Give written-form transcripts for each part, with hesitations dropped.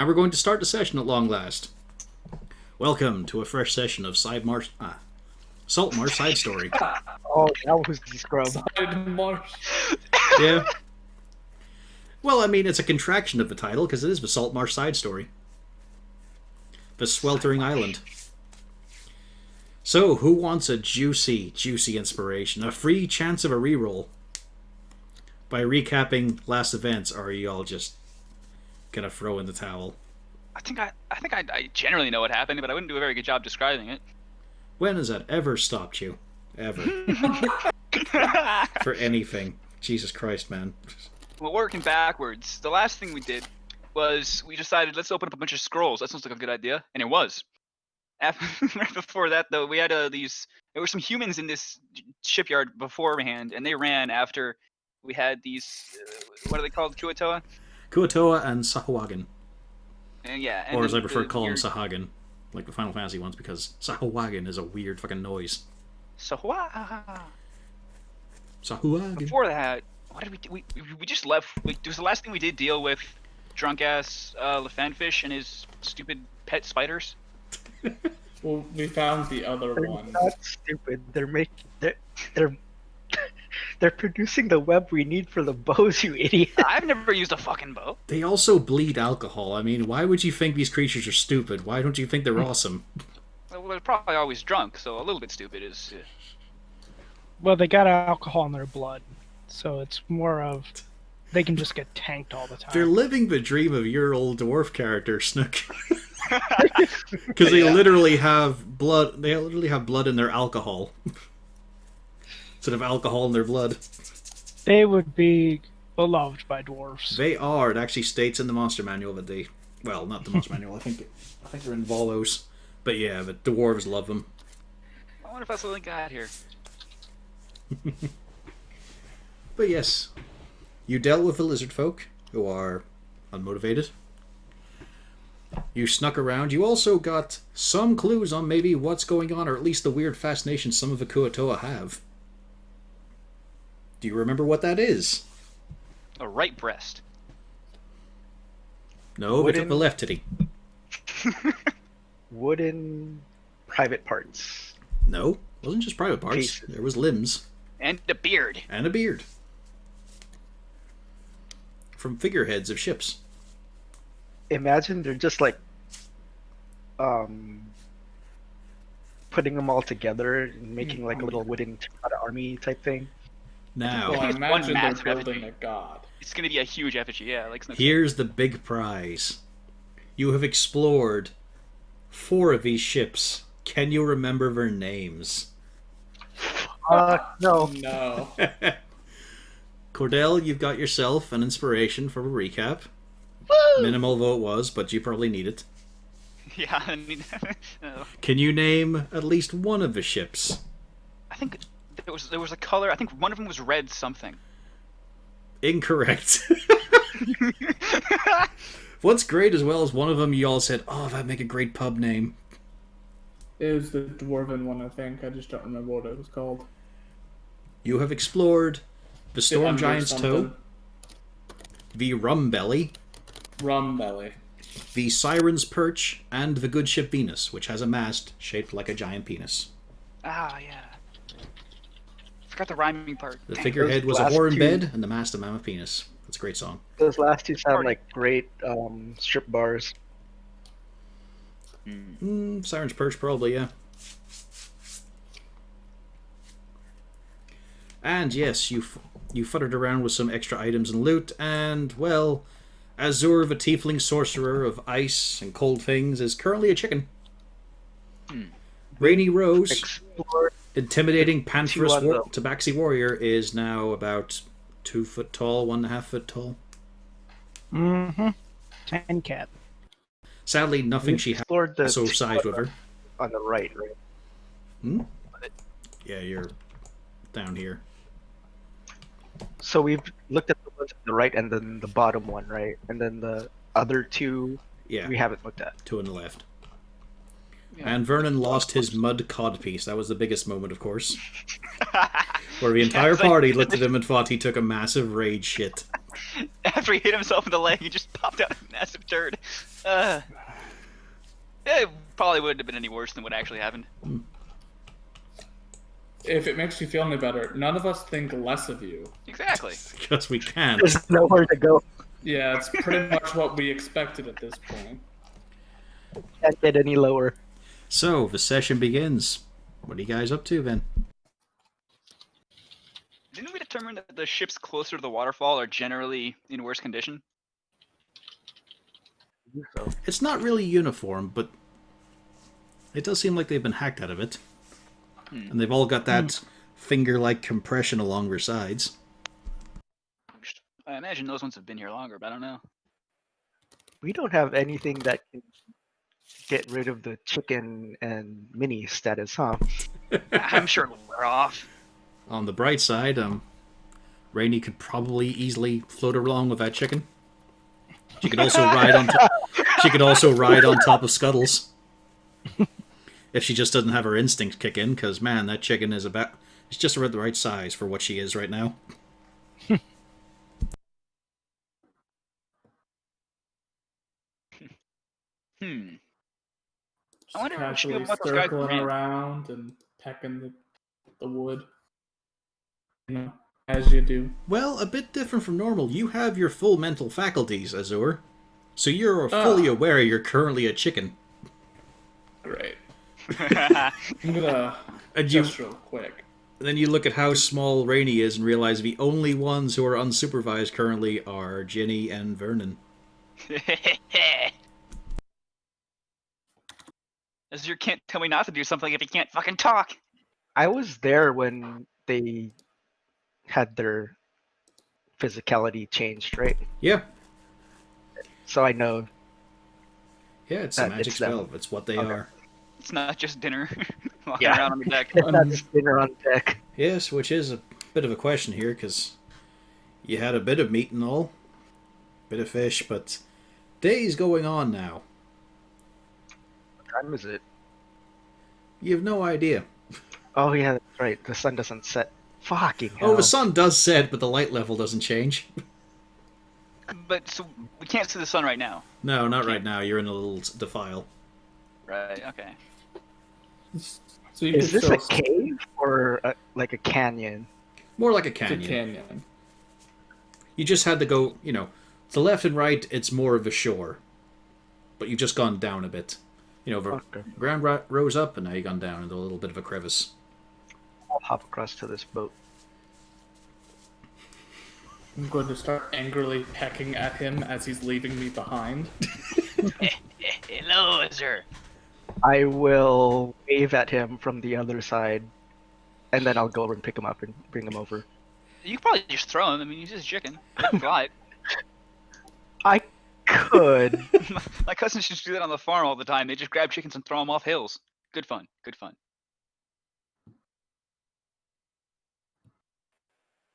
And we're going to start the session at long last. Welcome to a fresh session of Saltmarsh Side Story. Oh, that was the scrub. Saltmarsh. Yeah. Well, I mean, it's a contraction of the title, because it is the Saltmarsh Side Story. The sweltering island. So, who wants a juicy, juicy inspiration? A free chance of a reroll? By recapping last events, or are you all just gonna throw in the towel? I think I generally know what happened, but I wouldn't do a very good job describing it. When has that ever stopped you? Ever. For anything. Jesus Christ, man. Well, working backwards, the last thing we did was we decided let's open up a bunch of scrolls. That sounds like a good idea, and it was. Right before that, though, we had there were some humans in this shipyard beforehand, and they ran after we had these. What are they called? Kuatoa? Kuatoa and Sahuagin. And yeah. Or as I prefer to call them, Sahagin. Like the Final Fantasy ones, because Sahuagin is a weird fucking noise. Sahuagin. Sahuagin. Before that, what did we do? We just left. It was the last thing we did deal with drunk ass Lefanfish and his stupid pet spiders. Well, we found the other They're one. not stupid. They're they're producing the web we need for the bows, you idiot. I've never used a fucking bow. They also bleed alcohol. I mean, why would you think these creatures are stupid? Why don't you think they're awesome? Well, they're probably always drunk, so a little bit stupid is. Well, they got alcohol in their blood, so it's more of they can just get tanked all the time. They're living the dream of your old dwarf character, Snook. Because they literally have blood. They literally have blood in their alcohol. Instead of alcohol in their blood. They would be beloved by dwarves. They are. It actually states in the monster manual that they. Well, not the monster manual. I think they're in Volos. But yeah, the dwarves love them. I wonder if that's what they got here. But yes, you dealt with the lizard folk, who are unmotivated. You snuck around. You also got some clues on maybe what's going on, or at least the weird fascination some of the Kuatoa have. Do you remember what that is? A right breast. No, we took the left titty. Wooden private parts. No, it wasn't just private parts. Pieces. There was limbs. And a beard. And a beard. From figureheads of ships. Imagine they're just like putting them all together and making like a little wooden army type thing. Now, Well, I It's one imagine they're massive building effigy. a god. It's gonna be a huge effigy, yeah. Like Snook said. here's the big prize. You have explored 4 of these ships. Can you remember their names? No. No. Cordell, you've got yourself an inspiration for a recap. Minimal though it was, but you probably need it. Yeah. I mean, no. Can you name at least one of the ships? I think there was a color. I think one of them was red something. Incorrect. What's great as well is one of them you all said, oh, that'd make a great pub name. It was the dwarven one, I think. I just don't remember what it was called. You have explored the Storm Under Giant's something. Toe, the Rum Belly, Rum belly. the Siren's Perch, and the Good Ship Venus, which has a mast shaped like a giant penis. Ah, yeah. Forgot the rhyming part. The figurehead was a last whore in two- bed, and the mast a mammoth penis. That's a great song. Those last two sound like great strip bars. Siren's Perch, probably, yeah. And yes, you futtered around with some extra items and loot, and, well, Azur, the tiefling sorcerer of ice and cold things, is currently a chicken. Rainy Rose, Explore. intimidating Pantherus on the- Tabaxi warrior, is now about 2 foot tall, 1.5 foot tall. Mm-hmm. And cat. Sadly, nothing she has Explored the so sized with her. on the right, right? Hmm? Yeah, you're down here. So we've looked at the ones on the right and then the bottom one, right? And then the other two Yeah, we haven't looked at. 2 on the left. Yeah. And Vernon lost his mud cod piece. That was the biggest moment, of course. Where the entire it's like- party looked at him and thought he took a massive rage shit. After he hit himself in the leg, he just popped out a massive turd. It probably wouldn't have been any worse than what actually happened. If it makes you feel any better, none of us think less of you. Exactly. Because we can't. There's nowhere to go. Yeah, it's pretty much what we expected at this point. Can't get any lower. So, the session begins. What are you guys up to, then? Didn't we determine that the ships closer to the waterfall are generally in worse condition? So, It's not really uniform, but it does seem like they've been hacked out of it. And they've all got that finger-like compression along their sides. I imagine those ones have been here longer, but I don't know. we don't have anything that can get rid of the chicken and mini status, huh? I'm sure it'll wear off. On the bright side, Rainey could probably easily float along with that chicken. She could also ride on top. She could also ride on top of Scuttles. If she just doesn't have her instincts kick in, because man, that chicken is it's just about the right size for what she is right now. I wonder if she Casually what those guys circling ran. around and pecking the wood. You know, as you do. Well, a bit different from normal. You have your full mental faculties, Azur. So you're fully aware you're currently a chicken. Great. I'm gonna And you, just real quick. then you look at how small Rainey is and realize the only ones who are unsupervised currently are Ginny and Vernon. Azure can't tell me not to do something if he can't fucking talk. I was there when they had their physicality changed, right? Yeah. So I know. Yeah, it's a It's magic them. spell. It's what they Okay. are. It's not just dinner walking Yeah. around on the deck. That's dinner on deck. Yes, which is a bit of a question here, because you had a bit of meat and all. Bit of fish, but days going on now. What time is it? You have no idea. Oh yeah, that's right. The sun doesn't set. Fucking hell. Oh, the sun does set, but the light level doesn't change. But so we can't see the sun right now. No, not right now. You're in a little defile. Right. Okay. So you Is can this a still- cave or like a canyon? More like a It's a canyon. canyon. You just had to go, to left and right, it's more of a shore. But you've just gone down a bit. The Okay. ground rose up, and now you've gone down into a little bit of a crevice. I'll hop across to this boat. I'm going to start angrily pecking at him as he's leaving me behind. Hello, Azure. I will wave at him from the other side, and then I'll go over and pick him up and bring him over. You could probably just throw him. I mean, he's just a chicken. He can fly. I could. My cousins just do that on the farm all the time. They just grab chickens and throw them off hills. Good fun. Good fun.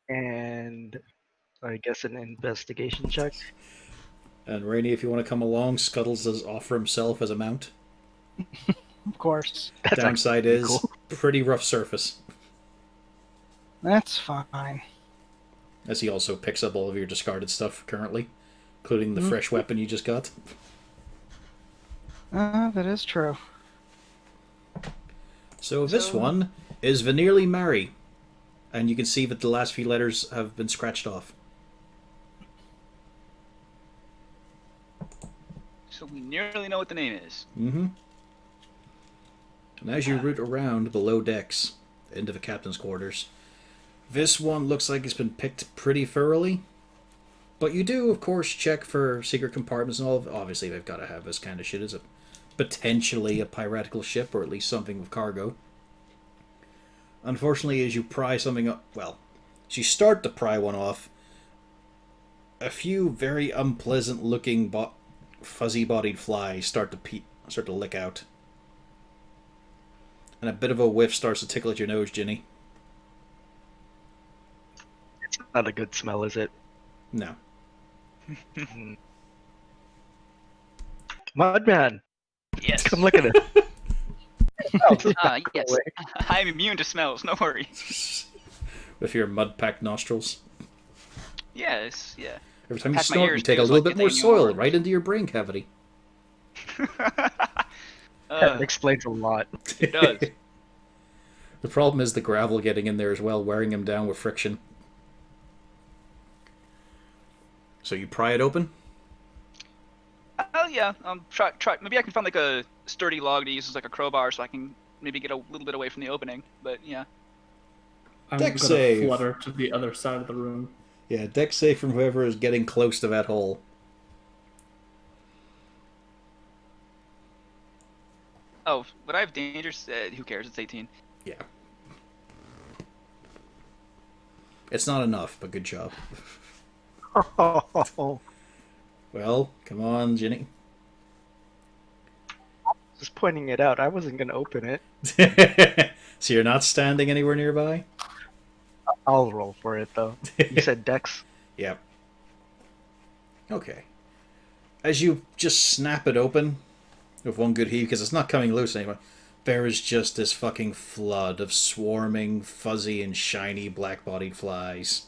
And I guess an investigation check. And Rainey, if you want to come along, Scuttles does offer himself as a mount. Of course. That's Downside actually is cool. pretty rough surface. That's fine. As he also picks up all of your discarded stuff currently, including the fresh weapon you just got. That is true. So this one is Veneerly Mary. And you can see that the last few letters have been scratched off. So we nearly know what the name is. Mm-hmm. And as you root around below decks, into the captain's quarters, this one looks like it's been picked pretty thoroughly. But you do, of course, check for secret compartments and all. Obviously, they've got to have this kind of shit as potentially a piratical ship, or at least something with cargo. Unfortunately, as you pry something up, as you start to pry one off, a few very unpleasant-looking fuzzy-bodied flies start to lick out. And a bit of a whiff starts to tickle at your nose, Ginny. It's not a good smell, is it? No. Mudman, Yes. come look at it. Yes. I'm immune to smells. No worries. With your mud-packed nostrils. Yes. Yeah. Every time you Pack my snort, ears, you take a too, so little I bit get more the soil orange. right into your brain cavity. That Uh, explains a lot. it does. The problem is the gravel getting in there as well, wearing him down with friction. So you pry it open? Oh yeah. Try. Maybe I can find like a sturdy log to use as like a crowbar, so I can maybe get a little bit away from the opening. But yeah. I'm Deck gonna save. flutter to the other side of the room. Yeah, deck save from whoever is getting close to that hole. Oh, would I have dangers? Who cares? It's 18. Yeah. It's not enough, but good job. Well, come on, Ginny. Just pointing it out. I wasn't gonna open it. So you're not standing anywhere nearby? I'll roll for it though. You said Dex. Yep. Okay. As you just snap it open with one good heave, because it's not coming loose anymore, there is just this fucking flood of swarming, fuzzy, and shiny black-bodied flies.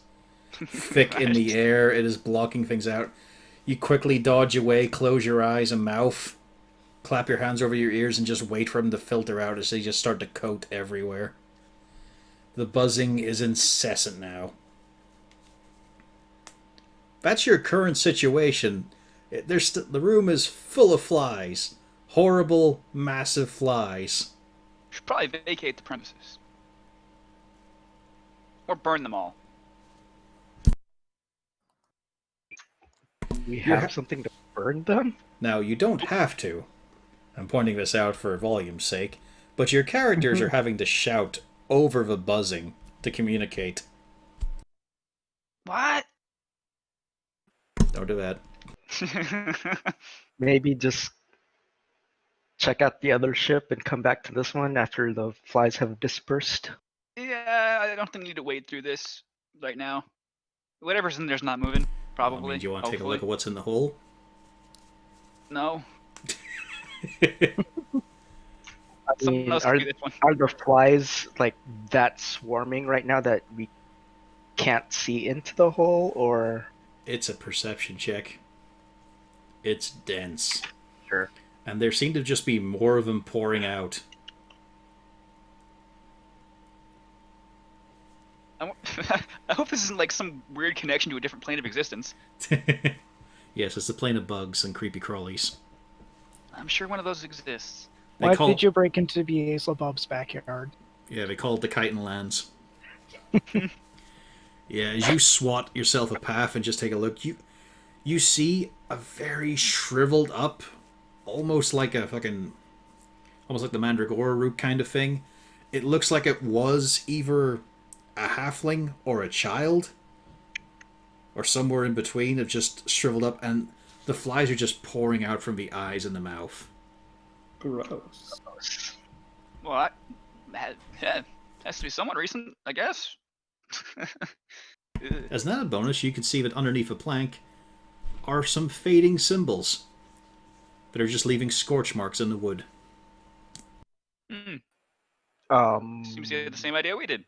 Thick in the air, it is blocking things out. You quickly dodge away, close your eyes and mouth, clap your hands over your ears, and just wait for them to filter out as they just start to coat everywhere. The buzzing is incessant now. That's your current situation. The room is full of flies. Horrible, massive flies. Should probably vacate the premises. Or burn them all. We You're have something to burn them? Now, you don't have to. I'm pointing this out for volume's sake. But your characters are having to shout over the buzzing to communicate. What? Don't do that. Maybe just check out the other ship and come back to this one after the flies have dispersed. Yeah, I don't think we need to wade through this right now. Whatever's in there's not moving. Probably. I mean, do you want to take a hopefully. look at what's in the hole? No. I Someone mean, else can do this one. are the flies like that swarming right now that we can't see into the hole, or It's a perception check. It's dense. sure? And there seem to just be more of them pouring out. I hope this isn't like some weird connection to a different plane of existence. Yes, it's the plane of bugs and creepy crawlies. I'm sure one of those exists. They Why call- did you break into Beelzebub's backyard? Yeah, they call it the Chitin Lands. Yeah, as you swat yourself a path and just take a look, you see a very shriveled up, almost like the Mandragora root kind of thing. It looks like it was either a halfling or a child, or somewhere in between, of just shriveled up, and the flies are just pouring out from the eyes and the mouth. Gross. Well, yeah, has to be somewhat recent, I guess. As an added bonus, you can see that underneath the plank are some fading symbols that are just leaving scorch marks in the wood. Seems you had the same idea we did.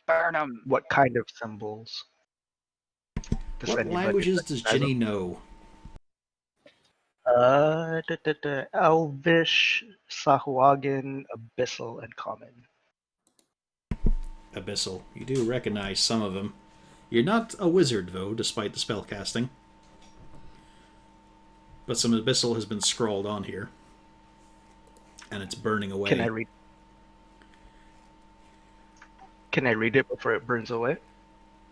Burn 'em. What kind of symbols? Does What anybody languages does recognize Ginny know? Elvish, Sahuagin, Abyssal, and Common. Abyssal. You do recognize some of them. You're not a wizard, though, despite the spell casting. But some Abyssal has been scrawled on here. And it's burning away. Can I read? Can I read it before it burns away?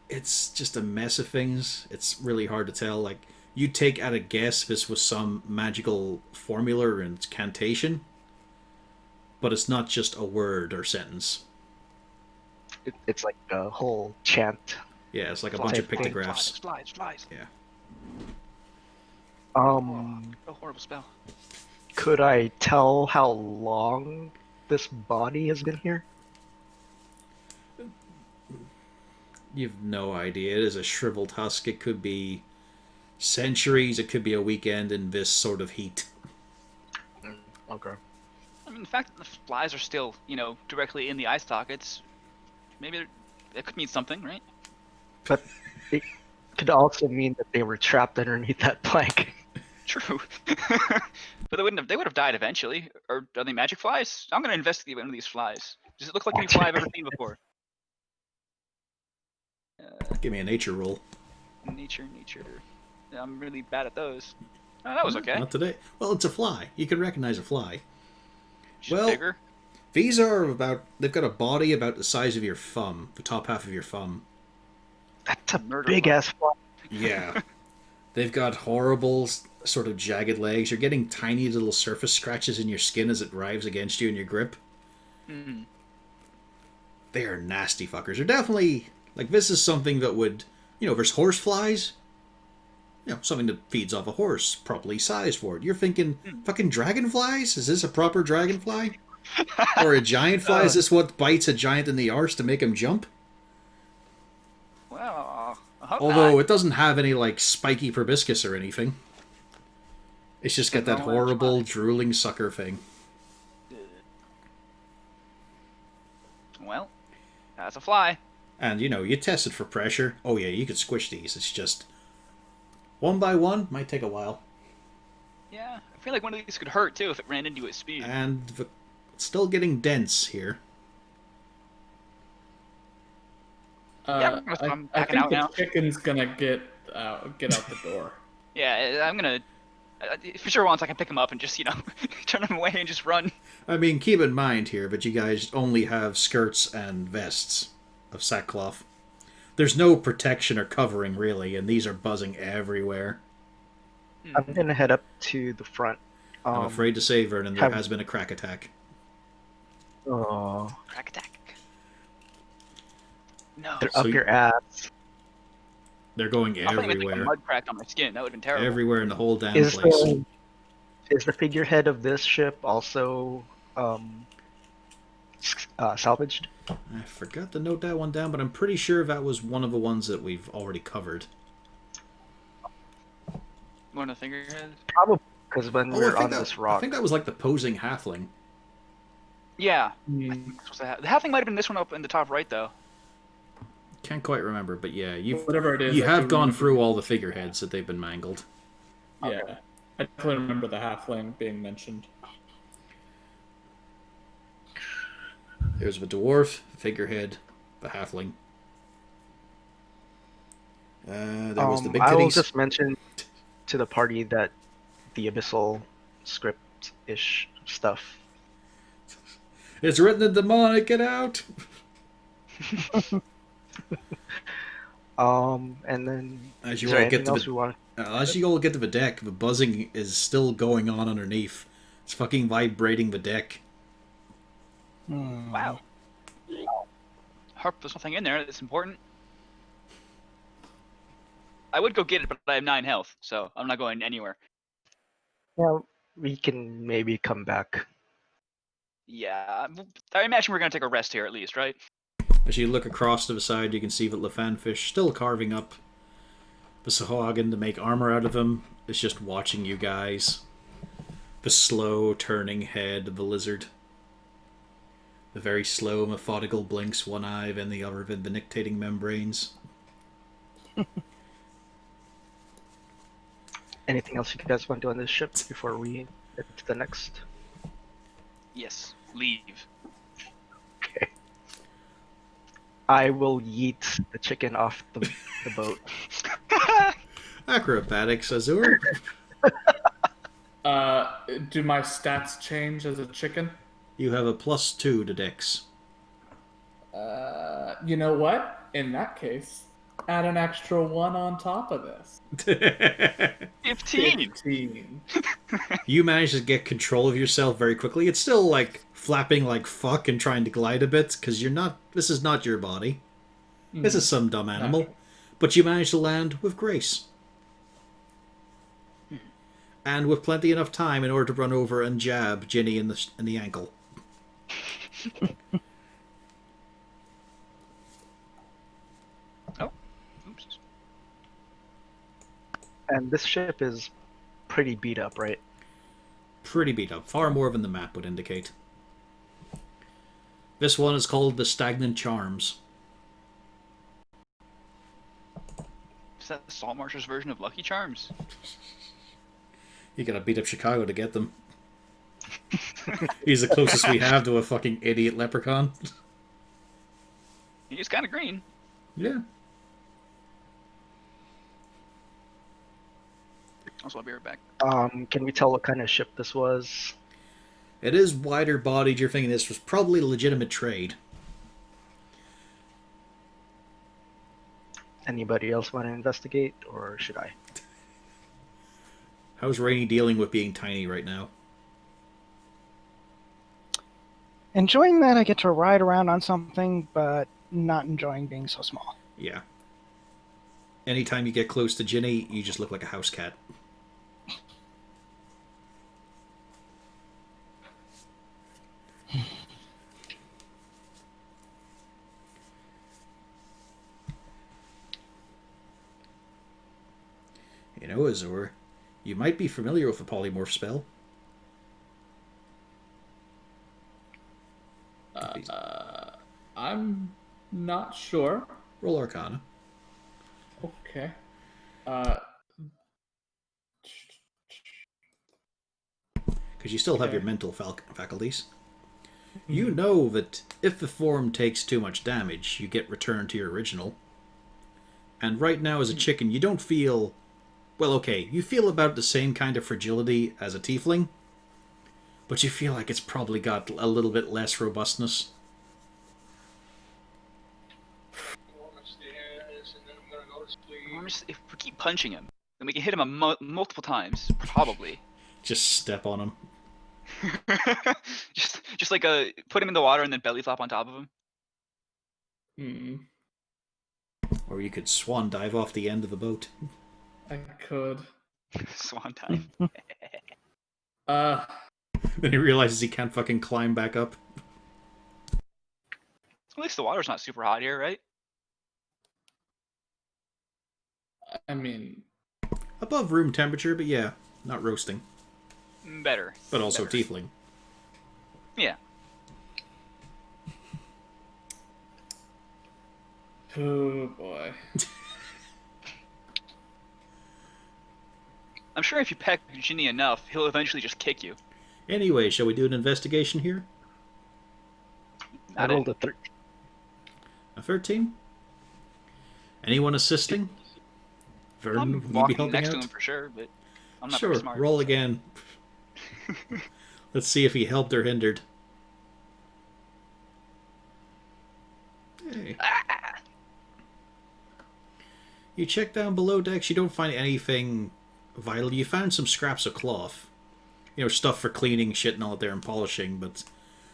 It's just a mess of things. It's really hard to tell. Like, you'd take at a guess this was some magical formula or incantation. But it's not just a word or sentence. It's like a whole chant. Yeah, it's like a bunch of Flies, pictographs. Flies. Yeah. A horrible spell. Could I tell how long this body has been here? You've no idea. It is a shriveled husk. It could be centuries. It could be a weekend in this sort of heat. Okay. I mean, the fact that the flies are still, directly in the eye sockets, maybe it could mean something, right? But could also mean that they were trapped underneath that plank. True. But they would have died eventually. Or are they magic flies? I'm gonna investigate one of these flies. Does it look like any fly I've ever seen before? Give me a nature roll. Nature. Yeah, I'm really bad at those. Oh, that was okay. Not today. Well, it's a fly. You can recognize a fly. Just well- bigger. These are they've got a body about the size of your thumb, the top half of your thumb. That's a Murder big ass fly. Yeah. They've got horrible, sort of jagged legs. You're getting tiny little surface scratches in your skin as it drives against you in your grip. Mm. They are nasty fuckers. They're definitely, like, this is something that would, there's horse flies. Something that feeds off a horse, properly sized for it. You're thinking, fucking dragonflies? Is this a proper dragonfly? Or a giant fly? Is this what bites a giant in the arse to make him jump? Well, I hope Although not. it doesn't have any, like, spiky proboscis or anything. It's just got that No, that's horrible, fine. drooling sucker thing. Well, that's a fly. And, you test it for pressure. Oh, yeah, you could squish these. It's just... one by one, might take a while. Yeah, I feel like one of these could hurt too if it ran into its speed. And it's still getting dense here. Yeah, I I'm think backing out the now. chicken's gonna get out the door. Yeah, I'm gonna. If you sure wants, I can pick him up and just turn him away and just run. I mean, keep in mind here, but you guys only have skirts and vests of sackcloth. There's no protection or covering, really, and these are buzzing everywhere. I'm gonna head up to the front. I'm afraid to say, Vernon, there have- has been a crack attack. Oh, Crack attack. No. they're So up your ass. They're going I thought you meant, like, a everywhere. mud cracked on my skin. That would have been terrible. Everywhere in the whole damn Is place. the figurehead of this ship also salvaged? I forgot to note that one down, but I'm pretty sure that was one of the ones that we've already covered. One of the figureheads. Probably because when we I were on think this I rock, think that was like the posing halfling. Yeah. Mm, The halfling might have been this one up in the top right though. Can't quite remember, but yeah, whatever it is, you I have do gone remember- through all the figureheads that they've been mangled. Yeah, I definitely remember the halfling being mentioned. There's the dwarf, the figurehead, the halfling. There was the big I will titties. just mention to the party that the abyssal script-ish stuff. It's written in demonic, get out! And then As is you there all anything get to else the we want? as you all get to the deck, the buzzing is still going on underneath. It's fucking vibrating the deck. Wow. Harp, there's something in there that's important. I would go get it, but I have 9 health, so I'm not going anywhere. Yeah, we can maybe come back. Yeah, I imagine we're gonna take a rest here at least, right? As you look across to the side, you can see that Lefanfish, still carving up the Sahuagin to make armor out of him, is just watching you guys. The slow turning head of the lizard. The very slow, methodical blinks, one eye and the other of the nictating membranes. Anything else you guys want to do on this ship before we get to the next? Yes. Leave. Okay. I will yeet the chicken off the boat. Acrobatics, Azur. Do my stats change as a chicken? You have a +2 to Dex. You know what? In that case, add an extra 1 on top of this. 15! 15. You manage to get control of yourself very quickly. It's still like flapping like fuck and trying to glide a bit because you're not. This is not your body. This is some dumb animal, Okay. but you manage to land with grace, and with plenty enough time in order to run over and jab Ginny in the ankle. Oh. Oops. And this ship is pretty beat up, right? Pretty beat up, far more than the map would indicate. This one is called the Stagnant Charms. Is that Saltmarsh's version of Lucky Charms? You gotta beat up Chicago to get them. He's the closest we have to a fucking idiot leprechaun. He's kind of green. Yeah. Also, I'll be right back. Can we tell what kind of ship this was? It is wider bodied. You're thinking this was probably a legitimate trade. Anybody else want to investigate, or should I? How's Rainey dealing with being tiny right now? Enjoying that I get to ride around on something, but not enjoying being so small. Yeah. Anytime you get close to Ginny, you just look like a house cat. You know, Azor, you might be familiar with the polymorph spell. I'm not sure. Roll Arcana. Okay. Because you still have Okay. your mental faculties. You know that if the form takes too much damage, you get returned to your original. And right now, as a chicken, you don't feel... Well, okay, you feel about the same kind of fragility as a tiefling, but you feel like it's probably got a little bit less robustness. If we keep punching him, then we can hit him multiple times, probably. Just step on him. just like put him in the water and then belly flop on top of him. Or you could swan dive off the end of the boat. I could. Swan dive. Then he realizes he can't fucking climb back up. At least the water's not super hot here, right? I mean, Above room temperature, but yeah, not roasting. Better. But also Better. tiefling. Yeah. oh boy. I'm sure if you peck Ginny enough, he'll eventually just kick you. Anyway, shall we do an investigation here? I Not rolled a 13. A 13? Anyone assisting? Vernon, I'm will you be walking helping next out? to him for sure, but I'm not Sure, very smart. roll again. Let's see if he helped or hindered. Hey. You check down below decks, you don't find anything vital. You found some scraps of cloth. You know, stuff for cleaning shit and all that there and polishing, but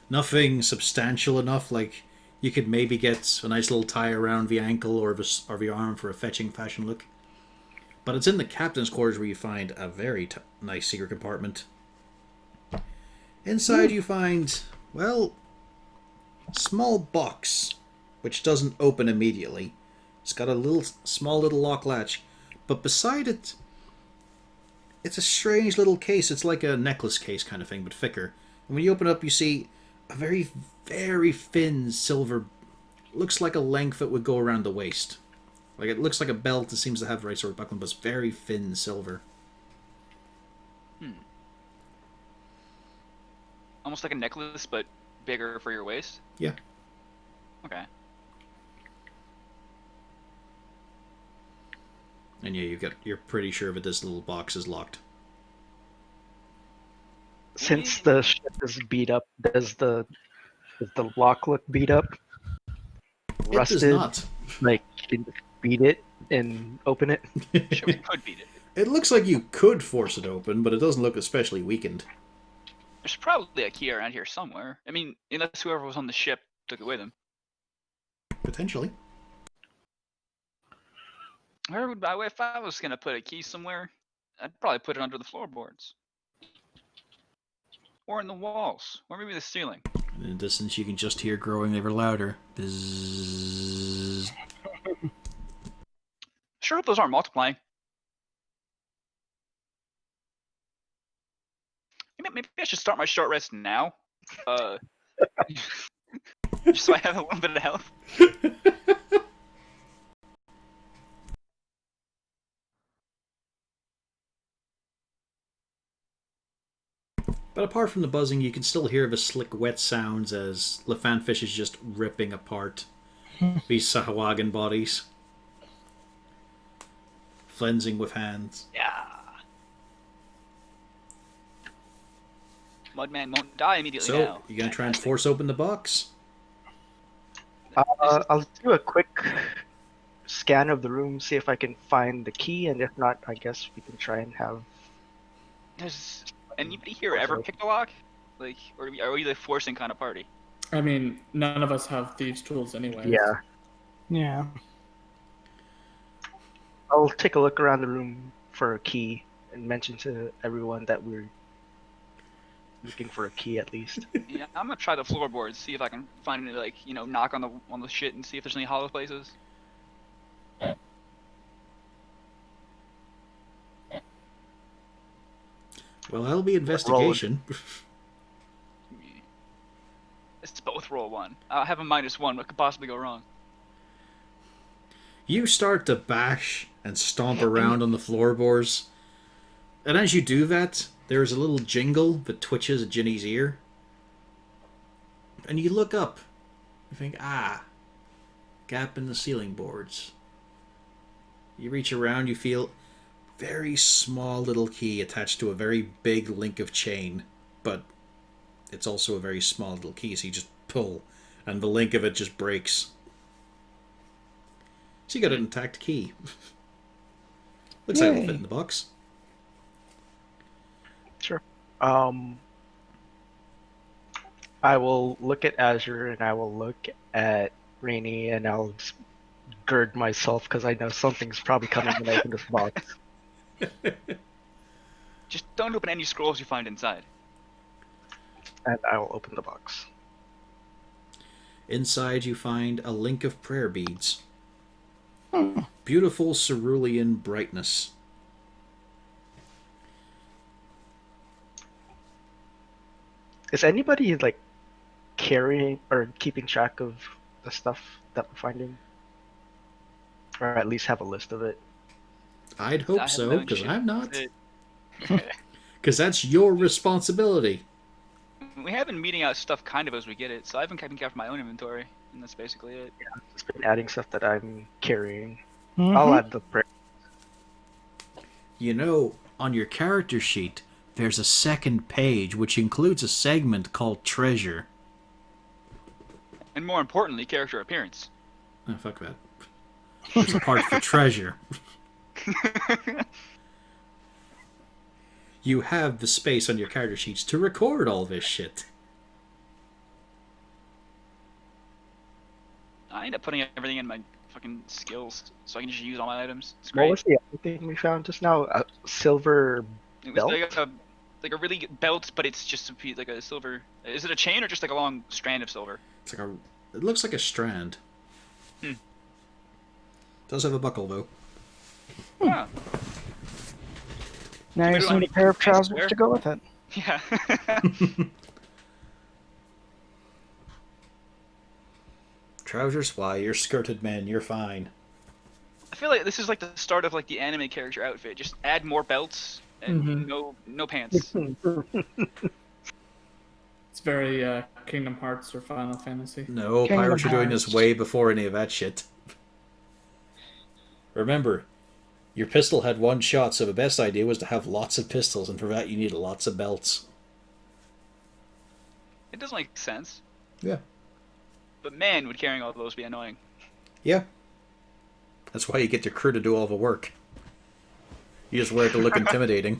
nothing substantial enough, like you could maybe get a nice little tie around the ankle or the arm for a fetching fashion look. But it's in the captain's quarters where you find a very nice secret compartment. Inside you find, well, small box, which doesn't open immediately. It's got a small little lock latch, but beside it, it's a strange little case. It's like a necklace case kind of thing, but thicker. And when you open it up, you see a very, very thin silver, looks like a length that would go around the waist. Like it looks like a belt. It seems to have the right sort of buckling, but it's very thin silver. Almost like a necklace, but bigger for your waist. Yeah. Okay. And yeah, you're pretty sure that this little box is locked. Since the ship is beat up, does the lock look beat up? It Rusted? does not. Like you can just beat it and open it? Sure, we could beat it. It looks like you could force it open, but it doesn't look especially weakened. There's probably a key around here somewhere. I mean, unless whoever was on the ship took it with him. Potentially. If I was gonna put a key somewhere, I'd probably put it under the floorboards. Or in the walls. Or maybe the ceiling. In the distance, you can just hear growing ever louder. Bzzz. Sure hope those aren't multiplying. Maybe I should start my short rest now. Just so I have a little bit of health. But apart from the buzzing, you can still hear the slick, wet sounds as Lefanfish is just ripping apart these Sahuagin bodies. Flensing with hands. Yeah. Mudman won't die immediately So, now. you gonna try and Fantastic. force open the box? I'll do a quick scan of the room, see if I can find the key, and if not, I guess we can try and have. Has anybody here ever picked a lock? Like, or are we the forcing kind of party? I mean, none of us have thieves' tools anyway. Yeah. Yeah. I'll take a look around the room for a key and mention to everyone that we're looking for a key at least. Yeah, I'm gonna try the floorboards, see if I can find any, like, knock on the shit and see if there's any hollow places. Well, that'll be investigation. It's both roll 1. I have a -1. What could possibly go wrong? You start to bash and stomp around on the floorboards. And as you do that, there's a little jingle that twitches at Ginny's ear. And you look up. You think, gap in the ceiling boards. You reach around, you feel very small little key attached to a very big link of chain. But it's also a very small little key, so you just pull, and the link of it just breaks. So you got an intact key. Looks like it'll fit in the box. Sure. I will look at Azure and I will look at Rainy and I'll just gird myself because I know something's probably coming when I open this box. Just don't open any scrolls you find inside. And I will open the box. Inside you find a link of prayer beads. Beautiful cerulean brightness. Is anybody like carrying or keeping track of the stuff that we're finding? Or at least have a list of it? I'd I hope have so, no because shit. I'm not. Uh, Because that's your responsibility. We have been meeting out stuff kind of as we get it, so I've been keeping count of my own inventory, and that's basically it. Just been adding stuff that I'm carrying. Mhm. I'll add the prayer. You know, on your character sheet, there's a second page which includes a segment called Treasure. And more importantly, character appearance. Oh, fuck that. There's a part for treasure. You have the space on your character sheets to record all this shit. I end up putting everything in my fucking skills, so I can just use all my items. It's What great. was the other thing we found just now? A silver It was belt? like a really belt, but it's just a piece, like a silver. Is it a chain or just like a long strand of silver? It's like it looks like a strand. Does have a buckle though. Yeah. Now you Maybe just we'll need a have pair of to fancy trousers wear. to go with it. Yeah. Trousers? Why, you're skirted men, you're fine. I feel like this is like the start of like the anime character outfit. Just add more belts and no pants. It's very Kingdom Hearts or Final Fantasy. No, Kingdom pirates are doing this Hearts. way before any of that shit. Remember, your pistol had one shot, so the best idea was to have lots of pistols, and for that you need lots of belts. It does make sense. Yeah. But man, would carrying all of those be annoying. Yeah. That's why you get your crew to do all the work. You just wear it to look intimidating.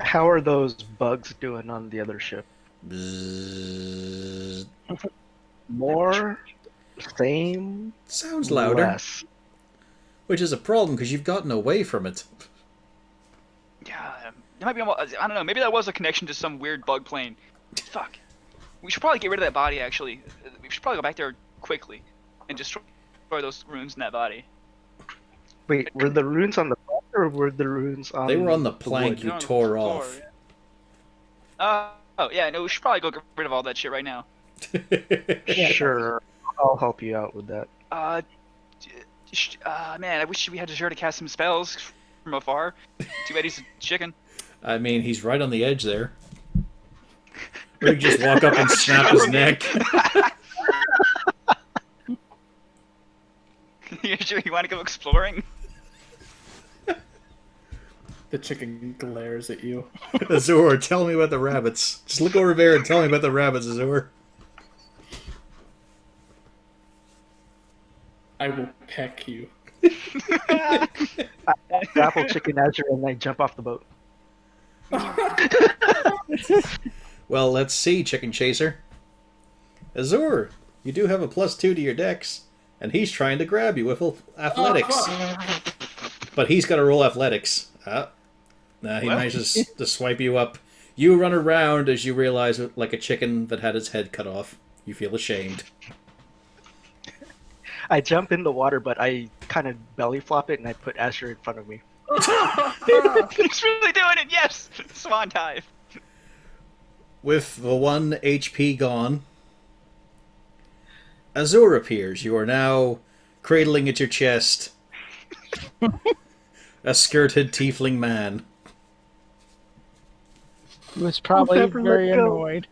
How are those bugs doing on the other ship? Bzzz. More? Same? Sounds louder. Less. Which is a problem, because you've gotten away from it. Yeah, it might be. I don't know. Maybe that was a connection to some weird bug plane. Fuck. We should probably get rid of that body. Actually, we should probably go back there quickly and destroy those runes in that body. Wait, were the runes on the plank or were the runes on They were on the plank wood? you They're on the tore floor, off. yeah. Oh yeah, no, we should probably go get rid of all that shit right now. Sure, I'll help you out with that. Man, I wish we had Azure to cast some spells from afar. Too bad he's a chicken. I mean, he's right on the edge there. Or you just walk up and snap his neck. You sure you want to go exploring? The chicken glares at you. Azur, tell me about the rabbits. Just look over there and tell me about the rabbits, Azur. I will peck you. I grapple Chicken Azure and I jump off the boat. Well, let's see, Chicken Chaser. Azur, you do have a +2 to your dex, and he's trying to grab you with athletics. Oh, But he's got to roll athletics. He Well. manages to swipe you up. You run around as you realize, like a chicken that had its head cut off. You feel ashamed. I jump in the water, but I kind of belly flop it and I put Azure in front of me. He's really doing it. Yes, swan dive. With the 1 HP gone, Azur appears. You are now cradling at your chest a skirted tiefling man. He was probably never let very go. annoyed.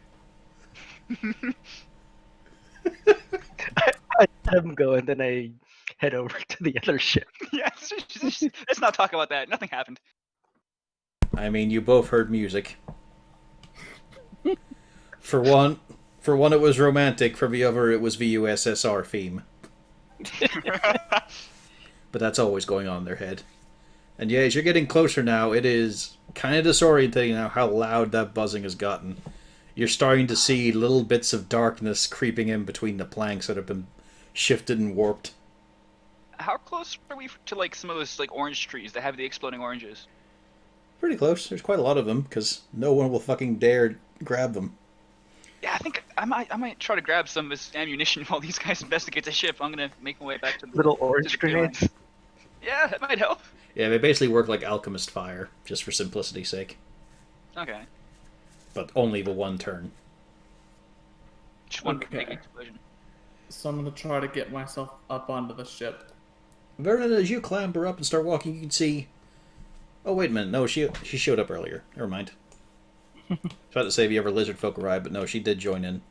I let him go and then I head over to the other ship. Yes. Let's not talk about that. Nothing happened. I mean, you both heard music. For one it was romantic. For the other, it was the USSR theme. But that's always going on in their head. And yeah, as you're getting closer now, it is kind of disorienting now how loud that buzzing has gotten. You're starting to see little bits of darkness creeping in between the planks that have been shifted and warped. How close are we to like some of those like orange trees that have the exploding oranges? Pretty close. There's quite a lot of them, because no one will fucking dare grab them. Yeah, I think I might try to grab some of this ammunition while these guys investigate the ship. I'm gonna make my way back to the Little to orange the clear line. grenades. Yeah, that might help. Yeah, they basically work like alchemist fire, just for simplicity's sake. Okay. But only the one turn. Just one Okay. big explosion. So I'm gonna try to get myself up onto the ship. Vernon, as you clamber up and start walking, you can see... Oh, wait a minute. No, she showed up earlier. Never mind. I was about to say if you ever lizard folk arrived, but no, she did join in.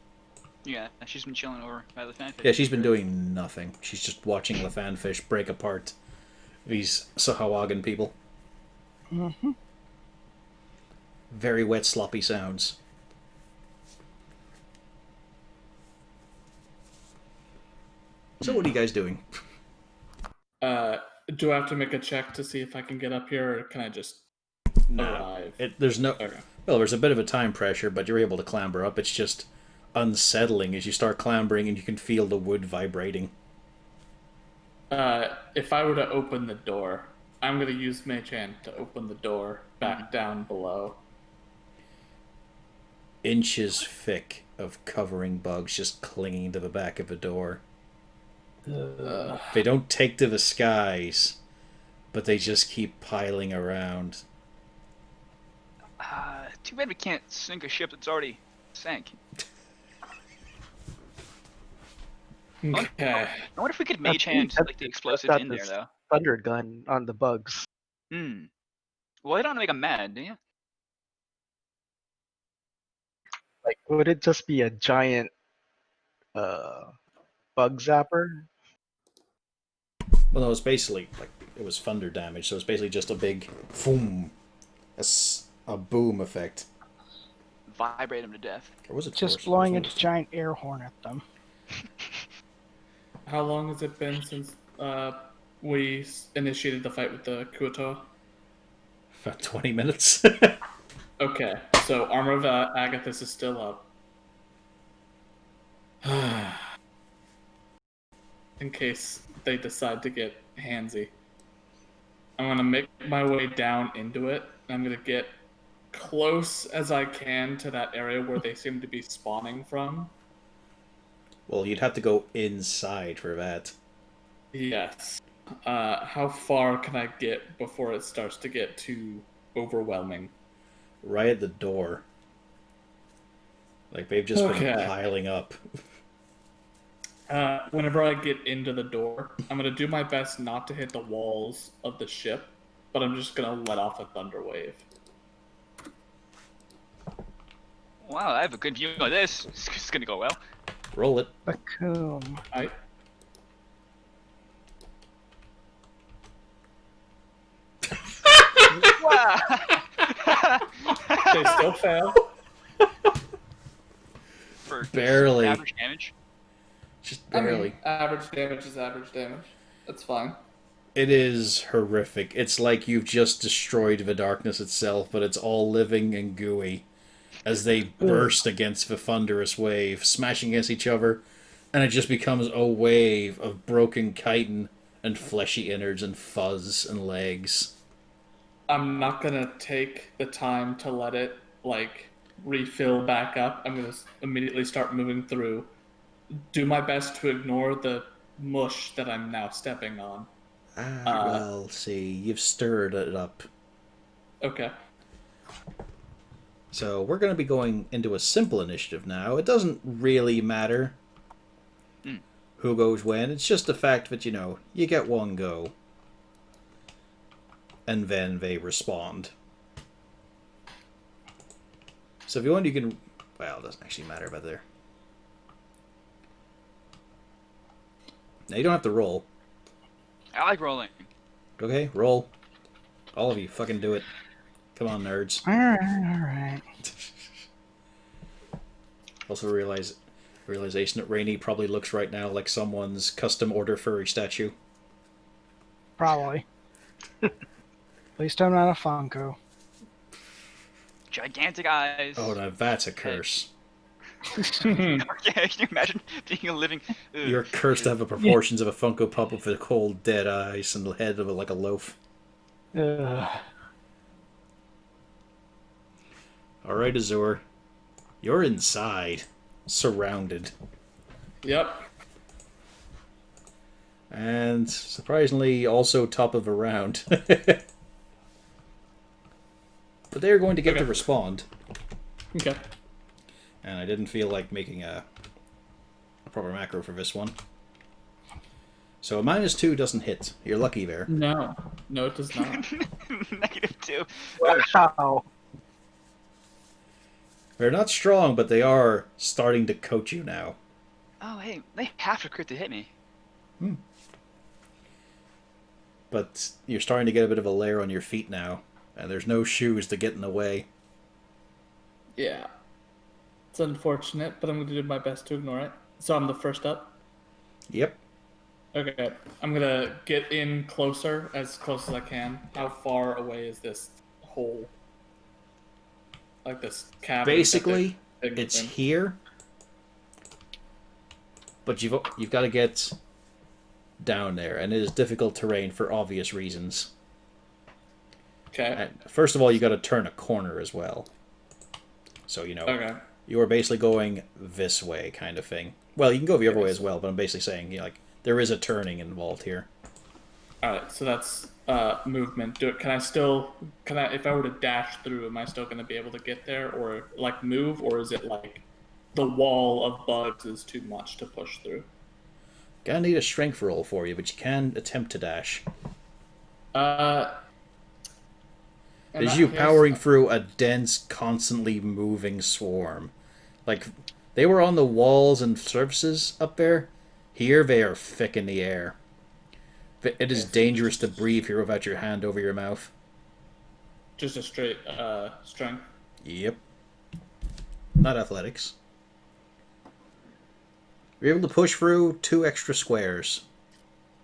Yeah, she's been chilling over by the fanfic. Yeah, she's been doing nothing. She's just watching the fanfish break apart these Sahawagan people. Mm-hmm. Very wet, sloppy sounds. So what are you guys doing? Do I have to make a check to see if I can get up here, or can I just arrive? There's no... Okay. Well, there's a bit of a time pressure, but you're able to clamber up. It's just unsettling as you start clambering and you can feel the wood vibrating. If I were to open the door, I'm gonna use Mage Hand to open the door back down below. Inches thick of covering bugs just clinging to the back of the door. They don't take to the skies, but they just keep piling around. Too bad we can't sink a ship that's already sank. Okay. I wonder if we could mage hand like the explosives got in there this though. thunder gun on the bugs. Hmm. Well, you don't make them mad, do you? Like, would it just be a giant bug zapper? Well, no, it's basically like it was thunder damage, so it's basically just a big boom, a boom effect. Vibrate them to death. Or was it Just torch? blowing a Which one was it? giant air horn at them. How long has it been since we initiated the fight with the Kuotoa? About 20 minutes. Okay, so Armor of Agathis is still up. In case they decide to get handsy. I'm gonna make my way down into it. I'm gonna get close as I can to that area where they seem to be spawning from. Well, you'd have to go inside for that. Yes. How far can I get before it starts to get too overwhelming? Right at the door. Like, they've just been Okay. piling up. Whenever I get into the door, I'm going to do my best not to hit the walls of the ship, but I'm just going to let off a thunder wave. Wow, I have a good view of this. It's gonna go well. Roll it. Bakum. I Wow. they still fail. For Barely. average damage. Just I barely. mean, average damage is average damage. That's fine. It is horrific. It's like you've just destroyed the darkness itself, but it's all living and gooey as they burst against the thunderous wave, smashing against each other, and it just becomes a wave of broken chitin and fleshy innards and fuzz and legs. I'm not gonna take the time to let it like refill back up. I'm gonna immediately start moving through. Do my best to ignore the mush that I'm now stepping on. Well, see, you've stirred it up. Okay. So we're going to be going into a simple initiative now. It doesn't really matter who goes when. It's just the fact that, you get one go. And then they respond. So if you want, you can... Well, it doesn't actually matter about there. Now, you don't have to roll. I like rolling. Okay, roll. All of you, fucking do it. Come on, nerds. Alright. Also realization that Rainey probably looks right now like someone's custom order furry statue. Probably. At least I'm not a Funko. Gigantic eyes. Oh, now that's a curse. Yeah, can you imagine being a living... Ugh. You're cursed to have the proportions of a Funko Pop with the cold, dead eyes and the head of it like a loaf. Alright, Azur. You're inside. Surrounded. Yep. And surprisingly, also top of a round. But they're going to get to respond. Okay. And I didn't feel like making a proper macro for this one. So a -2 doesn't hit. You're lucky there. No, it does not. -2. Wow. They're not strong, but they are starting to coach you now. Oh, hey, they have to crit to hit me. But you're starting to get a bit of a layer on your feet now. And there's no shoes to get in the way. Yeah. It's unfortunate, but I'm going to do my best to ignore it. So I'm the first up? Yep. Okay. I'm going to get in close as I can. How far away is this hole? Like this cavern? Basically, that it's in? here. But you've got to get down there. And it is difficult terrain for obvious reasons. Okay. And first of all, you got to turn a corner as well. So, Okay. you are basically going this way kind of thing. Well, you can go the other way as well, but I'm basically saying, there is a turning involved here. Alright, so that's movement. If I were to dash through, am I still going to be able to get there? Or, move? Or is it, the wall of bugs is too much to push through? Gonna need a strength roll for you, but you can attempt to dash. There's you powering through a dense, constantly moving swarm. They were on the walls and surfaces up there. Here, they are thick in the air. It is dangerous to breathe here without your hand over your mouth. Just a straight strength. Yep. Not athletics. You're able to push through 2 extra squares,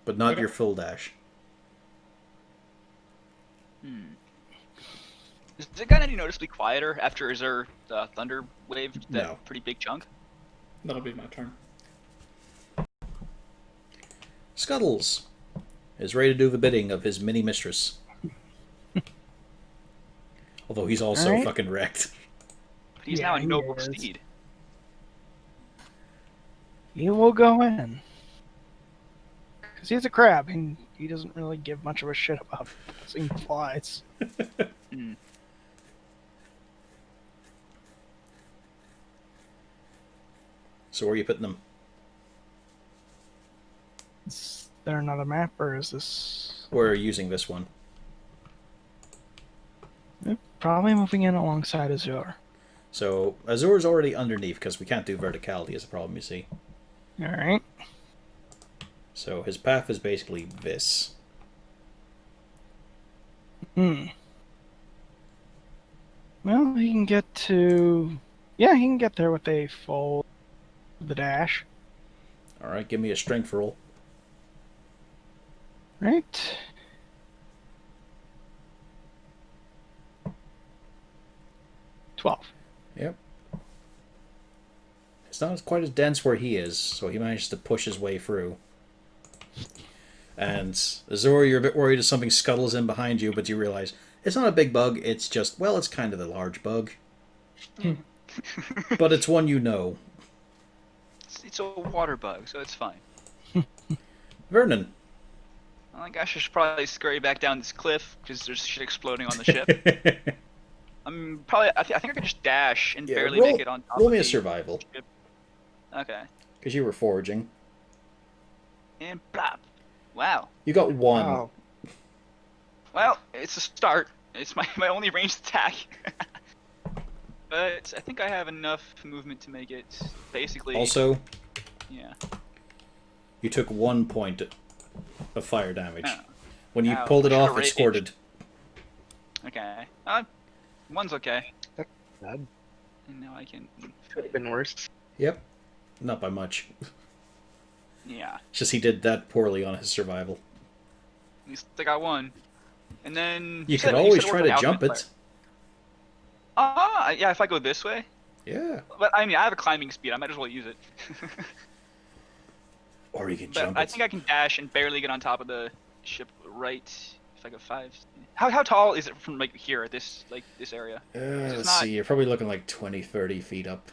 but not your full dash. Is it gotten any noticeably quieter after Azur thunder waved that No. pretty big chunk? That'll be my turn. Scuttles is ready to do the bidding of his mini mistress. Although he's also Alright. fucking wrecked. But he's Yeah, now a he noble is. steed. He will go in. Because he's a crab, and he doesn't really give much of a shit about seeing flies. So where are you putting them? Is there another map, or is this... We're using this one. Probably moving in alongside Azure. So Azur's already underneath because we can't do verticality is a problem, you see. All right. So his path is basically this. Hmm. Well, he can get to. Yeah, he can get there with a full the dash. All right, give me a strength roll. Right. $12. Yep. It's not quite as dense where he is, so he managed to push his way through. And Azor, you're a bit worried if something scuttles in behind you, but you realize it's not a big bug, it's just, well, it's kind of a large bug. But it's one you know. It's a water bug, so it's fine. Vernon. I think I should probably scurry back down this cliff because there's shit exploding on the ship. I'm probably. I think I can just dash and barely make it on top roll of me the a survival, ship. Okay. because you were foraging. And plop. Wow. You got one. Wow. Well, it's a start. It's my only ranged attack. But I think I have enough movement to make it basically. Also, Yeah. you took 1 point of fire damage. Oh. When you Ow, pulled it I off, should've it raged. squirted. Okay. One's okay. Bad. And now I can. Could have been worse. Yep. Not by much. Yeah. It's just he did that poorly on his survival. At least I got one. And then. You said- could always said try worth to an jump outfit it. Yeah, if I go this way. Yeah. But I mean, I have a climbing speed. I might as well use it. Or you can But jump I it. think I can dash and barely get on top of the ship right if I go 5. How tall is it from like here, this area? Let's not- see, you're probably looking like 20, 30 feet up.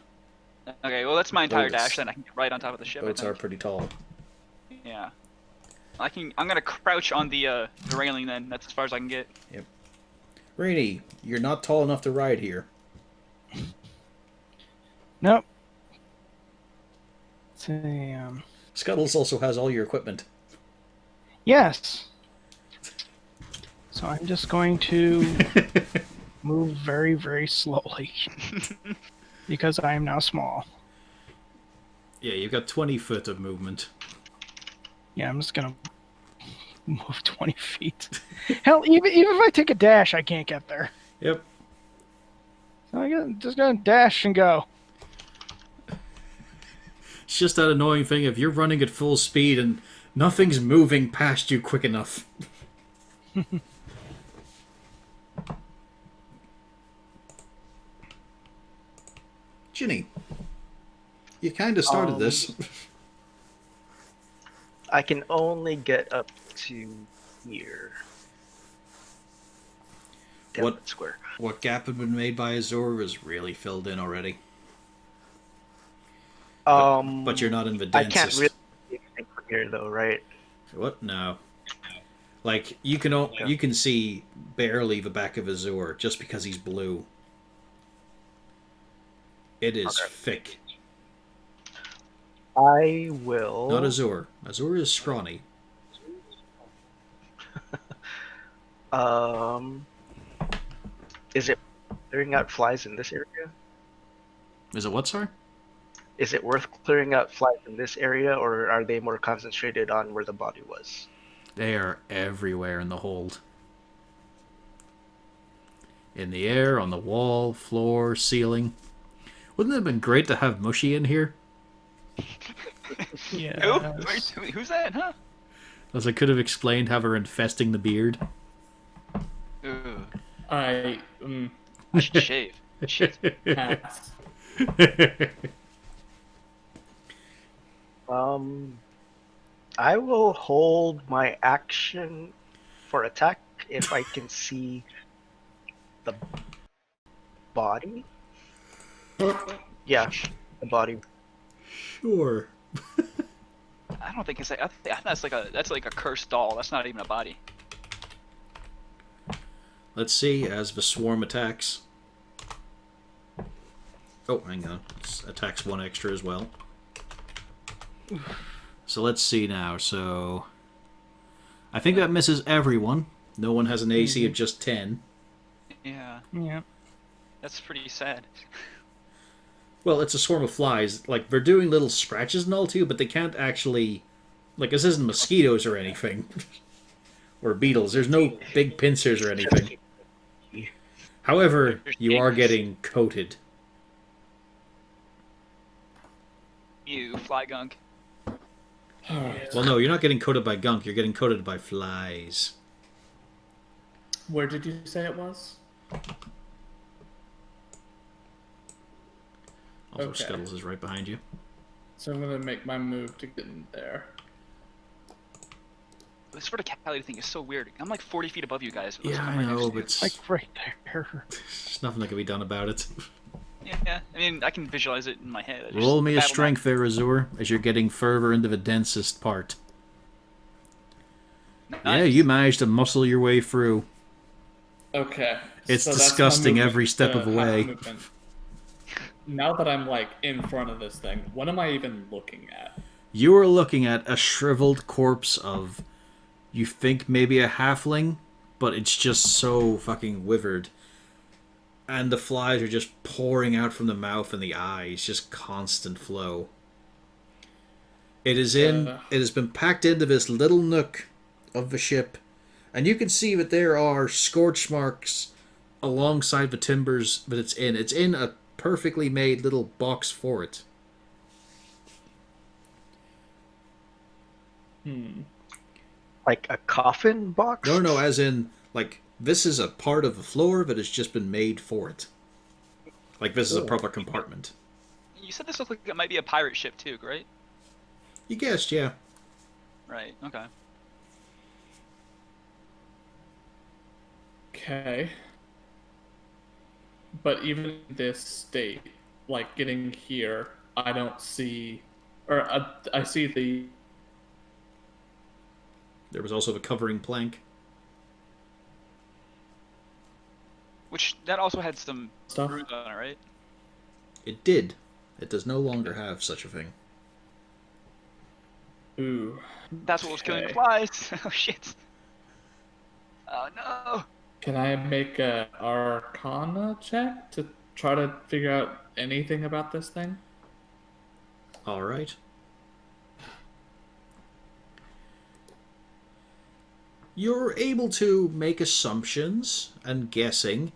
Okay, well that's my entire Boats. dash. Then I can get right on top of the ship. I Boats are think. pretty tall. Yeah. I'm gonna crouch on the railing then. That's as far as I can get. Rainy, you're not tall enough to ride here. Nope. Let's see, Scuttles also has all your equipment. yes. So I'm just going to move very, very slowly because I am now small. Yeah, you've got 20 foot of movement. Yeah, I'm just gonna move 20 feet. Hell, even if I take a dash, I can't get there. Yep. So just gonna dash and go. It's just that annoying thing if you're running at full speed and nothing's moving past you quick enough. Ginny, you kind of started this. I can only get up to here. Down What- that square. What gap had been made by Azor is really filled in already. But you're not in the I densest. can't really see anything from here though, right? What? No. Like you can see barely the back of Azor just because he's blue. It is Okay. thick. I will. Not Azor. Azor is scrawny. Is it clearing out flies in this area? Is it what, sorry? Is it worth clearing out flies in this area, or are they more concentrated on where the body was? They are everywhere in the hold. In the air, on the wall, floor, ceiling. Wouldn't it have been great to have Mushy in here? Yeah. Who's that? Huh? As I could have explained how they're infesting the beard. Ugh. I I should shave. Shit. pass. I will hold my action for attack if I can see the body. Yeah, the body. Sure. I don't think it's like. I think that's like a cursed doll. That's not even a body. Let's see as the swarm attacks. Oh, hang on. It attacks one extra as well. So let's see now. So I think that misses everyone. No one has an AC of just 10. Yeah, Yeah. that's pretty sad. Well, it's a swarm of flies. Like, they're doing little scratches and all too, but they can't actually... Like, this isn't mosquitoes or anything. Or beetles. There's no big pincers or anything. However, you are getting coated. You fly gunk. Alright. Well, no, you're not getting coated by gunk. You're getting coated by flies. Where did you say it was? Also, Okay. Scuttles is right behind you. So I'm gonna make my move to get in there. This verticality thing is so weird. I'm like 40 feet above you guys. Yeah, I'm I right next know, to you. but it's, Like right there. there's nothing that can be done about it. Yeah, I mean, I can visualize it in my head. I just Roll me a battle strength there, Azur, as you're getting further into the densest part. map. Yeah, Nice. you managed to muscle your way through. Okay. It's so that's my disgusting movement, every step the of the half way. movement. Now that I'm like in front of this thing, what am I even looking at? You are looking at a shriveled corpse of, you think maybe a halfling, but it's just so fucking withered. And the flies are just pouring out from the mouth and the eyes, just constant flow. It has been packed into this little nook of the ship, and you can see that there are scorch marks alongside the timbers that it's in. It's in a perfectly made little box for it. Like a coffin box? No, as in, like, this is a part of the floor that has just been made for it. Like, this is a proper compartment. You said this looked like it might be a pirate ship too, right? You guessed, yeah. Right. Okay. Okay. But even in this state, like getting here, I don't see, or I see the. There was also the covering plank. Which that also had some Stuff. bruise on it, right? It did. It does no longer have such a thing. Ooh. That's what was killing the Okay. flies. Oh shit. Oh no. Can I make a Arcana check to try to figure out anything about this thing? Alright. You're able to make assumptions and guessing.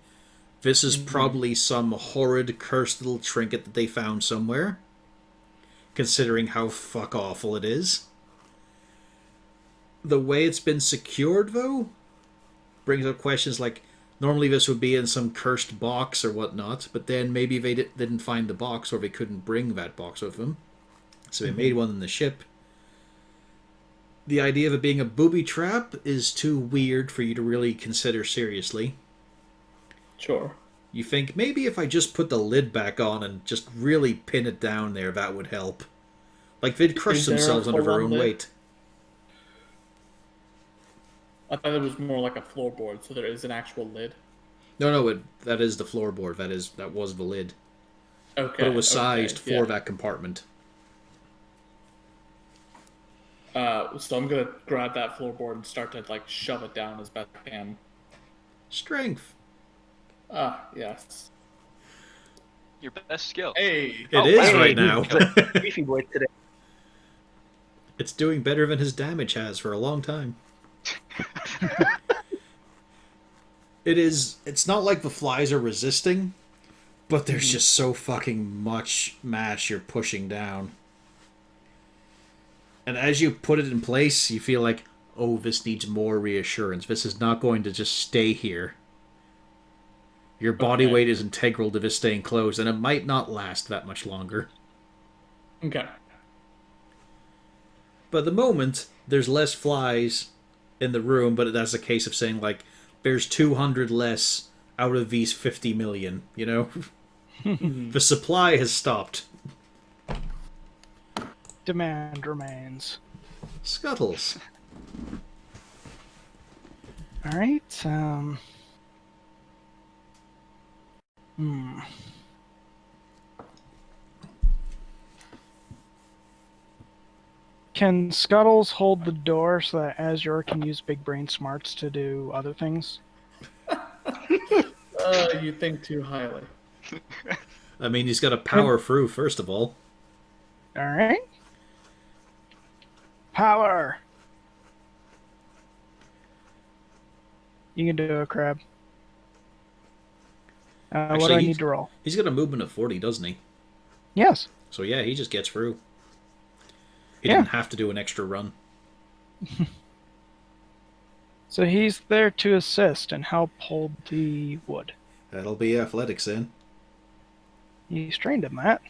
This is probably some horrid, cursed little trinket that they found somewhere. Considering how fuck awful it is. The way it's been secured, though, brings up questions like, normally this would be in some cursed box or whatnot, but then maybe they didn't find the box or they couldn't bring that box with them. So they made one in the ship. The idea of it being a booby trap is too weird for you to really consider seriously. Sure. You think, maybe if I just put the lid back on and just really pin it down there, that would help. Like, they'd crush Is there a themselves under their full-on own lid? weight. I thought it was more like a floorboard, so there is an actual lid. No, that is the floorboard. That was the lid. Okay. But it was sized okay, for yeah. that compartment. So I'm gonna grab that floorboard and start to like shove it down as best I can. Strength. Ah, yes. Your best skill. Hey. It is hey, right now. Beefy boy today. It's doing better than his damage has for a long time. It's not like the flies are resisting, but there's just so fucking much mass you're pushing down. And as you put it in place, you feel like, oh, this needs more reassurance. This is not going to just stay here. Your body Okay. weight is integral to this staying closed, and it might not last that much longer. Okay. But at the moment, there's less flies in the room, but that's a case of saying, like, there's 200 less out of these 50 million, you know? The supply has stopped. Demand remains. Scuttles. All right. Can Scuttles hold the door so that Azure can use big brain smarts to do other things? You think too highly. I mean, he's got to power through, first of all. Alright. Power! You can do it, Crab. What Actually, do I he's- need to roll? He's got a movement of 40, doesn't he? Yes. So yeah, he just gets through. He Yeah. didn't have to do an extra run. So he's there to assist and help hold the wood. That'll be athletics then. He's trained in that.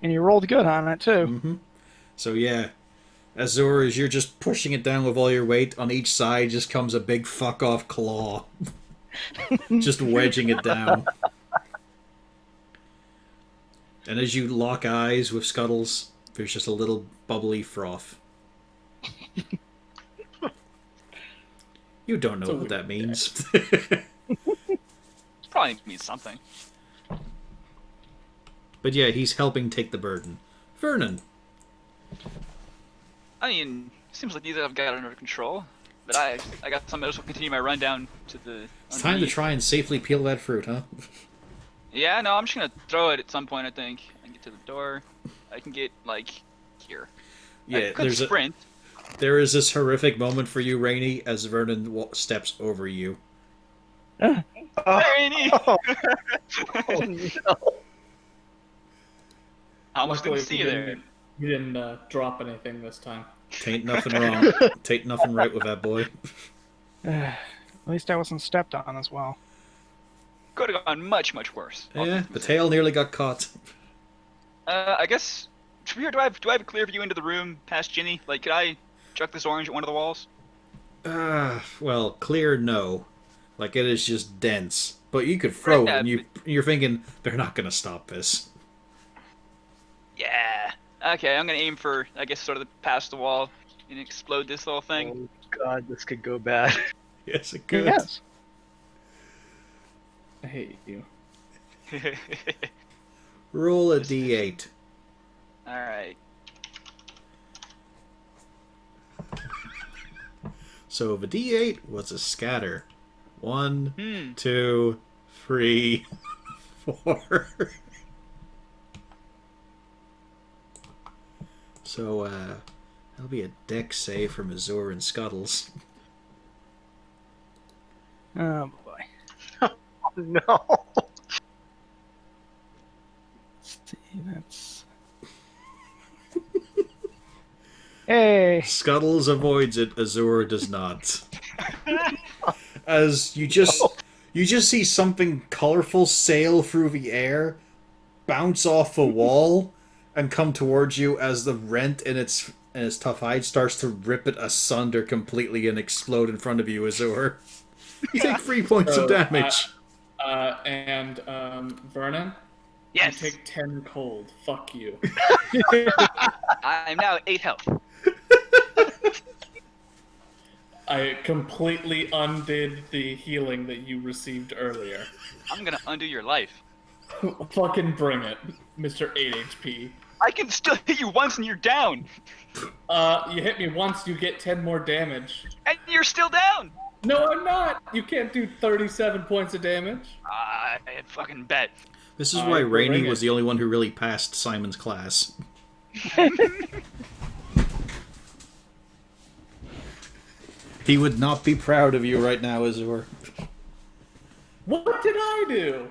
And he rolled good on it, too. Mm-hmm. So yeah, Azur, as you're just pushing it down with all your weight, on each side just comes a big fuck off claw. Just wedging it down. And as you lock eyes with Scuttles, there's just a little bubbly froth. You don't know what that means. Probably means something. But yeah, he's helping take the burden. Vernon. I mean, seems like these I've got under control. But I got some. I just will continue my rundown to the. It's time to try and safely peel that fruit, huh? Yeah, no, I'm just gonna throw it at some point. I think I can get to the door. I can get like here. Yeah, I could sprint. There is this horrific moment for you, Rainey, as Vernon steps over you. Rainey! Oh no. I almost Luckily, didn't see you there. You didn't drop anything this time. Tain't nothing wrong. Tain't nothing right with that boy. At least I wasn't stepped on as well. Could have gone much, much worse. Yeah, the tail nearly got caught. I guess. Do I have a clear view into the room past Ginny? Like, could I chuck this orange at one of the walls? Well, clear no. Like, it is just dense. But you could throw it, and you're thinking, they're not going to stop this. Yeah. Okay, I'm gonna aim for, I guess, sort of past the wall and explode this little thing. Oh god, this could go bad. Yes, it could. Yes. I hate you. Roll a d8. Alright. So the d8 was a scatter. 1, Hmm. 2, 3, 4. So, that'll be a dex save from Azur and Scuttles. Oh boy. No. Let's see, that's. Hey! Scuttles avoids it, Azur does not. As you just see something colorful sail through the air, bounce off a wall, and come towards you as the rent in its tough hide starts to rip it asunder completely and explode in front of you, Azur. You take 3 points of damage. And Vernon, Yes! you take 10 cold. Fuck you. I'm now at 8 health. I completely undid the healing that you received earlier. I'm gonna undo your life. Fucking bring it, Mr. 8 HP. I can still hit you once and you're down! You hit me once, you get 10 more damage. And you're still down! No, I'm not! You can't do 37 points of damage. I fucking bet. This is why bring Rainey it. was the only one who really passed Simon's class. He would not be proud of you right now, Azur. What did I do?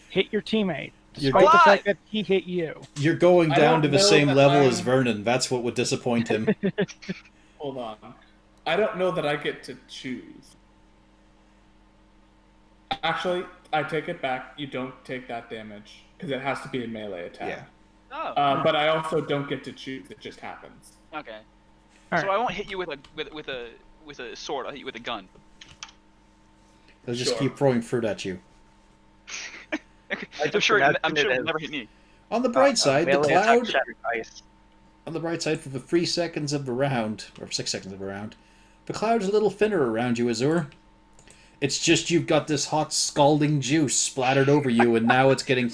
Hit your teammate. You're Despite the What? fact that he hit you. You're going I down don't to the know same that level I'm- as Vernon. That's what would disappoint him. Hold on. I don't know that I get to choose. Actually, I take it back. You don't take that damage because it has to be a melee attack. Yeah. Oh, But I also don't get to choose. It just happens. okay. All So right. I won't hit you with a sword. I'll hit you with a gun. They'll just Sure. keep throwing fruit at you. I'm just sure imagine it'll it as- never hit me. On the bright side, the Melee attack cloud. shattered ice. On the bright side, for the 3 seconds of the round, or 6 seconds of the round, the cloud's a little thinner around you, Azur. It's just you've got this hot, scalding juice splattered over you, and now it's getting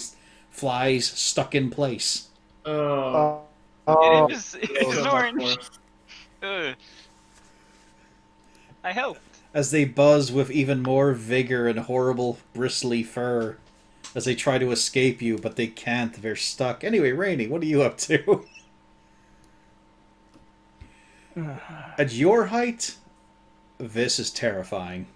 flies stuck in place. Oh. Oh, It is. so It's much orange. worse. Ugh. I helped. As they buzz with even more vigor and horrible, bristly fur, as they try to escape you, but they can't. They're stuck. Anyway, Rainey, what are you up to? At your height, this is terrifying.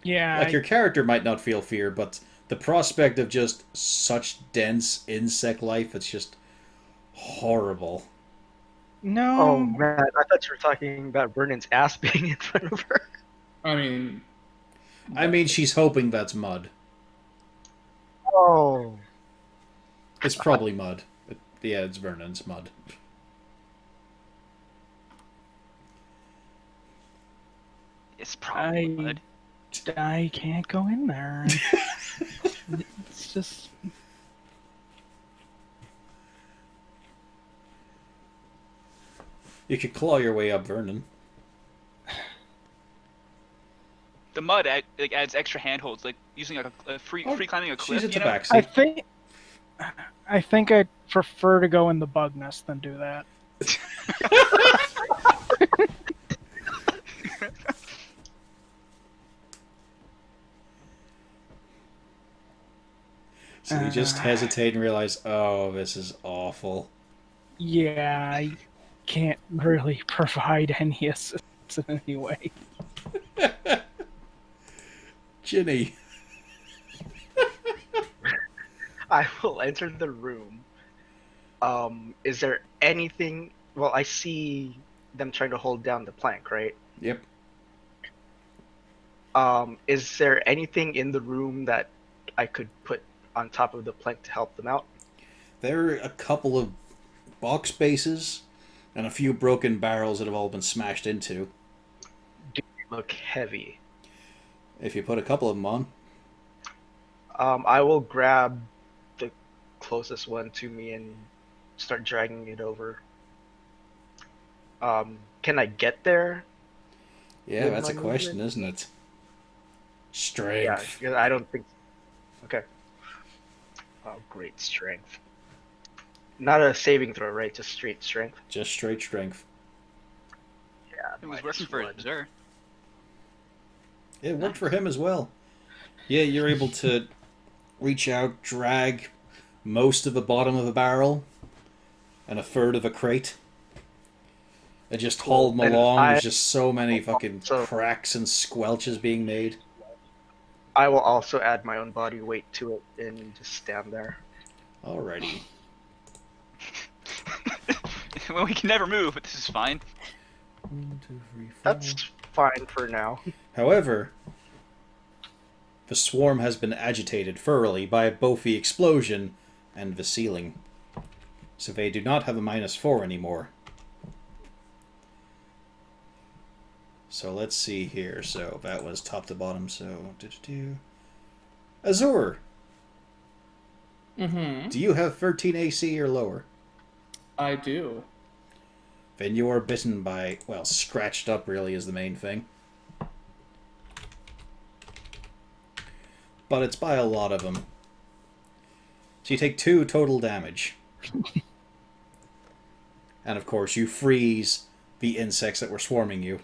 Yeah. Like, your character might not feel fear, but the prospect of just such dense insect life, it's just horrible. No. Oh man, I thought you were talking about Vernon's ass being in front of her. I mean, She's hoping that's mud. Oh. It's probably mud. Yeah, it's Vernon's mud. It's probably I- mud. I can't go in there. It's just. You could claw your way up Vernon. The mud like adds extra handholds, like using like a free climbing a cliff. She's at You the know? back I seat. think I'd prefer to go in the bug nest than do that. So you just hesitate and realize, oh, this is awful. Yeah, I can't really provide any assistance in any way. Ginny. I will enter the room. Is there anything? Well, I see them trying to hold down the plank, right? Yep. Is there anything in the room that I could put on top of the plank to help them out? There are a couple of box bases and a few broken barrels that have all been smashed into. Do they look heavy? If you put a couple of them on. I will grab the closest one to me and start dragging it over. Can I get there? Yeah, With that's a my question, movement? isn't it? Yeah, Strength. because I don't think. Okay. Oh, great strength. Not a saving throw, right? Just straight strength. Just straight strength. Yeah, It was working for Azur. It worked for him as well. Yeah, you're able to reach out, drag most of the bottom of a barrel and a third of a crate. And just haul them And along. I- There's just so many fucking So- cracks and squelches being made. I will also add my own body weight to it and just stand there. Alrighty. Well, we can never move, but this is fine. 1, 2, 3, 4. That's fine for now. However, the swarm has been agitated thoroughly by both the explosion and the ceiling. So they do not have a -4 anymore. So let's see here. So that was top to bottom. So, Azur, Mm-hmm. do you have 13 AC or lower? I do. Then you are bitten by, well, scratched up really is the main thing. But it's by a lot of them. So you take 2 total damage. And of course you freeze the insects that were swarming you.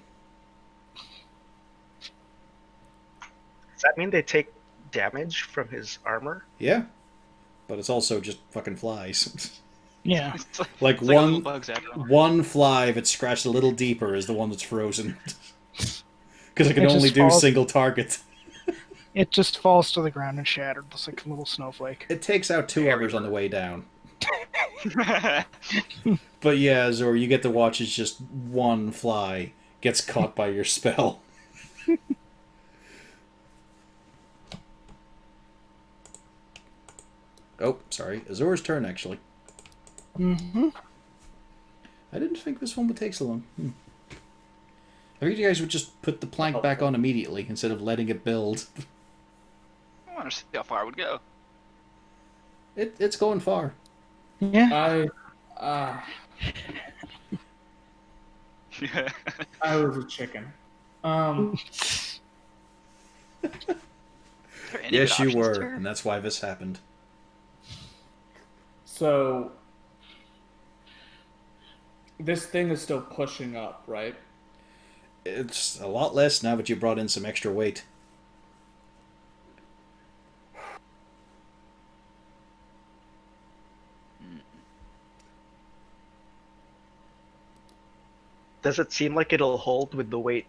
Does that mean they take damage from his armor? Yeah. But it's also just fucking flies. Yeah. It's like, Like it's like little one bugs after all. one fly that's scratched a little deeper is the one that's frozen. Because it can It only just do falls- single target. It just falls to the ground and shattered, just like a little snowflake. It takes out 2 others on the way down. But yeah, Zor, you get to watch as just one fly gets caught by your spell. Oh, sorry. Azor's turn, actually. Mm-hmm. I didn't think this one would take so long. I think you guys would just put the plank back on immediately instead of letting it build. I want to see how far it would go. It's going far. Yeah. I was a chicken. Yes, you were, and that's why this happened. So this thing is still pushing up, right? It's a lot less now that you brought in some extra weight. Does it seem like it'll hold with the weight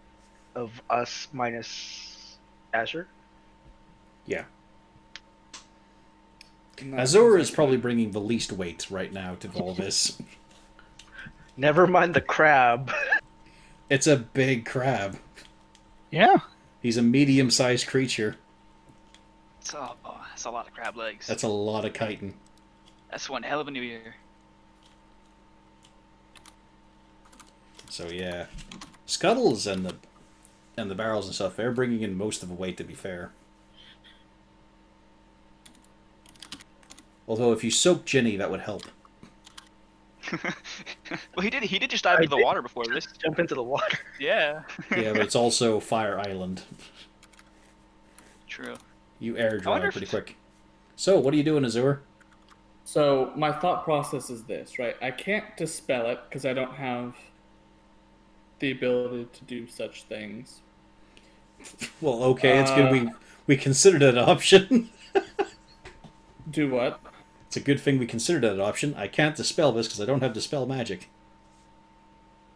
of us minus Azure? Yeah. No, Azur is exactly. probably bringing the least weight right now to all this. Never mind the crab. It's a big crab. Yeah. He's a medium-sized creature. That's a lot of crab legs. That's a lot of chitin. That's one hell of a new year. So yeah, scuttles and the barrels and stuff, they're bringing in most of the weight, to be fair. Although if you soak Ginny, that would help. Well, he did just dive I into the did. water before this. Jump into the water. Yeah. Yeah, but it's also Fire Island. True. You air I dry wonder pretty if- quick. So, what are you doing, Azur? So my thought process is this, right? I can't dispel it because I don't have the ability to do such things. Well, okay, it's good we considered it an option. Do what? It's a good thing we considered it an option. I can't dispel this because I don't have dispel magic.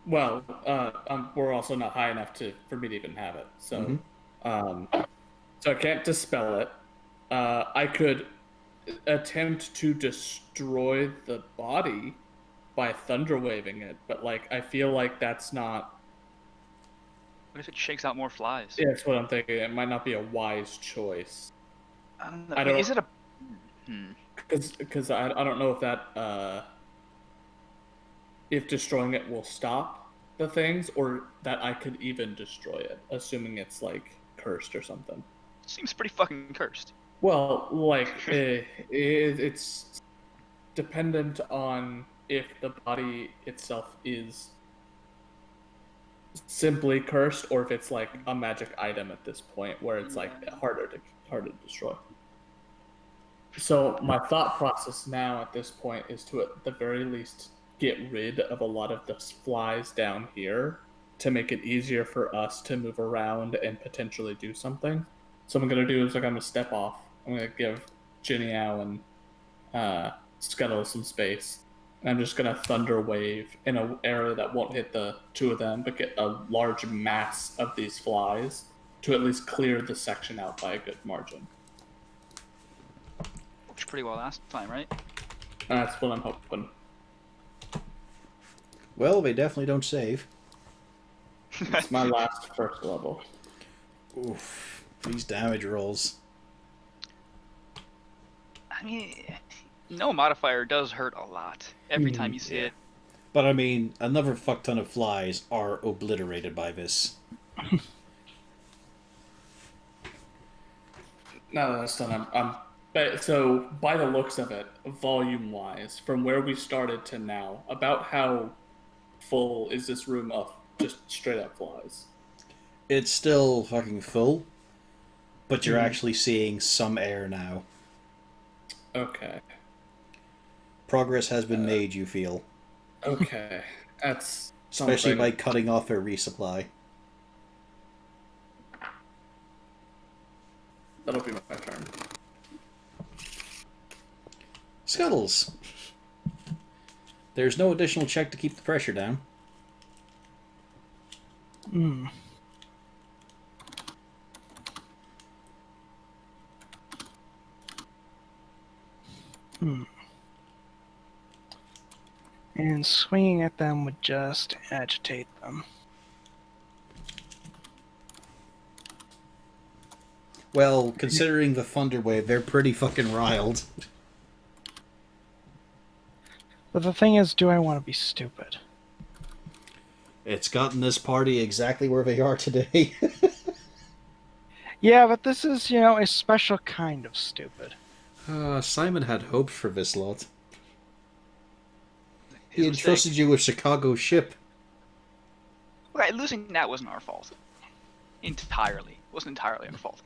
Well, we're also not high enough for me to even have it. So, so I can't dispel it. I could attempt to destroy the body by thunder waving it, but like I feel like that's not. What if it shakes out more flies? Yeah, that's what I'm thinking. It might not be a wise choice. I don't know. I don't- Is it a? Because I don't know if that if destroying it will stop the things, or that I could even destroy it, assuming it's like cursed or something. Seems pretty fucking cursed. Well, like it's dependent on if the body itself is simply cursed, or if it's like a magic item at this point, where it's like harder to destroy. So my thought process now at this point is to at the very least get rid of a lot of the flies down here to make it easier for us to move around and potentially do something. So what I'm gonna do is like I'm gonna step off. I'm gonna give Ginny Ow and Scuttle some space. And I'm just gonna thunder wave in an area that won't hit the two of them, but get a large mass of these flies to at least clear the section out by a good margin. Works pretty well last time, right? That's what I'm hoping. Well, they definitely don't save. It's my last first level. Oof. These damage rolls. I mean, no modifier does hurt a lot every time you see it. But I mean, another fuck ton of flies are obliterated by this. Now that that's done, but so by the looks of it, volume-wise, from where we started to now, about how full is this room of just straight-up flies? It's still fucking full, but you're actually seeing some air now. Okay. Progress has been made, you feel. Okay. That's Especially something. by cutting off their resupply. That'll be my turn. Scuttles. There's no additional check to keep the pressure down. Hmm. And swinging at them would just agitate them. Well, considering the thunder wave, they're pretty fucking riled. But the thing is, do I want to be stupid? It's gotten this party exactly where they are today. Yeah, but this is, a special kind of stupid. Simon had hoped for this lot. He His entrusted you with Chicago's ship. Okay, losing that wasn't our fault. Entirely. It wasn't entirely our fault.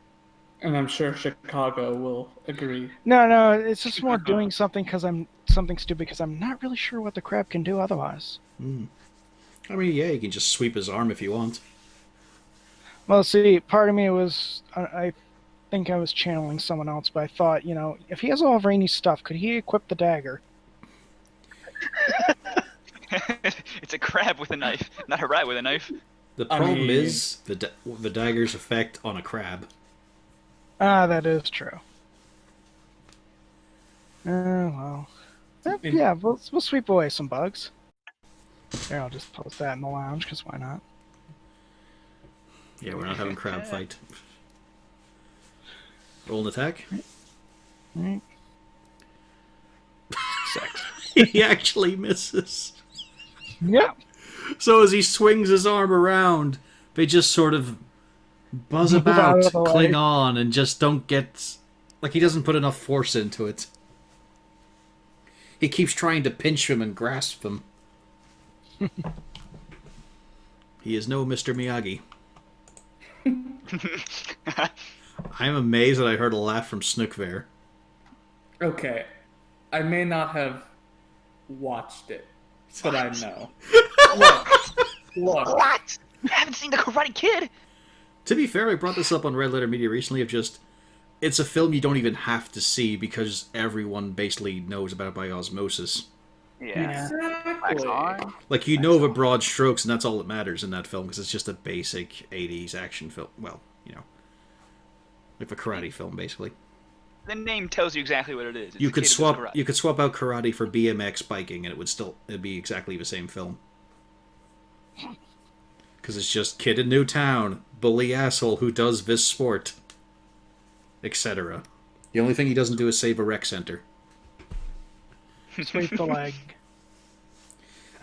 And I'm sure Chicago will agree. No, it's just more doing something stupid because I'm not really sure what the crab can do otherwise. I mean, yeah, you can just sweep his arm if you want. Well, see, part of me was, I think I was channeling someone else, but I thought, if he has all of Rainy's stuff, could he equip the dagger? It's It's a crab with a knife, not a rat with a knife. The I problem mean- is the dagger's effect on a crab. Ah, that is true. Well. Yeah, we'll sweep away some bugs. There, I'll just post that in the lounge, because why not? Yeah, we're not having crab fight. Roll an attack. Right. 6. He actually misses. Yep. So as he swings his arm around, they just sort of buzz Move out about, of the way. cling on, and just don't get... Like, he doesn't put enough force into it. He keeps trying to pinch them and grasp them. He is no Mr. Miyagi. I'm amazed that I heard a laugh from Snookvare. Okay, I may not have watched it, but I know. Look. What? You haven't seen the Karate Kid? To be fair, I brought this up on Red Letter Media recently of just... It's a film you don't even have to see because everyone basically knows about it by osmosis. Yeah. Exactly. Like, you know the broad strokes, and that's all that matters in that film, because it's just a basic 80s action film. Well, you know. Like a karate film, basically. The name tells you exactly what it is. It's You a could kid who does swap karate. you could swap out karate for BMX biking, and it'd be exactly the same film. Because it's just kid in new town, bully asshole who does this sport, etc. The only thing he doesn't do is save a rec center. Sweep the leg.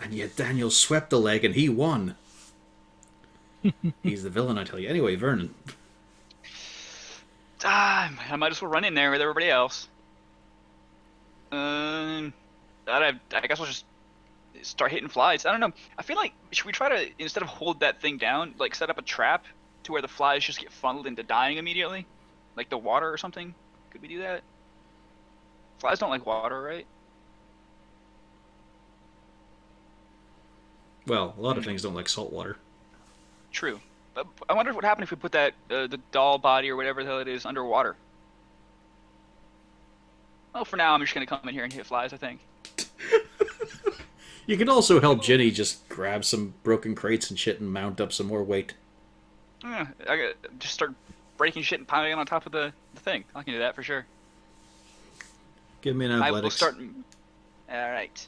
And yet Daniel swept the leg and he won. He's the villain, I tell you. Anyway, Vernon. I might as well run in there with everybody else. I guess we'll just start hitting flies. I don't know. I feel like, should we try to, instead of hold that thing down, like set up a trap to where the flies just get funneled into dying immediately? Like the water or something? Could we do that? Flies don't like water, right? Well, a lot of things don't like salt water. True. But I wonder what happened if we put that, the doll body or whatever the hell it is, underwater. Well, for now, I'm just going to come in here and hit flies, I think. You could also help Jenny just grab some broken crates and shit and mount up some more weight. Yeah, I gotta just start breaking shit and piling it on top of the thing. I can do that for sure. Give me an I will athletics. start. Alright.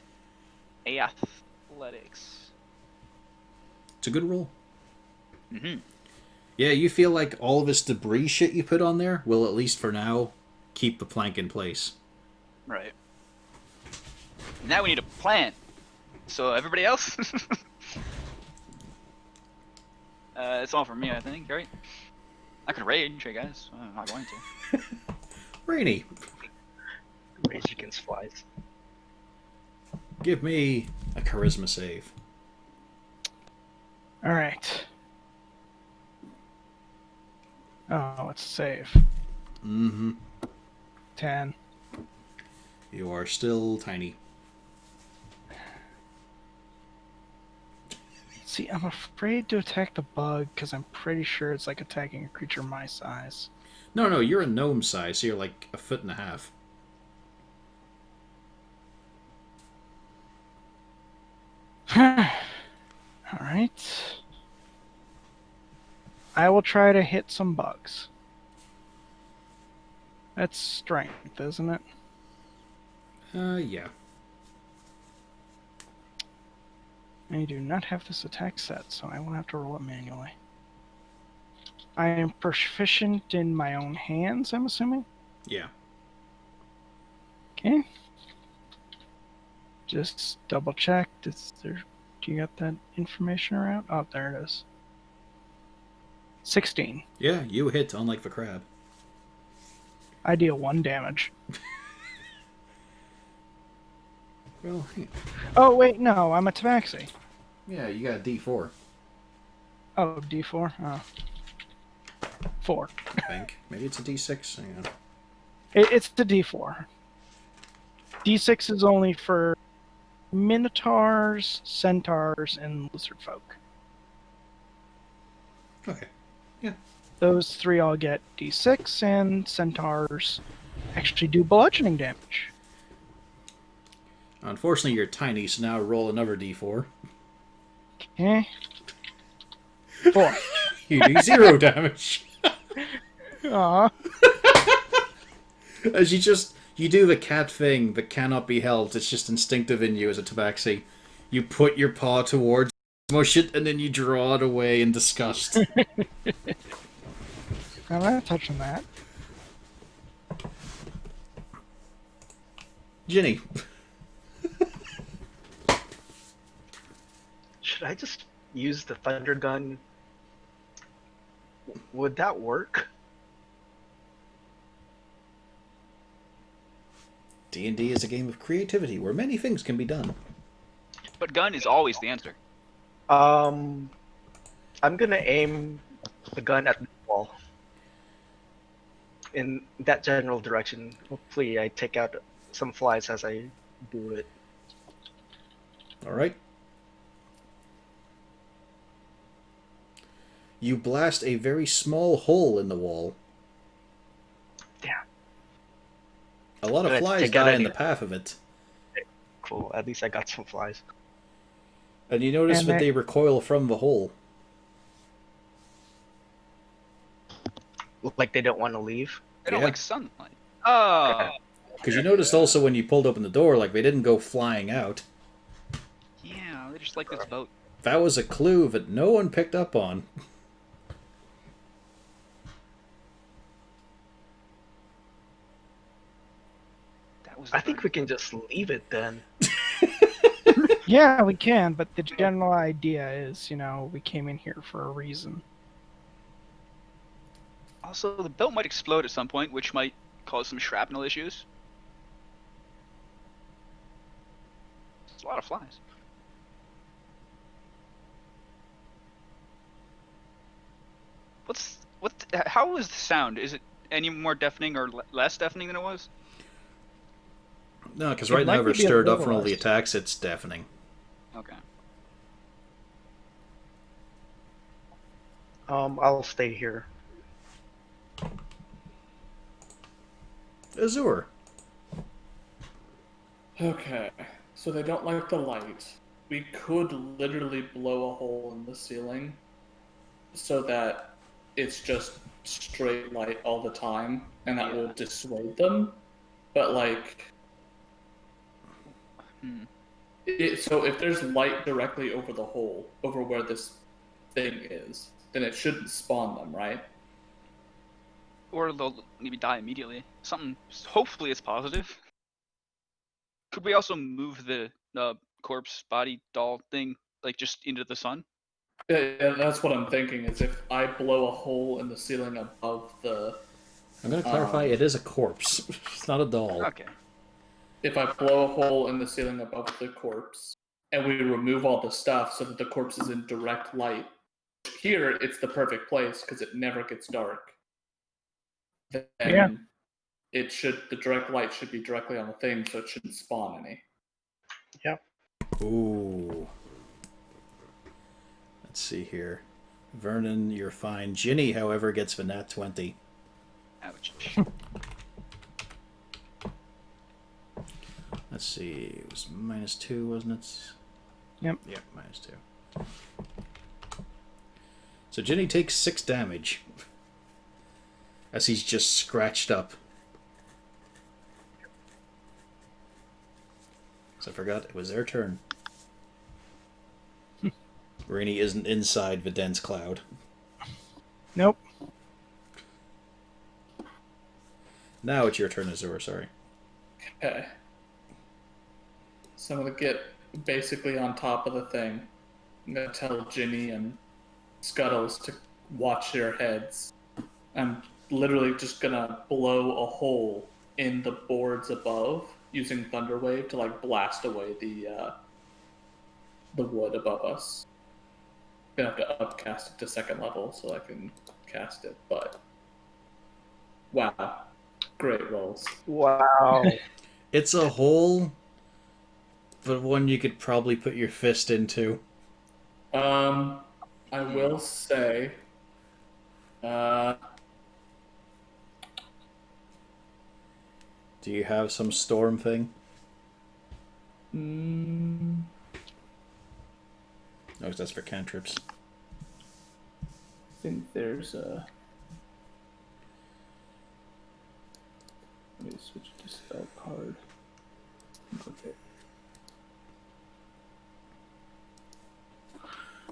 Athletics. It's a good roll. Mm-hmm. Yeah, you feel like all this debris shit you put on there will, at least for now, keep the plank in place. Right. Now we need a plan. So everybody else? It's all for me, I think, right? I could rage, I guess. I'm not going to. Rainy, Rage against flies. give me a charisma save. Alright. Oh, let's save. Mm-hmm. 10. You are still tiny. See, I'm afraid to attack the bug because I'm pretty sure it's like attacking a creature my size. No, you're a gnome size, so you're like 1.5 feet. Alright. I will try to hit some bugs. That's strength, isn't it? Yeah. I do not have this attack set, so I will have to roll it manually. I am proficient in my own hands, I'm assuming? Yeah. Okay. Just double check. Do you got that information around? Oh, there it is. 16. Yeah, you hit, unlike the crab. I deal 1 damage. Well, Oh, wait, no, I'm a tabaxi. yeah, you got a D4, Oh, D4? Oh. 4. I think. Maybe it's a D6. Hang on. It's the D4. D6 is only for minotaurs, centaurs, and lizard folk. Okay. Those 3 all get D6, and centaurs actually do bludgeoning damage. Unfortunately, you're tiny, so now roll another D4. Eh? 4. You do 0 damage. Aw. As you do the cat thing that cannot be helped. It's just instinctive in you as a tabaxi. You put your paw towards, smush it, and then you draw it away in disgust. I'm not touching that. Ginny. Should I just use the thunder gun? Would that work? D&D is a game of creativity where many things can be done. But gun is always the answer. I'm gonna aim the gun at the wall. In that general direction. Hopefully I take out some flies as I do it. Alright. You blast a very small hole in the wall. Damn. A lot of Good, flies take out die in any- the path of it. Cool. At least I got some flies. And you notice And that they recoil from the hole. Look like they don't want to leave. They don't Yeah. like sunlight. Oh, Because you noticed also when you pulled open the door, like, they didn't go flying out. yeah, they just like this boat. That was a clue that no one picked up on. That was. I think we can just leave it then. Yeah, we can, but the general idea is, we came in here for a reason. Also, the boat might explode at some point, which might cause some shrapnel issues. It's a lot of flies. How is the sound? Is it any more deafening or less deafening than it was? No, because It right now might they're be a stirred up little from all the less. attacks, it's deafening. Okay. I'll stay here. Azure. Okay, so they don't like the light. We could literally blow a hole in the ceiling so that it's just straight light all the time, and that will dissuade them. But, like, so if there's light directly over the hole, over where this thing is, then it shouldn't spawn them, right? Or they'll maybe die immediately. Something. Hopefully, it's positive. Could we also move the corpse body doll thing like just into the sun? Yeah, that's what I'm thinking, is if I blow a hole in the ceiling above the... I'm going to clarify, it is a corpse. It's not a doll. Okay. If I blow a hole in the ceiling above the corpse, and we remove all the stuff so that the corpse is in direct light, here it's the perfect place because it never gets dark. Then Yeah. the direct light should be directly on the thing, so it shouldn't spawn any. Ooh. Let's see here. Vernon, you're fine. Ginny, however, gets the nat 20. Ouch. Let's see. It was -2, wasn't it? Yep. Yeah, -2. So Ginny takes 6 damage. As he's just scratched up. So I forgot it was their turn. Rainy isn't inside the dense cloud. Nope. Now it's your turn, Azure, sorry. Okay. So I'm gonna get basically on top of the thing. I'm gonna tell Ginny and Scuttles to watch their heads. I'm literally just gonna blow a hole in the boards above using Thunderwave to like blast away the wood above us. Gonna have to upcast it to 2nd level so I can cast it, but wow. Great rolls. Wow. It's a hole, but one you could probably put your fist into. I will say, Do you have some storm thing? No, that's for cantrips. I think there's a. Let me switch to spell card. Okay.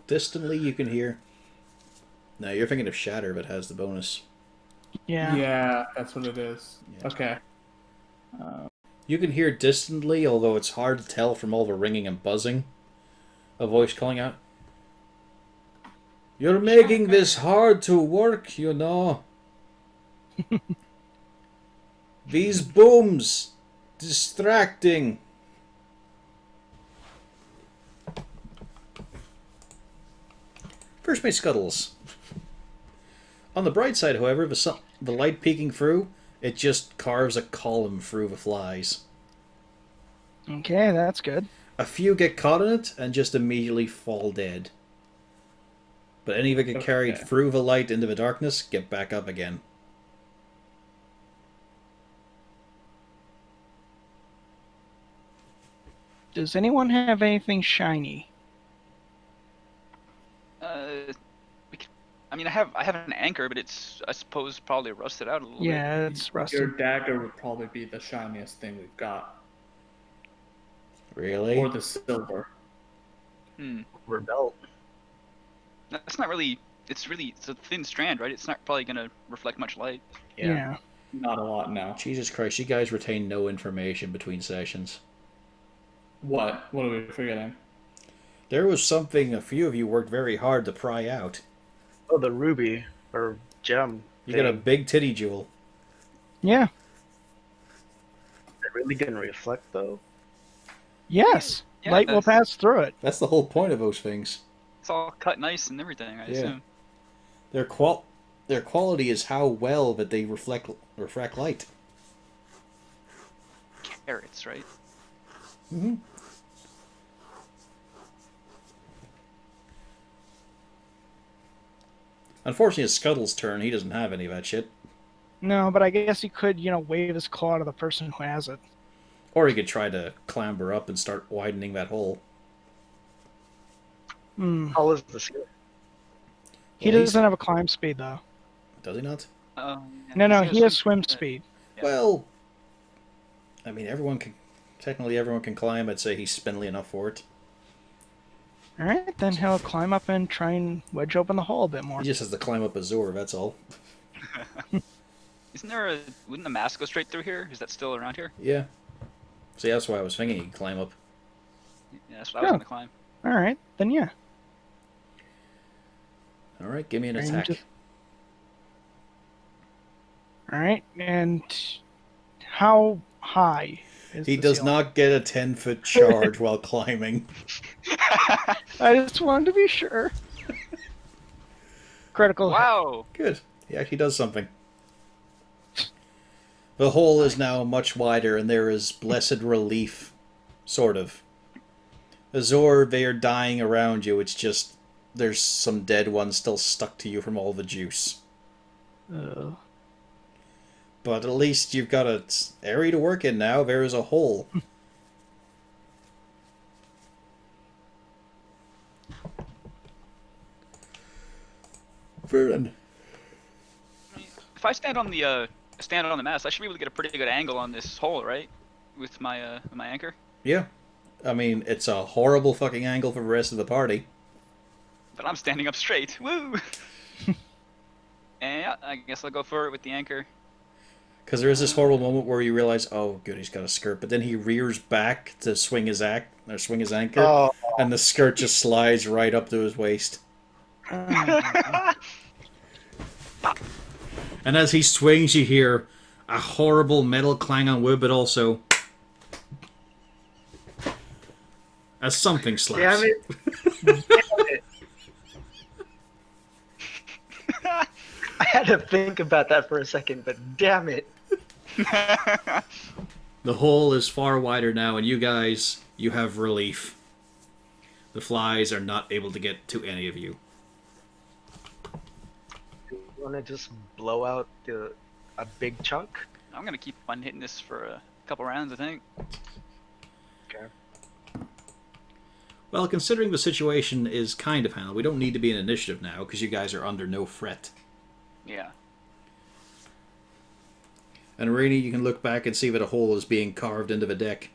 Distantly, you can hear. No, you're thinking of Shatter, but has the bonus. Yeah. Yeah, that's what it is. Yeah. Okay. You can hear distantly, although it's hard to tell from all the ringing and buzzing. A voice calling out. You're making this hard to work, you know. These booms. Distracting. First mate Scuttles. On the bright side, however, the light peeking through, it just carves a column through the flies. Okay, that's good. A few get caught in it and just immediately fall dead. But any that get carried through the light into the darkness get back up again. Does anyone have anything shiny? I mean, I have an anchor, but it's, I suppose, probably rusted out a little bit. Yeah, it's rusted. Your dagger would probably be the shiniest thing we've got. Really? Or the silver. Or belt. That's not really. It's a thin strand, right? It's not probably gonna reflect much light. Yeah. Not a lot now. Jesus Christ, you guys retain no information between sessions. What? What are we forgetting? There was something a few of you worked very hard to pry out. Oh, the ruby or gem. You got a big titty jewel. Yeah. They're really gonna reflect though. Yes. Yeah, Light will pass through it. That's the whole point of those things. It's all cut nice and everything, I assume. Their quality is how well that they reflect light. Carrots, right? Mm-hmm. Unfortunately, it's Scuttle's turn. He doesn't have any of that shit. No, but I guess he could, wave his claw to the person who has it. Or he could try to clamber up and start widening that hole. How is the ceiling? He doesn't have a climb speed, though. Does he not? No, he has swim speed. Yeah. Well, I mean, technically everyone can climb. I'd say he's spindly enough for it. Alright, then he'll climb up and try and wedge open the hole a bit more. He just has to climb up Azor, that's all. Wouldn't the mask go straight through here? Is that still around here? Yeah. See, that's why I was thinking he could climb up. Yeah, that's what I was gonna climb. Alright, then yeah. Alright, give me an Range attack. of- Alright, and how high is He the does ceiling? not get a 10-foot charge while climbing. I just wanted to be sure. Critical hit. Wow. Good. He actually does something. The hole is now much wider, and there is blessed relief. Sort of. Azor, they are dying around you. It's just, there's some dead ones still stuck to you from all the juice. But at least you've got an area to work in now. There is a hole. Vernon. If I stand on the mast, I should be able to get a pretty good angle on this hole, right? With my anchor. Yeah. I mean, it's a horrible fucking angle for the rest of the party. But I'm standing up straight. Woo! And yeah, I guess I'll go for it with the anchor. Because there is this horrible moment where you realize, oh, good, he's got a skirt, but then he rears back to swing his anchor, Oh, and the skirt just slides right up to his waist. And as he swings, you hear a horrible metal clang on wood, but also as something slaps. damn it! Damn it. I had to think about that for a second, but damn it! The hole is far wider now, and you guys, you have relief. The flies are not able to get to any of you. Do you want to just blow out a big chunk? I'm gonna keep on hitting this for a couple rounds, I think. Okay. Well, considering the situation is kind of handled, we don't need to be in initiative now because you guys are under no threat. Yeah. And Rainy, you can look back and see that a hole is being carved into the deck.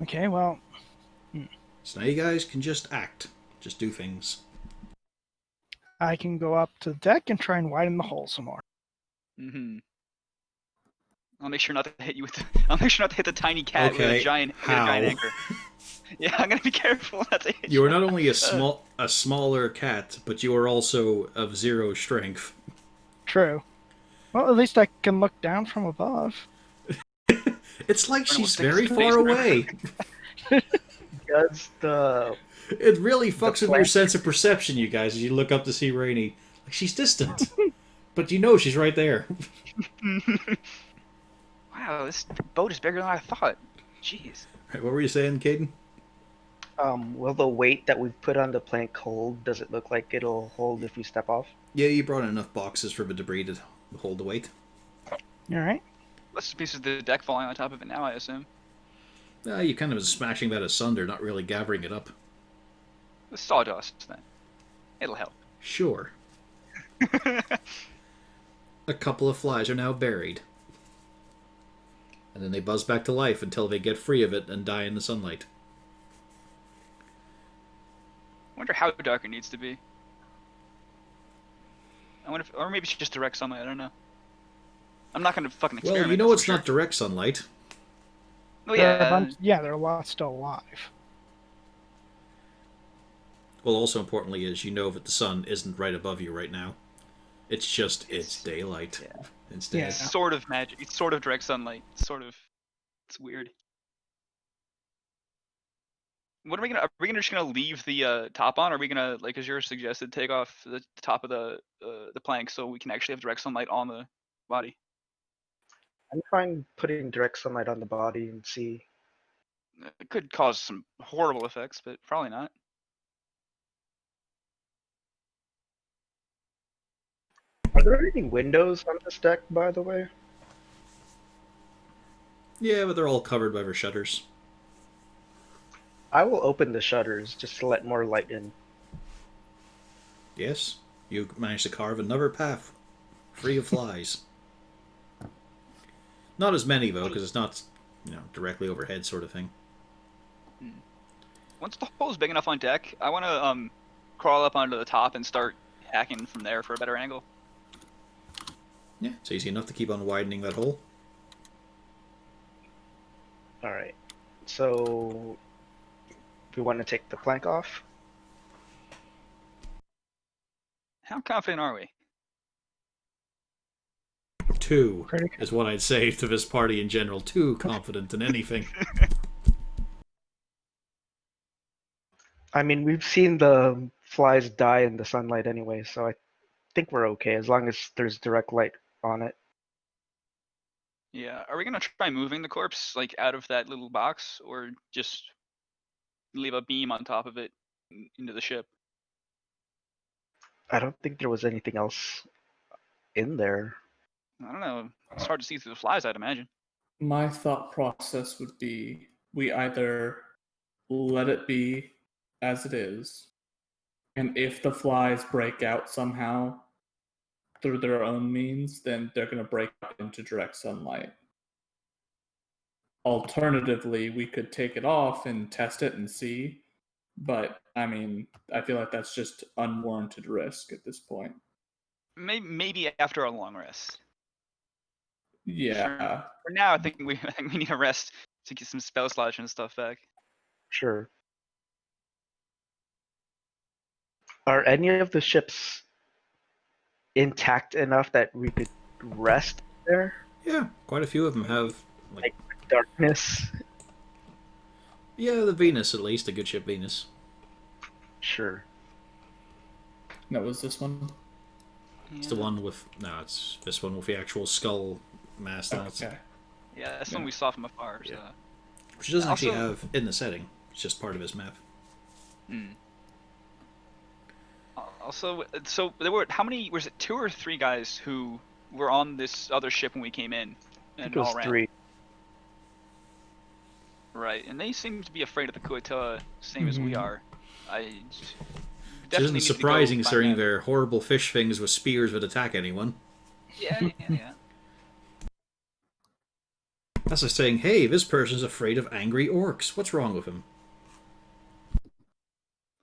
Okay, well, So now you guys can just act. Just do things. I can go up to the deck and try and widen the hole some more. Mm-hmm. I'll make sure not to hit you with. I'll make sure not to hit the tiny cat with Okay, a giant how? anchor. Yeah, I'm gonna be careful not to hit You are not only a smaller cat, but you are also of 0 strength. True. Well, at least I can look down from above. It's like she's Stick very his far face in her- away. Does the It really fucks with your plant- sense of perception, you guys, as you look up to see Rainy. Like, she's distant. But you know she's right there. Wow, this boat is bigger than I thought. Jeez. Right, what were you saying, Caden? will the weight that we've put on the plank hold? Does it look like it'll hold if we step off? Yeah, you brought in enough boxes for the debris to hold the weight. All right. Less pieces of the deck falling on top of it now, I assume. You kind of smashing that asunder, not really gathering it up. The sawdust, then. It'll help. Sure. A couple of flies are now buried. And then they buzz back to life until they get free of it and die in the sunlight. I wonder how dark it needs to be. I wonder if, or maybe it's just direct sunlight, I don't know. I'm not gonna fucking experiment. Well, you know that's it's for not direct sunlight. Oh There are a yeah. bunch- yeah, there are a lot still alive. Well, also importantly is you know that the sun isn't right above you right now. It's just, it's daylight. Yeah. Instead. Yeah. It's sort of magic. It's sort of direct sunlight. Sort of. It's weird. What are we gonna? Are we just gonna leave the top on? Or are we gonna, like as yours suggested, take off the top of the plank so we can actually have direct sunlight on the body? I'm fine putting direct sunlight on the body and see. It could cause some horrible effects, but probably not. Are there any windows on this deck, by the way? Yeah, but they're all covered by their shutters. I will open the shutters just to let more light in. Yes, you managed to carve another path, free of flies. Not as many though, because it's not, directly overhead sort of thing. Once the hole's big enough on deck, I want to crawl up onto the top and start hacking from there for a better angle. Yeah, it's easy enough to keep on widening that hole. Alright. So, we want to take the plank off? How confident are we? 2 Pretty is what I'd say to this party in general. Too confident in anything. I mean, we've seen the flies die in the sunlight anyway, so I think we're okay as long as there's direct light on it. Yeah. Are we gonna try moving the corpse like out of that little box, or just leave a beam on top of it into the ship? I don't think there was anything else in there. I don't know. It's hard to see through the flies, I'd imagine. My thought process would be we either let it be as it is, and if the flies break out somehow through their own means, then they're going to break out into direct sunlight. Alternatively, we could take it off and test it and see, but I mean, I feel like that's just unwarranted risk at this point. Maybe after a long rest. Yeah. For now, I think we need a rest to get some spell slots and stuff back. Sure. Are any of the ships intact enough that we could rest there? Yeah, quite a few of them have, like, Darkness? yeah, the Venus at least, a good ship Venus. Sure. No, was this one? It's the one with, no, it's this one with the actual skull mast on it. Okay. Yeah, that's Yeah. one we saw from afar. So. Yeah. Which it doesn't actually Also- have in the setting. It's just part of his map. Hmm. Also, so there were how many? Was it 2 or 3 guys who were on this other ship when we came in? I think And it was all ran? 3. Right, and they seem to be afraid of the Kuatoa, same as we are. Which Definitely isn't need to go surprising, find considering them. their horrible fish things with spears would attack anyone. Yeah. That's like saying, hey, this person's afraid of angry orcs. What's wrong with him?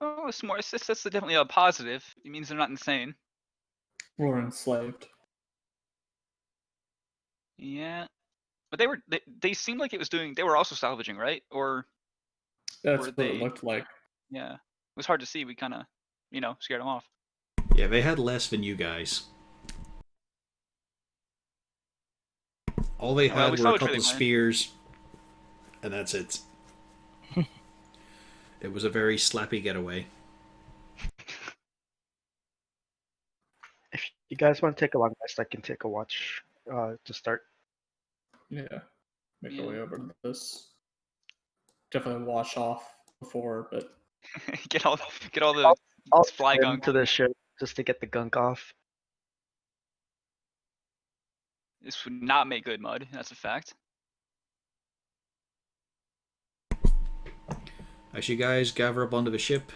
Oh, it's more. That's definitely a positive. It means they're not insane. Or enslaved. Yeah, but they seemed like it was doing. They were also salvaging, right? Or That's were what they? it looked like. Yeah, it was hard to see. We kind of, scared them off. Yeah, they had less than you guys. All they Well, had we were saw a which way couple they of went. spears, and that's it. It was a very slappy getaway. If you guys want to take a long rest, I can take a watch to start. Yeah. Make Yeah. our way over to this. Definitely wash off before, but get all the I'll fly swim gunk. to the ship just to get the gunk off. This would not make good mud. That's a fact. As you guys gather up onto the ship,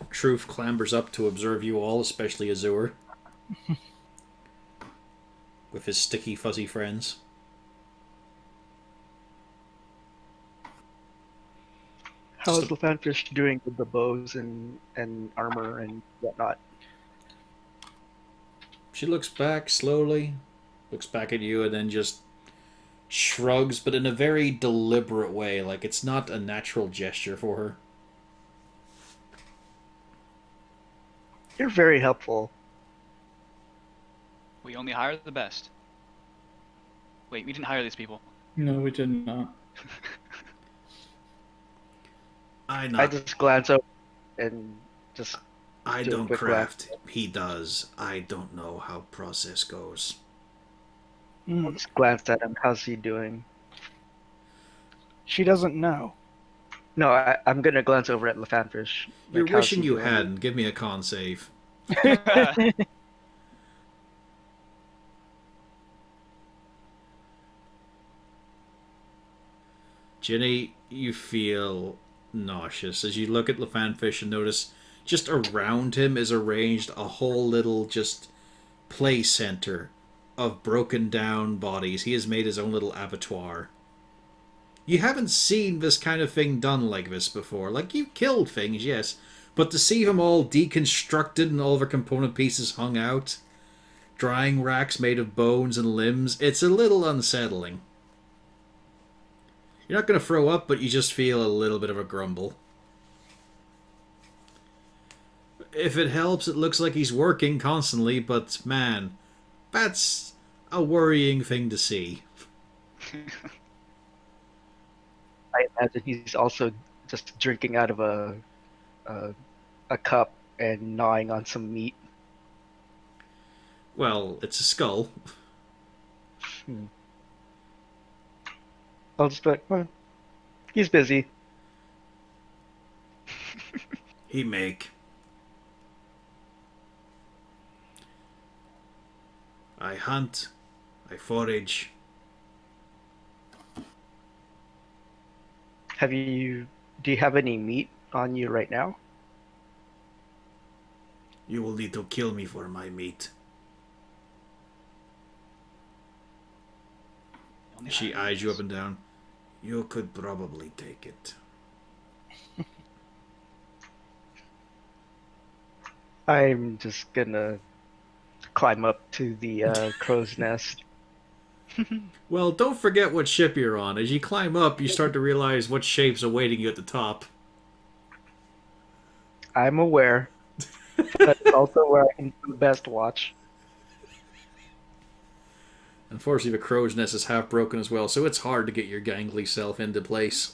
Truth clambers up to observe you all, especially Azure. With his sticky, fuzzy friends. How is the fanfish doing with the bows and armor and whatnot? She looks back slowly, looks back at you, and then just shrugs, but in a very deliberate way, like it's not a natural gesture for her. You're very helpful. We only hire the best. Wait, we didn't hire these people. no, we did not. I just glance over and just I do a don't quick craft. He does. I don't know how process goes. I'll just glance at him. How's he doing? She doesn't know. No, I'm gonna glance over at the fanfish. You're Like, how's wishing he you doing? hadn't. Give me a con save. Ginny, you feel nauseous as you look at the fanfish and notice just around him is arranged a whole little just play center of broken down bodies. He has made his own little abattoir. You haven't seen this kind of thing done like this before. Like, you've killed things, yes, but to see them all deconstructed and all their component pieces hung out, drying racks made of bones and limbs, it's a little unsettling. You're not going to throw up, but you just feel a little bit of a grumble. If it helps, it looks like he's working constantly, but man, that's a worrying thing to see. I imagine he's also just drinking out of a cup and gnawing on some meat. Well, it's a skull. I'll just be like, well, he's busy. He make. I hunt. I forage. Do you have any meat on you right now? You will need to kill me for my meat. Only She hire eyes you these. up and down. You could probably take it. I'm just gonna climb up to the crow's nest. Well, don't forget what ship you're on. As you climb up, you start to realize what shape's awaiting you at the top. I'm aware. That's also where I can do the best watch. Unfortunately, the crow's nest is half broken as well, so it's hard to get your gangly self into place.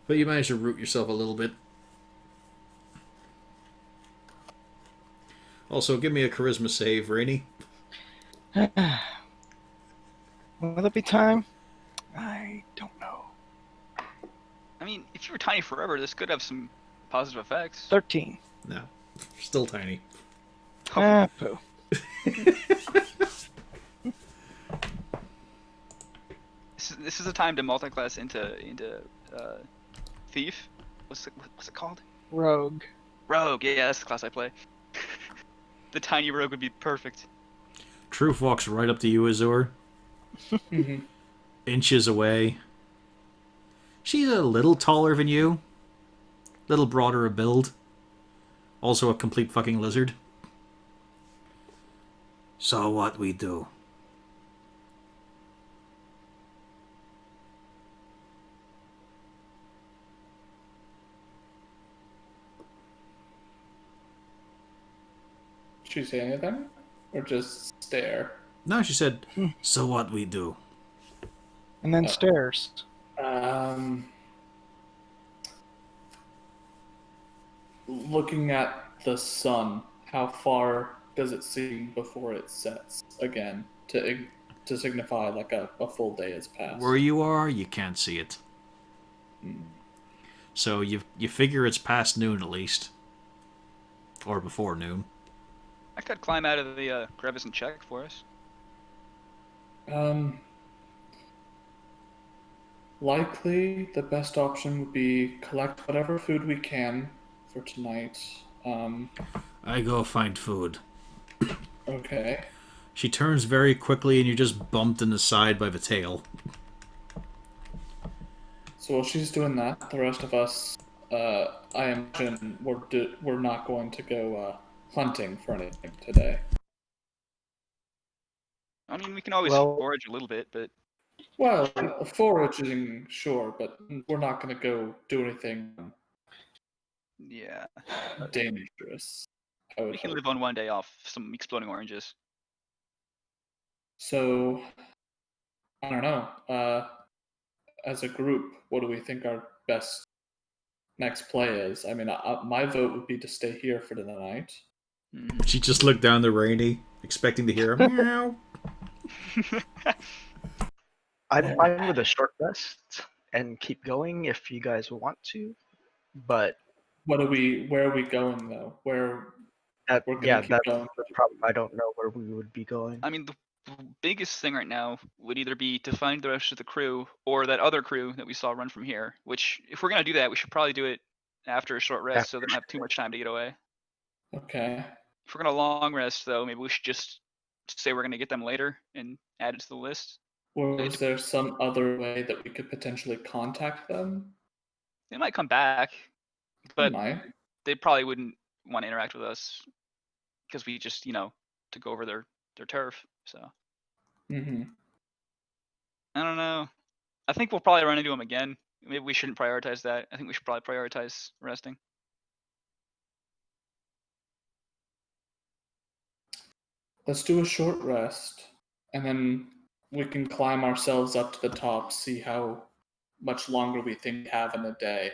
But you manage to root yourself a little bit. Also, give me a charisma save, Rainey. Will it be time? I don't know. I mean, if you were tiny forever, this could have some positive effects. 13. No. Still tiny. Ah, poo. This is a time to multi-class into thief. What's it called? Rogue. Rogue. Yeah, that's the class I play. The tiny rogue would be perfect. Truth walks right up to you, Azur. Inches away. She's a little taller than you. Little broader of build. Also a complete fucking lizard. So what we do? Did she say anything? Or just stare? No, she said, so what we do? And then stairs. Looking at the sun, how far does it seem before it sets again to signify like a full day has passed? Where you are, you can't see it. So you figure it's past noon at least. Or before noon. I could climb out of the crevice and check for us. Likely the best option would be collect whatever food we can for tonight. I go find food. Okay. She turns very quickly and you're just bumped in the side by the tail. So while she's doing that, the rest of us, I imagine we're not going to go hunting for anything today. I mean, we can always Well- forage a little bit, but Well, foraging, sure, but we're not going to go do anything yeah, dangerous. I would we can hope. live on one day off some exploding oranges. So, I don't know. As a group, what do we think our best next play is? I mean, my vote would be to stay here for the night. She just looked down the Rainy, expecting to hear a meow. I'm fine with a short rest and keep going if you guys want to, but Where are we going though? We're gonna keep that's going. the problem. I don't know where we would be going. I mean, the biggest thing right now would either be to find the rest of the crew or that other crew that we saw run from here. Which, if we're gonna do that, we should probably do it after a short rest, so they don't have too much time to get away. Okay. If we're gonna long rest, though, maybe we should just say we're gonna get them later and add it to the list. Or is there some other way that we could potentially contact them? They might come back, but Might. they probably wouldn't want to interact with us because we just, took over their turf. So Mm-hmm. I don't know. I think we'll probably run into them again. Maybe we shouldn't prioritize that. I think we should probably prioritize resting. Let's do a short rest, and then we can climb ourselves up to the top, see how much longer we think we have in a day.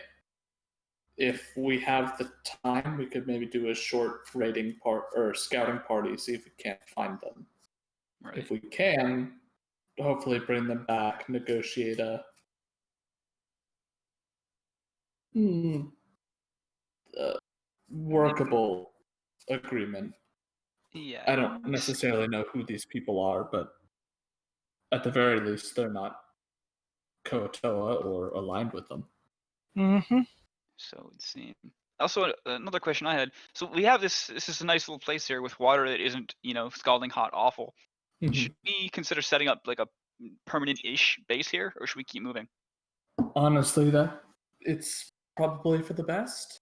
If we have the time, we could maybe do a short raiding part or scouting party, see if we can't find them. Right. If we can, hopefully bring them back, negotiate a workable agreement. Yeah. I don't necessarily know who these people are, but at the very least, they're not Koatoa or aligned with them. Mm-hmm. So it seemed. Also, another question I had. So we have this. This is a nice little place here with water that isn't, scalding hot awful. Should we consider setting up like a permanent-ish base here, or should we keep moving? Honestly, that it's probably for the best.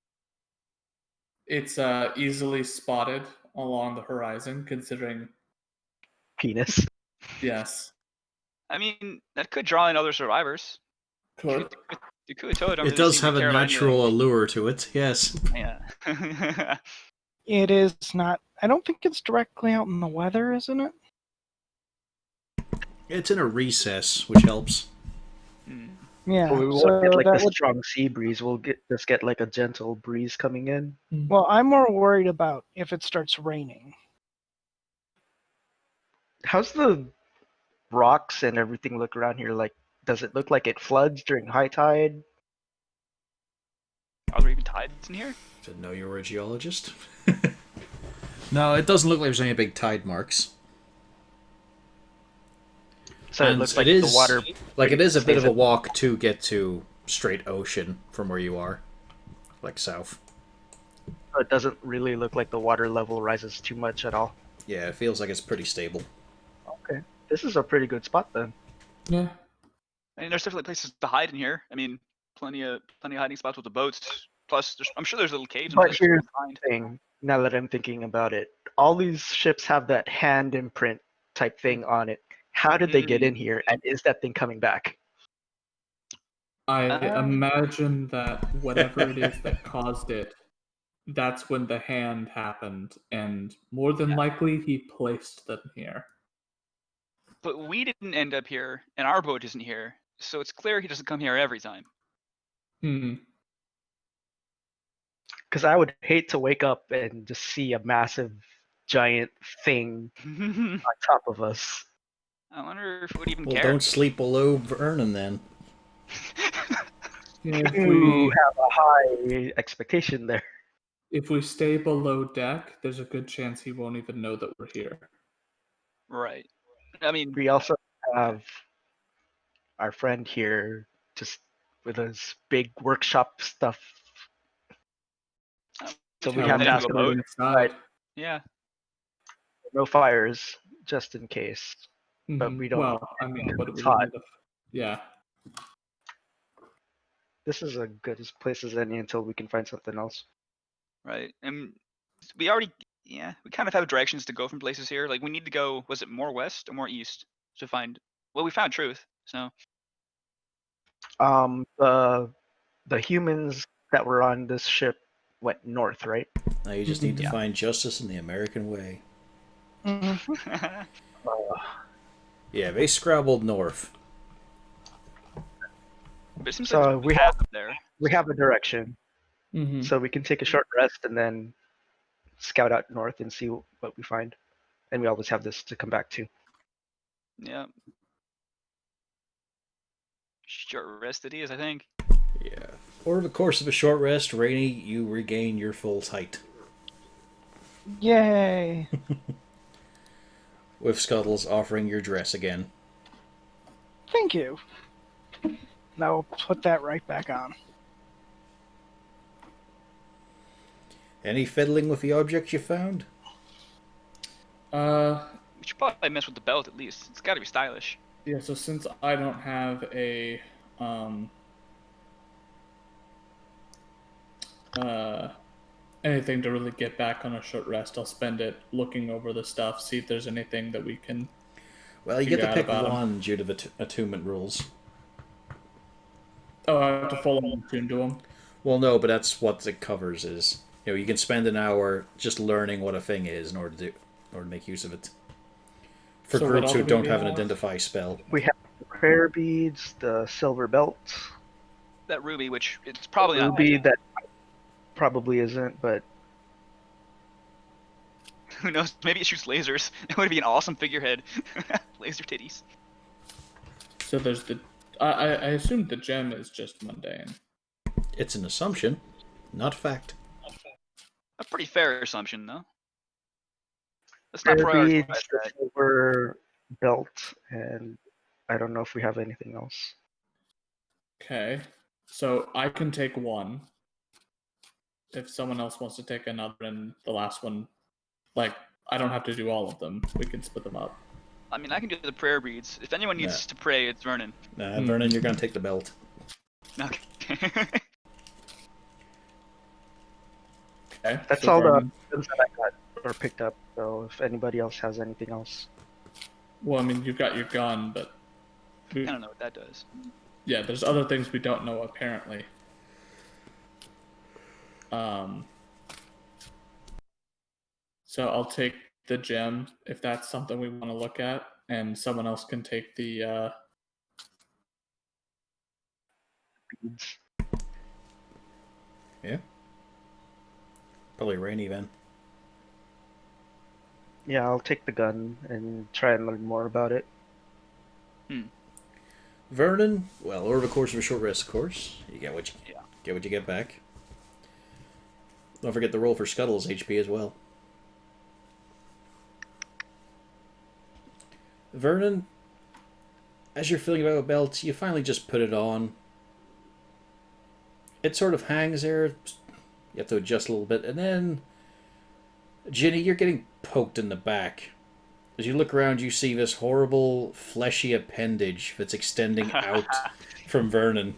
It's easily spotted along the horizon, considering. Penis. Yes, I mean, that could draw in other survivors. could. The Kuatoa don't It really does seem to have a care about natural allure to it, yes. anything. Yeah. It is not. I don't think it's directly out in the weather, isn't it? It's in a recess, which helps. Yeah. We won't so get like that a would, strong sea breeze. We'll just get like a gentle breeze coming in. well, I'm more worried about if it starts raining. How's the rocks and everything look around here? Like, does it look like it floods during high tide? Are there even tides in here? Didn't know you were a geologist. No, it doesn't look like there's any big tide marks. So it And looks it like is the water. like it is a bit stays of a at- walk to get to straight ocean from where you are, like south. It doesn't really look like the water level rises too much at all. Yeah, it feels like it's pretty stable. Okay, this is a pretty good spot then. Yeah. I mean, there's definitely places to hide in here. I mean, plenty of hiding spots with the boats. Plus, I'm sure there's little caves and But places to here's find. the thing. Now that I'm thinking about it, all these ships have that hand imprint type thing on it. How did they get in here? And is that thing coming back? I Um, imagine that whatever it is that caused it, that's when the hand happened, and more than likely he placed them here. But we didn't end up here, and our boat isn't here, so it's clear he doesn't come here every time. Hmm. Because I would hate to wake up and just see a massive, giant thing on top of us. I wonder if he would even Well, care. don't sleep below Vernon then. Yeah, if You we have a high expectation there. if we stay below deck, there's a good chance he won't even know that we're here. Right. I mean, We also have our friend here just with his big workshop stuff. So we Yeah, have we to have ask to him go to boat. inside. yeah. no fires just in case. But we don't. Well, I mean, what do It's we hot. need to? Yeah. This is a good place as any until we can find something else. Right. And we already, we kind of have directions to go from places here. Like, we need to go, was it more west or more east to find, well, we found truth, so. The humans that were on this ship went north, right? Now you just need to Yeah. find justice in the American way. Mhm. Yeah, they scrabbled north. But it seems So like we we have them there. We have a direction, Mm-hmm. so we can take a short rest and then scout out north and see what we find. And we always have this to come back to. Yeah. Short rest it is, I think. Yeah. Over the course of a short rest, Rainy, you regain your full height. Yay! With Scuttles offering your dress again. Thank you. Now we'll put that right back on. Any fiddling with the objects you found? We should probably mess with the belt at least. It's got to be stylish. Yeah. So since I don't have a anything to really get back on a short rest, I'll spend it looking over the stuff, see if there's anything that we can. Well, you get to Figure out pick about 'em. one due to the attunement rules. Oh, I have to follow and tune to them. Well, no, but that's what it covers. Is you can spend an hour just learning what a thing is in order to make use of it. For So what groups all who do we don't have an have? identify spell. We have the prayer beads, the silver belt, That ruby, which it's probably the not. ruby that probably isn't, but Who knows? Maybe it shoots lasers. It would be an awesome figurehead. Laser titties. So there's the. I assume the gem is just mundane. It's an assumption, not fact. A pretty fair assumption, though. Let's not prayer prioritize beads, the that. silver belt, and I don't know if we have anything else. Okay. So I can take one. If someone else wants to take another, and the last one, like, I don't have to do all of them. We can split them up. I mean, I can do the prayer beads. If anyone needs to pray, it's Vernon. Nah, Vernon, you're going to take the belt. Okay. Okay. That's so all the Vernon- items that I got or picked up. So if anybody else has anything else, Well, I mean, you've got your gun, but I don't know what that does. yeah, there's other things we don't know apparently. So I'll take the gem if that's something we want to look at, and someone else can take the. beads. Yeah? Probably Rainy then. Yeah, I'll take the gun and try and learn more about it. Vernon, well, over the course of a short rest, of course, you get what you get back. Don't forget the roll for Scuttle's HP as well. Vernon, as you're feeling about a belt, you finally just put it on. It sort of hangs there. You have to adjust a little bit, and then, Ginny, you're getting poked in the back. As you look around, you see this horrible, fleshy appendage that's extending out from Vernon.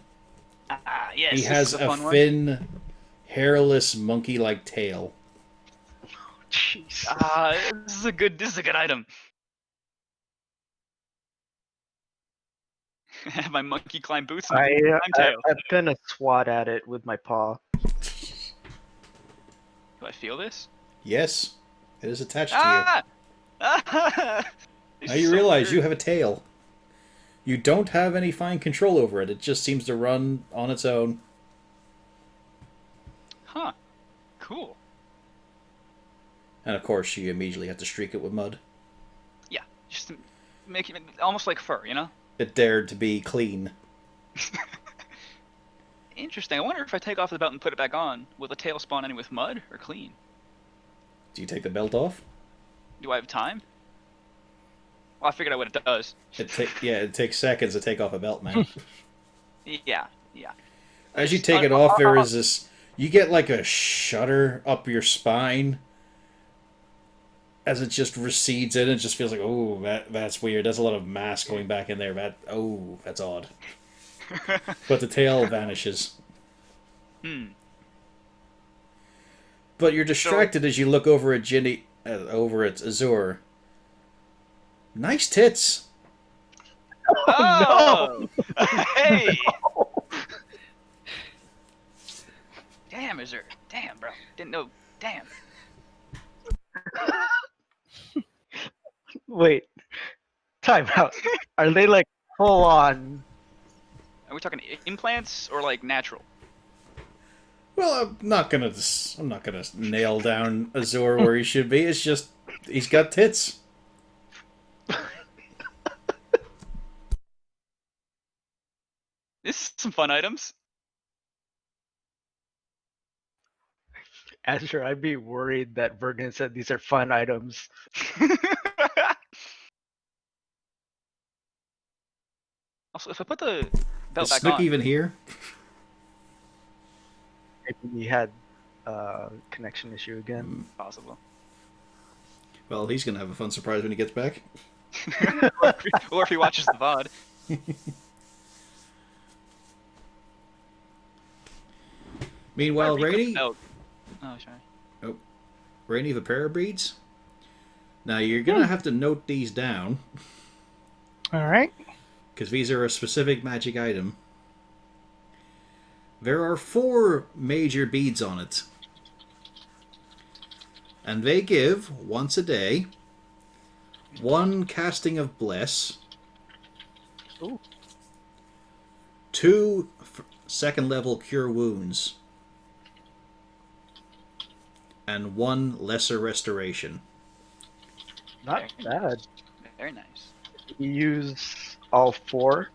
Yes, He this has is a fun one. thin, hairless, monkey-like tail. Jeez. This is a good item. I have my monkey climb boots and climb tail. I'm gonna swat at it with my paw. Do I feel this? Yes, it is attached to Ah! you. Now you realize you have a tail. You don't have any fine control over it. It just seems to run on its own. Huh. Cool. And of course, you immediately have to streak it with mud. Yeah, just to make it almost like fur, you know? It dared to be clean. Interesting. I wonder if I take off the belt and put it back on, will the tail spawn any with mud or clean? Do you take the belt off? Do I have time? Well, I figured out what it does. It takes seconds to take off a belt, man. Yeah. As you take it off, there is this... You get like a shudder up your spine as it just recedes in. It just feels like, oh, that's weird. There's a lot of mass going back in there. That's odd. But the tail vanishes. But you're distracted as you look over at Ginny, over at Azur. Nice tits. Oh! No! Hey! No. Damn, Azur. Damn, bro. Didn't know. Damn. Wait. Time out. Are they like full on? Are we talking implants or like natural? Well, I'm not gonna nail down Azur where he should be. It's just he's got tits. This is some fun items. Azure, I'd be worried that Vernon said these are fun items. Also, if I put the belt Is back Snook on, even here? Maybe he had connection issue again. possible. Well, he's gonna have a fun surprise when he gets back. Or if he watches the VOD. Meanwhile, Why Rainy, belt? Oh, sorry. Rainy, the para beads. Now you're gonna have to note these down All right. because these are a specific magic item. There are 4 major beads on it, and they give once a day 1 casting of bless, Ooh. 2 second level cure wounds, and 1 lesser restoration. Not bad. Very nice. You use all 4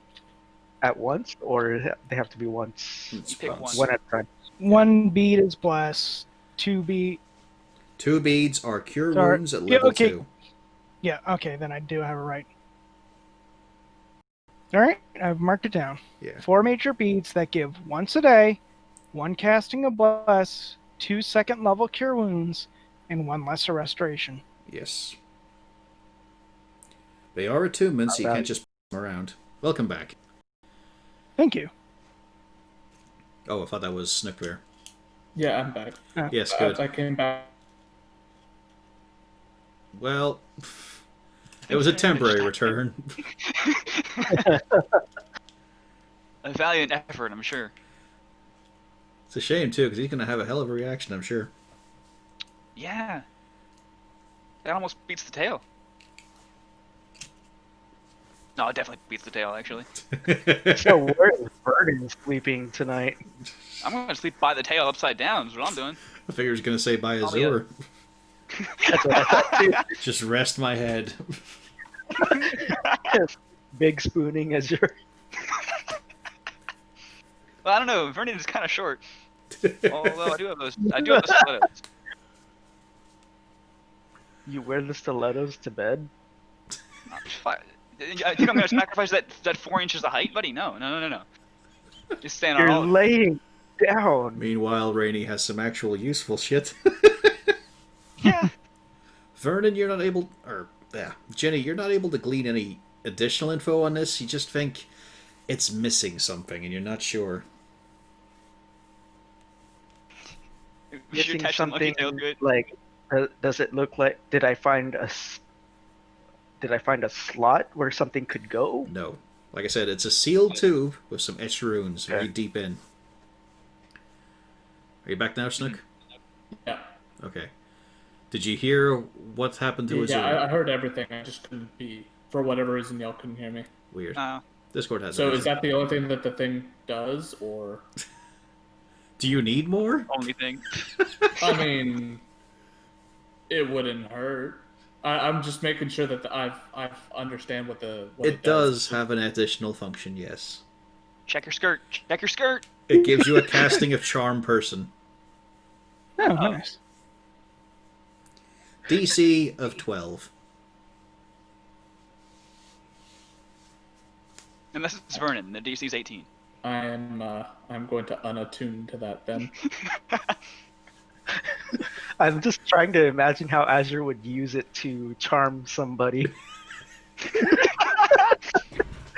at once, or they have to be once? It's You pick once. One at a time. 1 bead is bless. 2 bead. 2 beads are cure Sorry. wounds at Yeah, level okay. 2. Yeah. Okay. Then I do have it right. All right. I've marked it down. Yeah. 4 major beads that give once a day, 1 casting of bless, 2 second level cure wounds, and 1 lesser restoration. Yes. They are attunements, so you Not can't bad. just them around. Welcome back. Thank you. Oh, I thought that was Snook Bear. Yeah, I'm back. Yes, good. I came back. Well, it was a temporary return. A valiant effort, I'm sure. It's a shame, too, because he's going to have a hell of a reaction, I'm sure. Yeah. That almost beats the tail. No, it definitely beats the tail, actually. So where is Vernon sleeping tonight? I'm going to sleep by the tail upside down, is what I'm doing. I figured he was going to say by Oh, Azur. That's what I thought too. Just rest my head. Big spooning as your. Well, I don't know. Vernon is kind of short. Although I do have those stilettos. You wear the stilettos to bed? I think I'm gonna sacrifice that 4 inches of height, buddy. No. Just stand on You're all. laying down. Meanwhile, Rainey has some actual useful shit. Yeah. Vernon, you're not able, Jenny, you're not able to glean any additional info on this. You just think it's missing something, and you're not sure. We should Missing attach the monkey something tail to it. like, does it look like? Did I find a slot where something could go? No. Like I said, it's a sealed tube with some etched runes very Okay. deep in. Are you back now, Snook? Yeah. Okay. Did you hear what happened to Azure? Yeah, I heard everything. I just couldn't be, for whatever reason, y'all couldn't hear me. Weird. Oh. Discord has So it. is that the only thing that the thing does, or? Do you need more? Only thing. I mean, it wouldn't hurt. I'm just making sure that I understand what It does have an additional function, yes. Check your skirt. Check your skirt. It gives you a casting of Charm Person. Oh, nice. DC of 12. And this is Vernon. The DC's 18. I'm going to unattune to that then. I'm just trying to imagine how Azure would use it to charm somebody. Hey,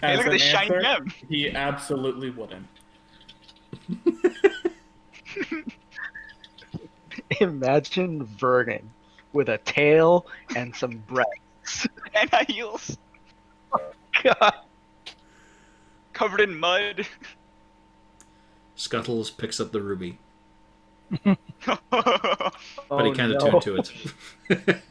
As look at an this shiny answer, gem. He absolutely wouldn't. Imagine Vernon with a tail and some breasts. And high heels. God. Covered in mud. Scuttles picks up the ruby, Oh, but he can't no. attune to it.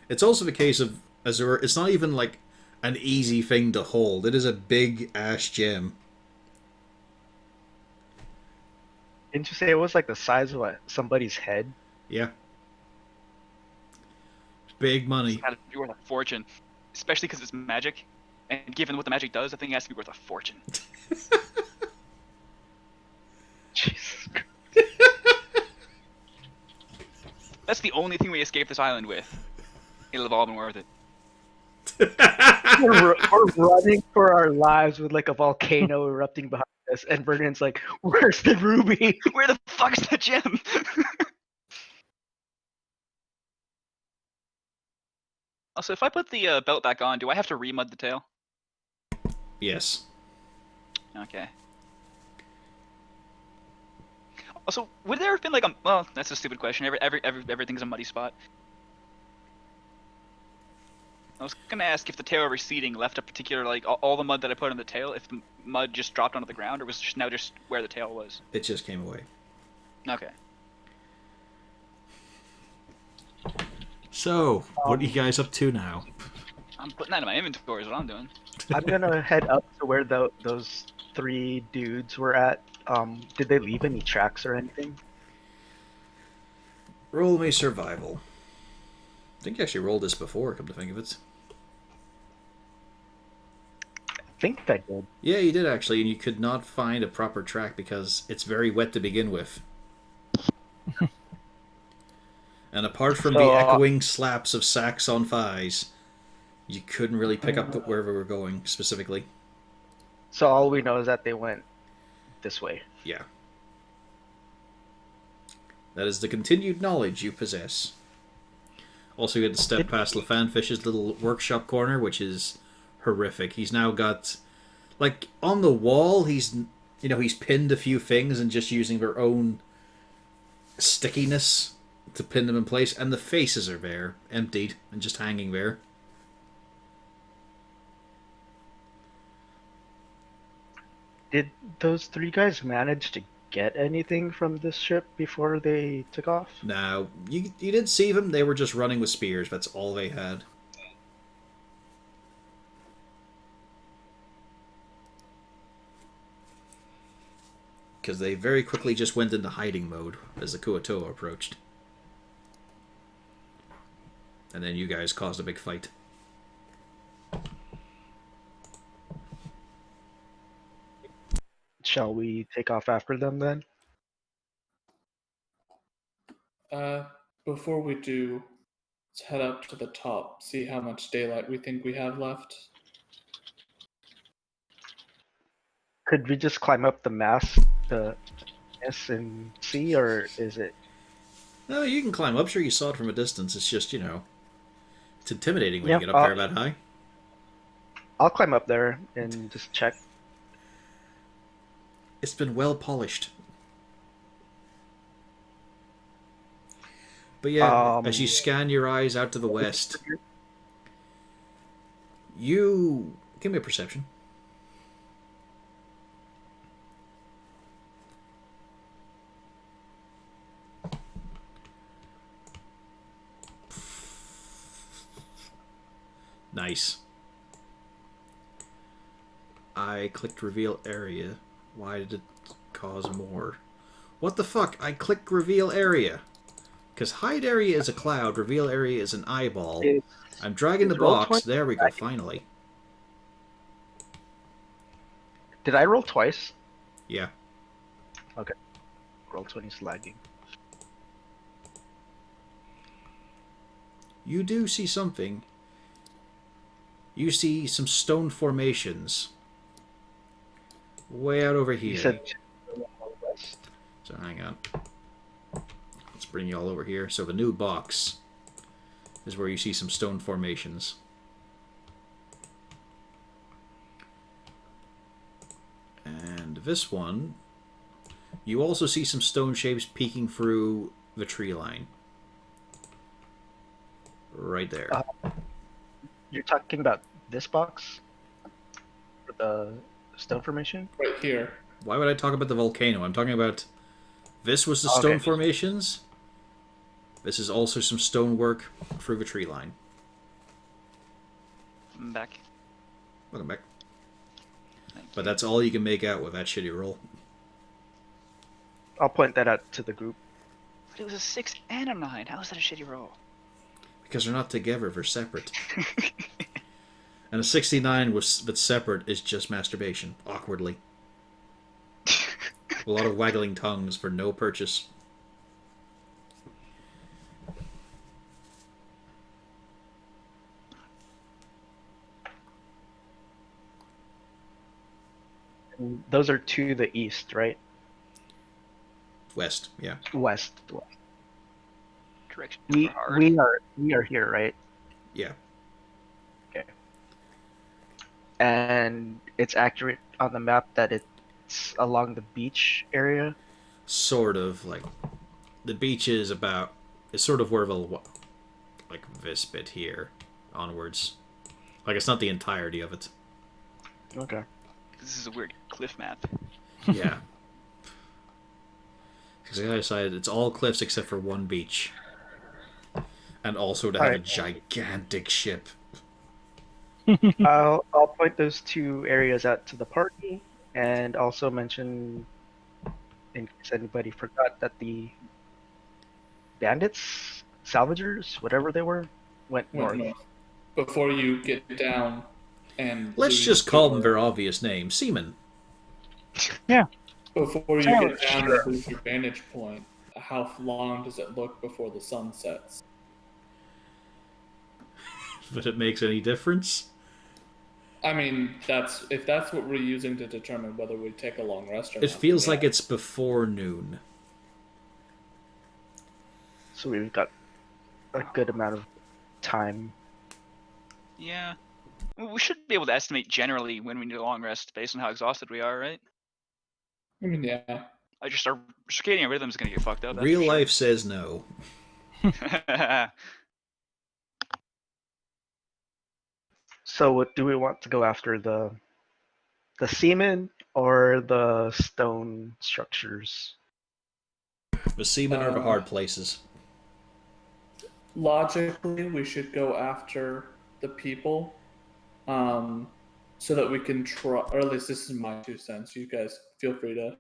It's also the case of Azure. It's not even like an easy thing to hold. It is a big ash gem. Didn't you say it was like the size of somebody's head? Yeah. Big money. It's gotta be worth a fortune. Especially because it's magic. And given what the magic does, I think it has to be worth a fortune. Jesus. That's the only thing we escape this island with. It'll have all been worth it. We're running for our lives with like a volcano erupting behind us, and Vernon's like, "Where's the ruby?" Where the fuck's the gem? Also, if I put the belt back on, do I have to remud the tail? Yes. Okay. Also, would there have been like a... Well, that's a stupid question. Everything's a muddy spot. I was gonna ask if the tail receding left a particular, like, all the mud that I put on the tail, if the mud just dropped onto the ground, or was it just now just where the tail was? It just came away. Okay. So, what are you guys up to now? I'm putting that in my inventory is what I'm doing. I'm gonna head up to where those three dudes were at. Did they leave any tracks or anything? Roll me survival. I think you actually rolled this before, come to think of it. I think I did. Yeah, you did actually, and you could not find a proper track because it's very wet to begin with. And apart from the echoing slaps of sacks on thighs, you couldn't really pick up wherever we're going specifically. So all we know is that they went this way. Yeah. That is the continued knowledge you possess. Also, you had to step past LaFanfish's little workshop corner, which is horrific. He's now got, like, on the wall, he's pinned a few things and just using their own stickiness to pin them in place, and the faces are there, emptied, and just hanging there. Did those three guys manage to get anything from this ship before they took off? Now, you did see them, they were just running with spears, that's all they had. Because they very quickly just went into hiding mode as the Kuo-toa approached. And then you guys caused a big fight. Shall we take off after them then? Before we do, Let's head up to the top, see how much daylight we think we have left. Could we just climb up the S and C, or is it? No, you can climb up. Sure, you saw it from a distance. It's just, it's intimidating when Yeah, you get up there that high. I'll climb up there and just check. It's been well polished. But yeah, as you scan your eyes out to the west, you... Give me a perception. Nice. I clicked reveal area. Why did it cause more? What the fuck? I clicked reveal area. Because hide area is a cloud, reveal area is an eyeball. I'm dragging the box. There we go, finally. Did I roll twice? Yeah. Okay. Roll 20 is lagging. You do see something. You see some stone formations. Way out over here. You said west. So hang on. Let's bring you all over here. So the new box is where you see some stone formations. And this one, you also see some stone shapes peeking through the tree line. Right there. You're talking about this box? For the stone formation? Right here. Why would I talk about the volcano? I'm talking about... This was the stone formations. This is also some stonework through the tree line. I'm back. Welcome back. Thank But you. that's all you can make out with that shitty roll. I'll point that out to the group. But it was a 6 and a 9. How is that a shitty roll? Because they're not together, they're separate. And a 69 that's separate is just masturbation, awkwardly. A lot of waggling tongues for no purchase. And those are to the east, right? West, yeah. West. Direction We for hard. we are here, right? Yeah. And it's accurate on the map that it's along the beach area. Sort of, like... The beach is about... It's sort of where the... Like, this bit here. Onwards. Like, it's not the entirety of it. Okay. This is a weird cliff map. Yeah. Because I decided it's all cliffs except for one beach. And also to have a gigantic ship. I'll point those two areas out to the party, and also mention, in case anybody forgot, that the bandits, salvagers, whatever they were, went north. Before you get down and... Let's just call them their obvious name. Seamen. Before you get down and lose your vantage point, how long does it look before the sun sets? But it makes any difference? I mean, if that's what we're using to determine whether we take a long rest or It not. feels like it's before noon. So we've got a good amount of time. Yeah. Well, we should be able to estimate generally when we need a long rest based on how exhausted we are, right? I mean, yeah. Just our circadian rhythm's gonna get fucked up. that's Real for life says no. sure. So what do we want to go after, the seamen or the stone structures? The seamen are the hard places. Logically, we should go after the people, so that we can try. Or at least this is my 2 cents. You guys feel free to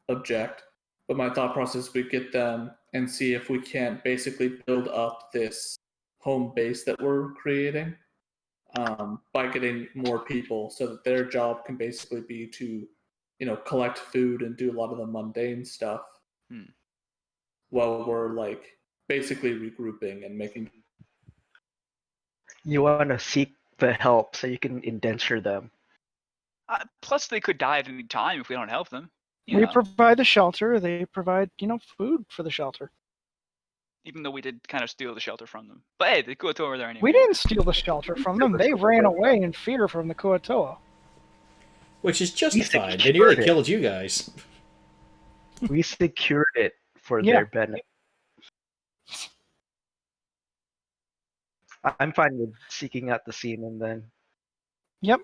object. But my thought process: we get them and see if we can't basically build up this home base that we're creating, by getting more people, so that their job can basically be to, collect food and do a lot of the mundane stuff, while we're like basically regrouping and making. You want to seek the help so you can indenture them. Plus, they could die at any time if we don't help them. You We know, provide the shelter. They provide, food for the shelter. even though we did kind of steal the shelter from them. But hey, they could over there anyway. We didn't steal the shelter from them. They ran away in fear from the Kuatoa. Which is justified. They secured nearly it. killed you guys. We secured it for Yeah. their benefit. I'm fine with seeking out the seamen then. Yep.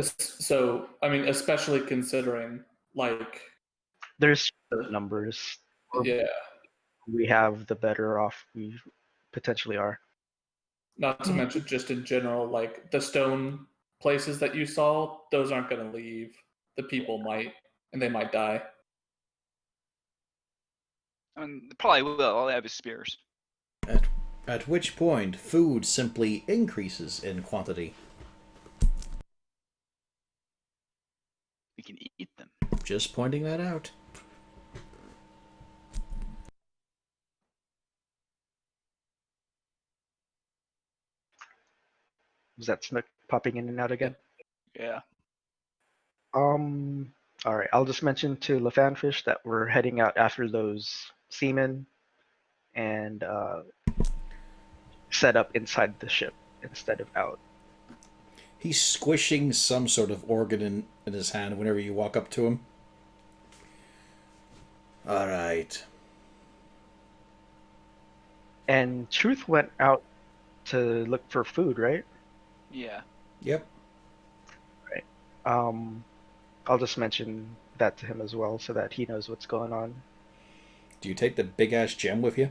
So, I mean, especially considering, like, There's numbers. yeah, We have, the better off we potentially are. not to mention just in general, like, the stone places that you saw, those aren't going to leave. The people might, and they might die. I mean, they probably will. All they have is spears. At which point, food simply increases in quantity. We can eat them. Just pointing that out. Is that Snook popping in and out again? Yeah. All right. I'll just mention to LaFanfish that we're heading out after those seamen and set up inside the ship instead of out. He's squishing some sort of organ in his hand whenever you walk up to him. Alright. And Truth went out to look for food, right? Yeah. Yep. I'll just mention that to him as well so that he knows what's going on. Do you take the big-ass gem with you?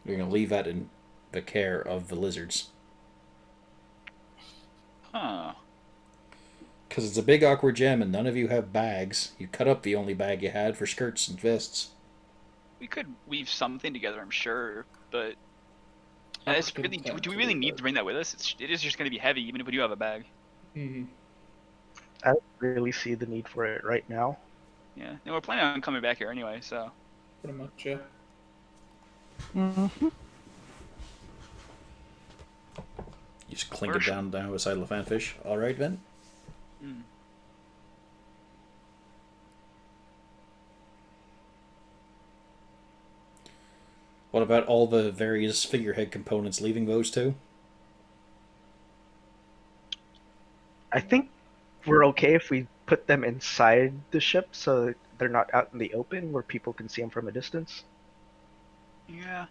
You're going to leave that in the care of the lizards. Huh. Because it's a big awkward gem and none of you have bags. You cut up the only bag you had for skirts and vests. We could weave something together, I'm sure, but I'm it's really, do we really need to bring that with us? It is just going to be heavy, even if we do have a bag. Mm-hmm. I don't really see the need for it right now. Yeah, and we're planning on coming back here anyway, so. Pretty much, yeah. Mm-hmm. You just clink it down beside LaFanfish. Alright, then. Mm. What about all the various figurehead components, leaving those too? I think we're okay if we put them inside the ship so they're not out in the open where people can see them from a distance. Yeah.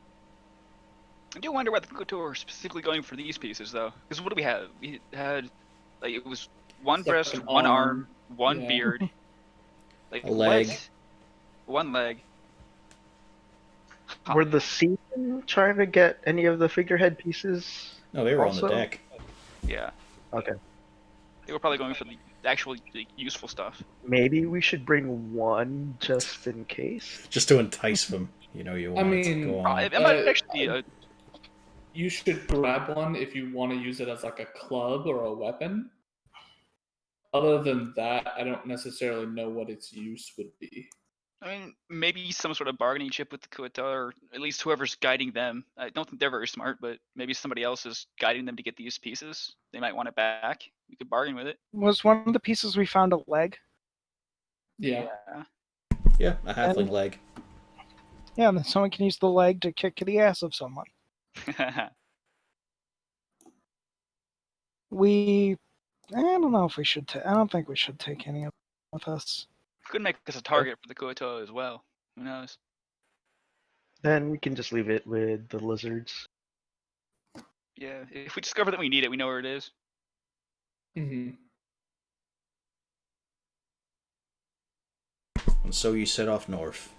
I do wonder why the Kotor are specifically going for these pieces, though. Because what do we have? We had, like, it was one It's like breast, an one arm. arm, one Yeah. beard. Like, A leg. what? One leg. Huh. Were the seamen trying to get any of the figurehead pieces? No, they were on Also- the deck. Yeah. Okay. They were probably going for the actual like, useful stuff. Maybe we should bring one just in case. Just to entice them. You know you I want mean, to go It on. might actually be You should grab one if you want to use it as like a club or a weapon. Other than that, I don't necessarily know what its use would be. I mean, maybe some sort of bargaining chip with the Kuata, or at least whoever's guiding them. I don't think they're very smart, but maybe somebody else is guiding them to get these pieces. They might want it back. We could bargain with it. Was one of the pieces we found a leg? Yeah. Yeah, a halfling leg. Yeah, then someone can use the leg to kick the ass of someone. I don't know if we should I don't think we should take any of them with us. Could make us a target for the Kuata as well. Who knows? Then we can just leave it with the lizards. Yeah, if we discover that we need it, we know where it is. Mm-hmm. And so you set off north.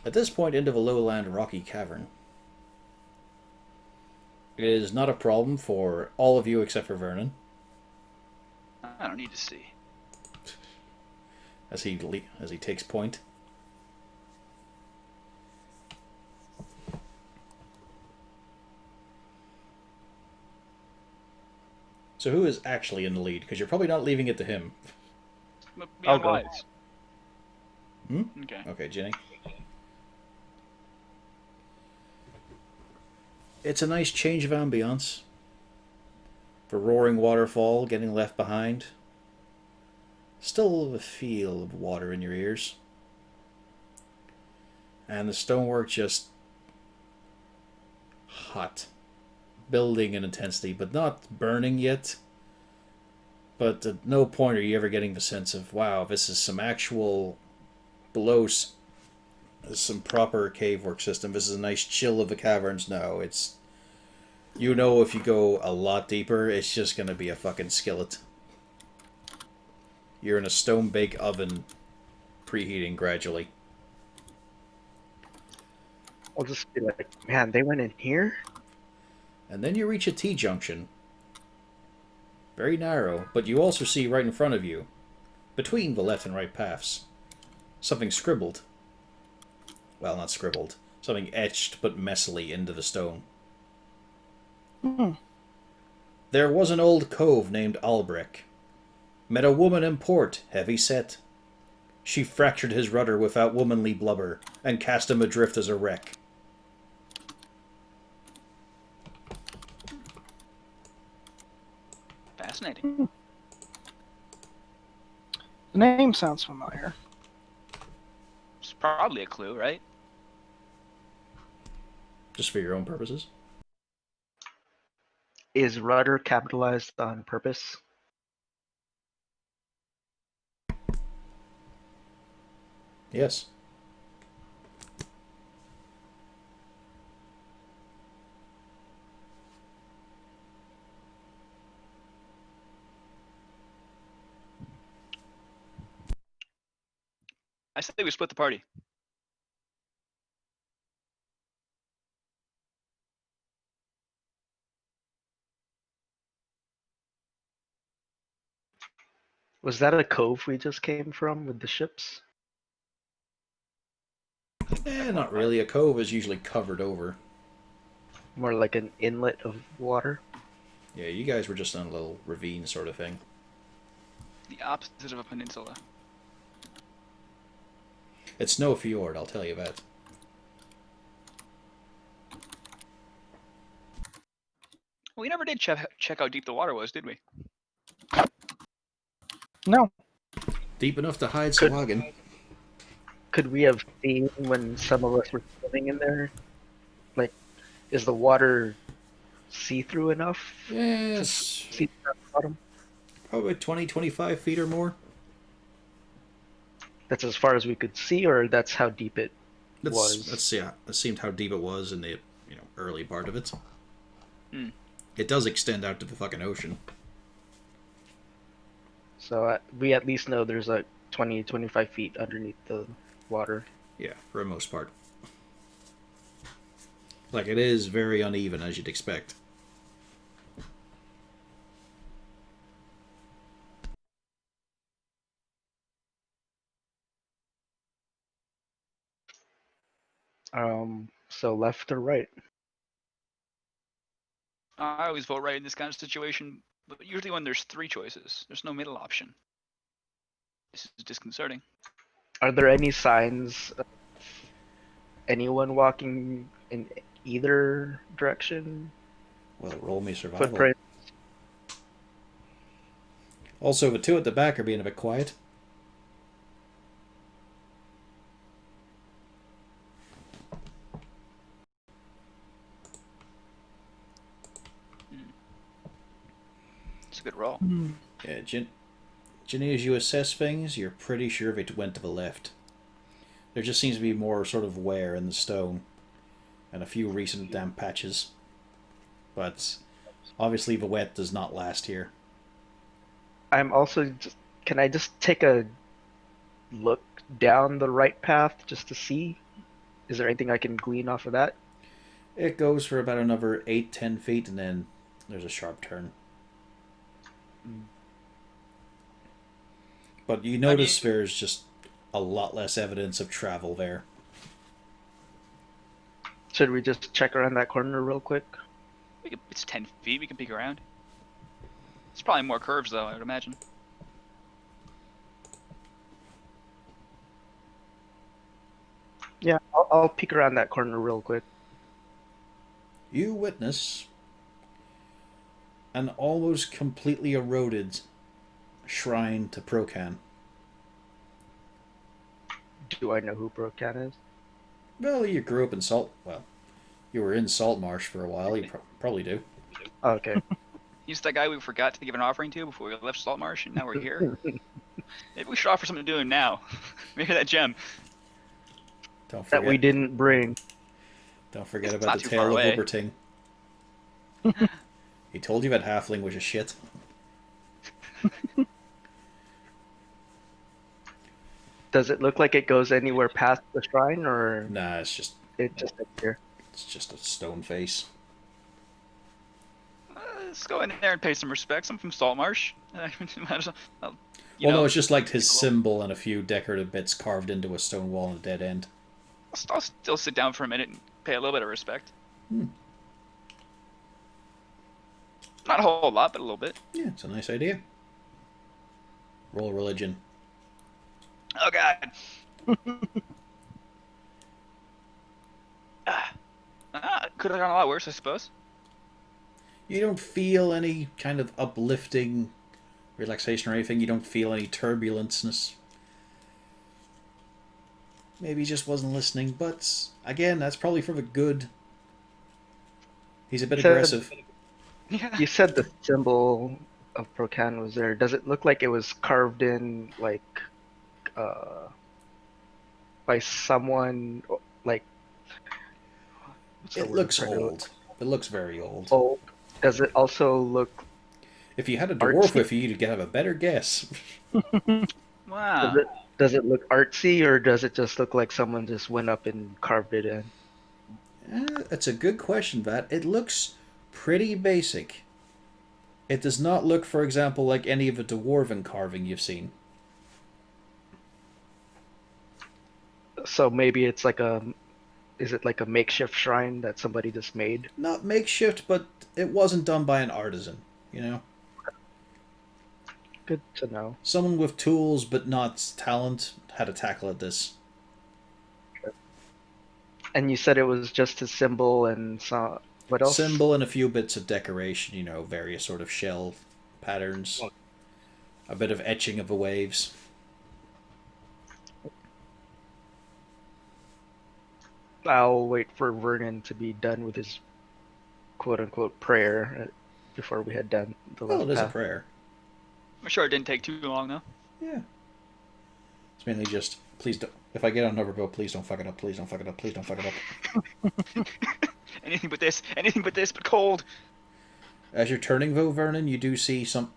At this point, into the lowland rocky cavern. It is not a problem for all of you except for Vernon, I don't need to see. as he takes point. So who is actually in the lead? Because you're probably not leaving it to him. Be I'll go. unwise. Hmm? Okay. Okay, Jenny. It's a nice change of ambience. The roaring waterfall getting left behind. Still the feel of water in your ears. And the stonework just hot. Building in intensity, but not burning yet. But at no point are you ever getting the sense of, wow, this is some actual below some proper cave work system. This is a nice chill of the caverns. No, it's, you know, if you go a lot deeper, it's just going to be a fucking skillet. You're in a stone bake oven preheating gradually. I'll just be like, man, they went in here? And then you reach a T-junction. Very narrow, but you also see right in front of you, between the left and right paths, something scribbled. Well, not scribbled. Something etched but messily into the stone. Hmm. There was an old cove named Albrecht. Met a woman in port, heavy set. She fractured his rudder without womanly blubber, and cast him adrift as a wreck. Fascinating. The name sounds familiar. It's probably a clue, right? Just for your own purposes. Is rudder capitalized on purpose? Yes. I say we split the party. Was that a cove we just came from with the ships? Not really. A cove is usually covered over. More like an inlet of water? Yeah, you guys were just on a little ravine sort of thing. The opposite of a peninsula. It's no fjord, I'll tell you that. We never did check how deep the water was, did we? No. Deep enough to hide Could- Sawagan. Could we have seen when some of us were swimming in there? Like, is the water see-through enough? Yes. See the bottom? Probably 20, 25 feet or more. That's as far as we could see, or that's how deep it was? Let's see. That seemed how deep it was in the early part of it. Hmm. It does extend out to the fucking ocean. So we at least know there's like 20, 25 feet underneath the water. Yeah, for the most part. Like, it is very uneven, as you'd expect. So left or right? I always vote right in this kind of situation, but usually when there's three choices, there's no middle option. This is disconcerting. Are there any signs of anyone walking in either direction? Well, roll me survival. Footprint? Also, the two at the back are being a bit quiet. It's a good roll. Hmm. Yeah, Ginny, as you assess things, you're pretty sure they went to the left. There just seems to be more sort of wear in the stone, and a few recent damp patches. But obviously the wet does not last here. I'm also can I just take a look down the right path just to see? Is there anything I can glean off of that? It goes for about another 8-10 feet, and then there's a sharp turn. But you notice there's just a lot less evidence of travel there. Should we just check around that corner real quick? It's 10 feet. We can peek around. It's probably more curves, though, I would imagine. I'll peek around that corner real quick. You witness an almost completely eroded shrine to Procan. Do I know who Brokan is? Well, you grew up in you were in Saltmarsh for a while. You probably do. Oh, okay. He's that guy we forgot to give an offering to before we left Saltmarsh, and now we're here. Maybe we should offer something to do him now. Maybe that gem. Don't That forget. we didn't bring. Don't forget It's about not the too far tale of away. Uberting. He told you that halfling was a shit. Does it look like it goes anywhere past the shrine, or Nah, it's just it just up here? a stone face. Let's go in there and pay some respects. I'm from Saltmarsh. Might as well, you Well, know, no, it's just like his symbol and a few decorative bits carved into a stone wall and a dead end. I'll still sit down for a minute and pay a little bit of respect. Hmm. Not a whole lot, but a little bit. Yeah, it's a nice idea. Roll religion. Oh god. Could have gone a lot worse, I suppose. You don't feel any kind of uplifting relaxation or anything. You don't feel any turbulenceness. Maybe he just wasn't listening, but again, that's probably for the good. He's a bit aggressive. Yeah. You said the symbol of Procan was there. Does it look like it was carved in, like, by someone, like? what's the It word looks I'm trying to old. It looks very old. Oh, does it also look? If you had a dwarf Artsy. with you, you'd have a better guess. Wow. Does it look artsy, or does it just look like someone just went up and carved it in? That's a good question, Vat. It looks pretty basic. It does not look, for example, like any of the dwarven carving you've seen. So maybe it's like is it like a makeshift shrine that somebody just made? Not makeshift, but it wasn't done by an artisan, you know? Good to know. Someone with tools but not talent had a tackle at this. And you said it was just a symbol and some, what else? Symbol and a few bits of decoration, you know, various sort of shell patterns. A bit of etching of the waves. I'll wait for Vernon to be done with his quote-unquote prayer before we head down the Well, left it is a path. prayer. I'm sure it didn't take too long though. Yeah. It's mainly just, please don't. If I get on another boat, please don't fuck it up. Please don't fuck it up. Please don't fuck it up. Anything but this, but cold. As you're turning, though, Vernon, you do see something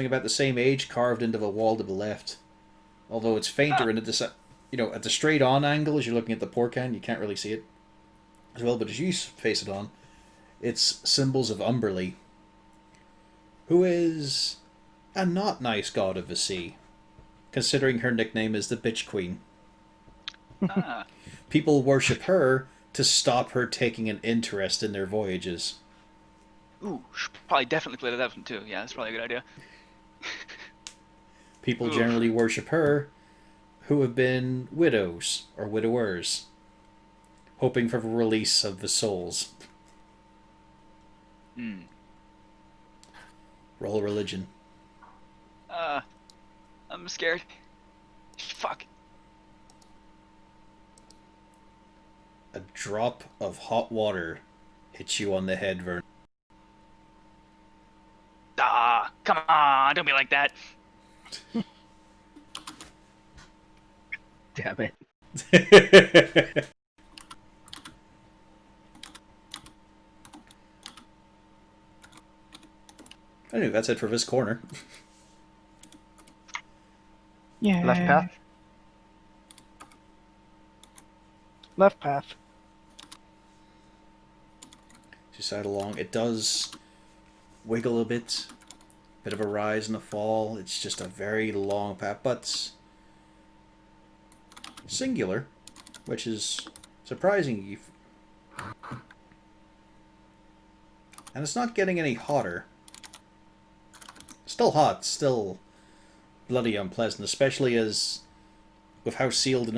about the same age carved into the wall to the left. Although it's fainter and at the straight on angle as you're looking at the Porcan, you can't really see it as well. But as you face it on, it's symbols of Umberly, who is a not nice god of the sea, considering her nickname is the Bitch Queen. Ah. People worship her to stop her taking an interest in their voyages. Ooh, should probably definitely play that one too. Yeah, that's probably a good idea. People Oof. generally worship her who have been widows or widowers, hoping for the release of the souls. Hmm. Roll religion. I'm scared. Fuck. A drop of hot water hits you on the head, Vern. Ah, come on, don't be like that. Damn it. Anyway, that's it for this corner. Yeah. Left path? Left path. As you side along, it does wiggle a bit of a rise and a fall. It's just a very long path, but singular, which is surprising. And it's not getting any hotter. Still hot, still bloody unpleasant, especially as with how sealed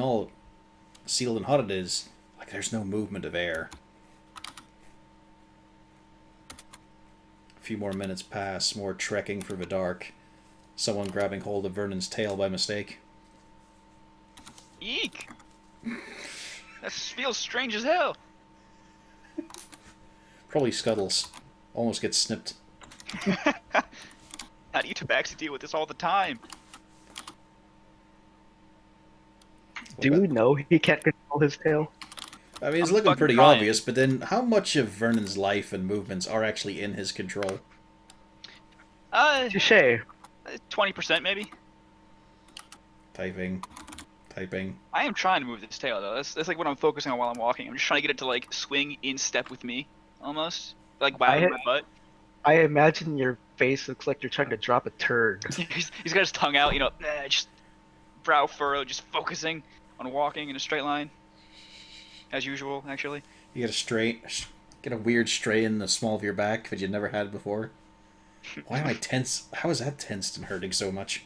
sealed and hot it is, like there's no movement of air. A few more minutes pass, more trekking through the dark. Someone grabbing hold of Vernon's tail by mistake. Eek! That feels strange as hell. Probably Scuttles. Almost gets snipped. How do you tabaxi deal with this all the time? Do we know he can't control his tail? I mean, it's I'm looking fucking pretty crying. obvious, but then how much of Vernon's life and movements are actually in his control? Touche. 20% maybe. Typing. I am trying to move this tail though. That's like what I'm focusing on while I'm walking. I'm just trying to get it to like swing in step with me, almost. Like wagging my butt. I imagine your face looks like you're trying to drop a turd. He's got his tongue out, just brow furrowed, just focusing on walking in a straight line. As usual, actually. You get a weird stray in the small of your back that you never had before. Why am I tense? How is that tensed and hurting so much?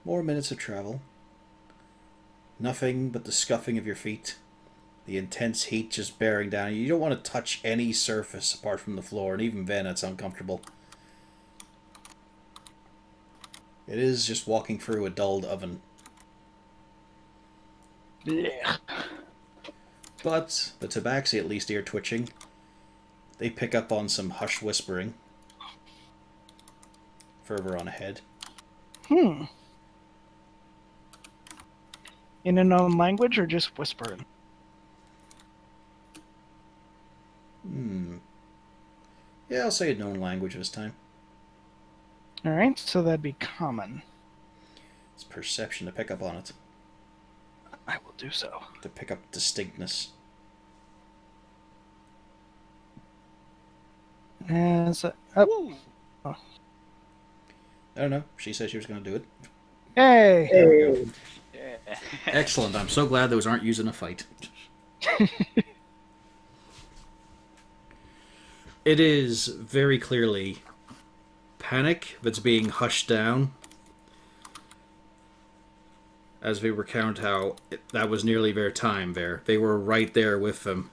More minutes of travel. Nothing but the scuffing of your feet. The intense heat just bearing down. You don't want to touch any surface apart from the floor, and even then it's uncomfortable. It is just walking through a dulled oven. Yeah. But the tabaxi at least ear twitching. They pick up on some hushed whispering. Further on ahead. In a known language or just whispering? Yeah, I'll say a known language this time. Alright, so that'd be common. It's perception to pick up on it. I will do so. To pick up distinctness. As oh, I don't know. She said she was going to do it. hey! There we go. Yeah. Excellent. I'm so glad those aren't used in a fight. It is very clearly panic that's being hushed down as we recount how that was nearly their time there. They were right there with them.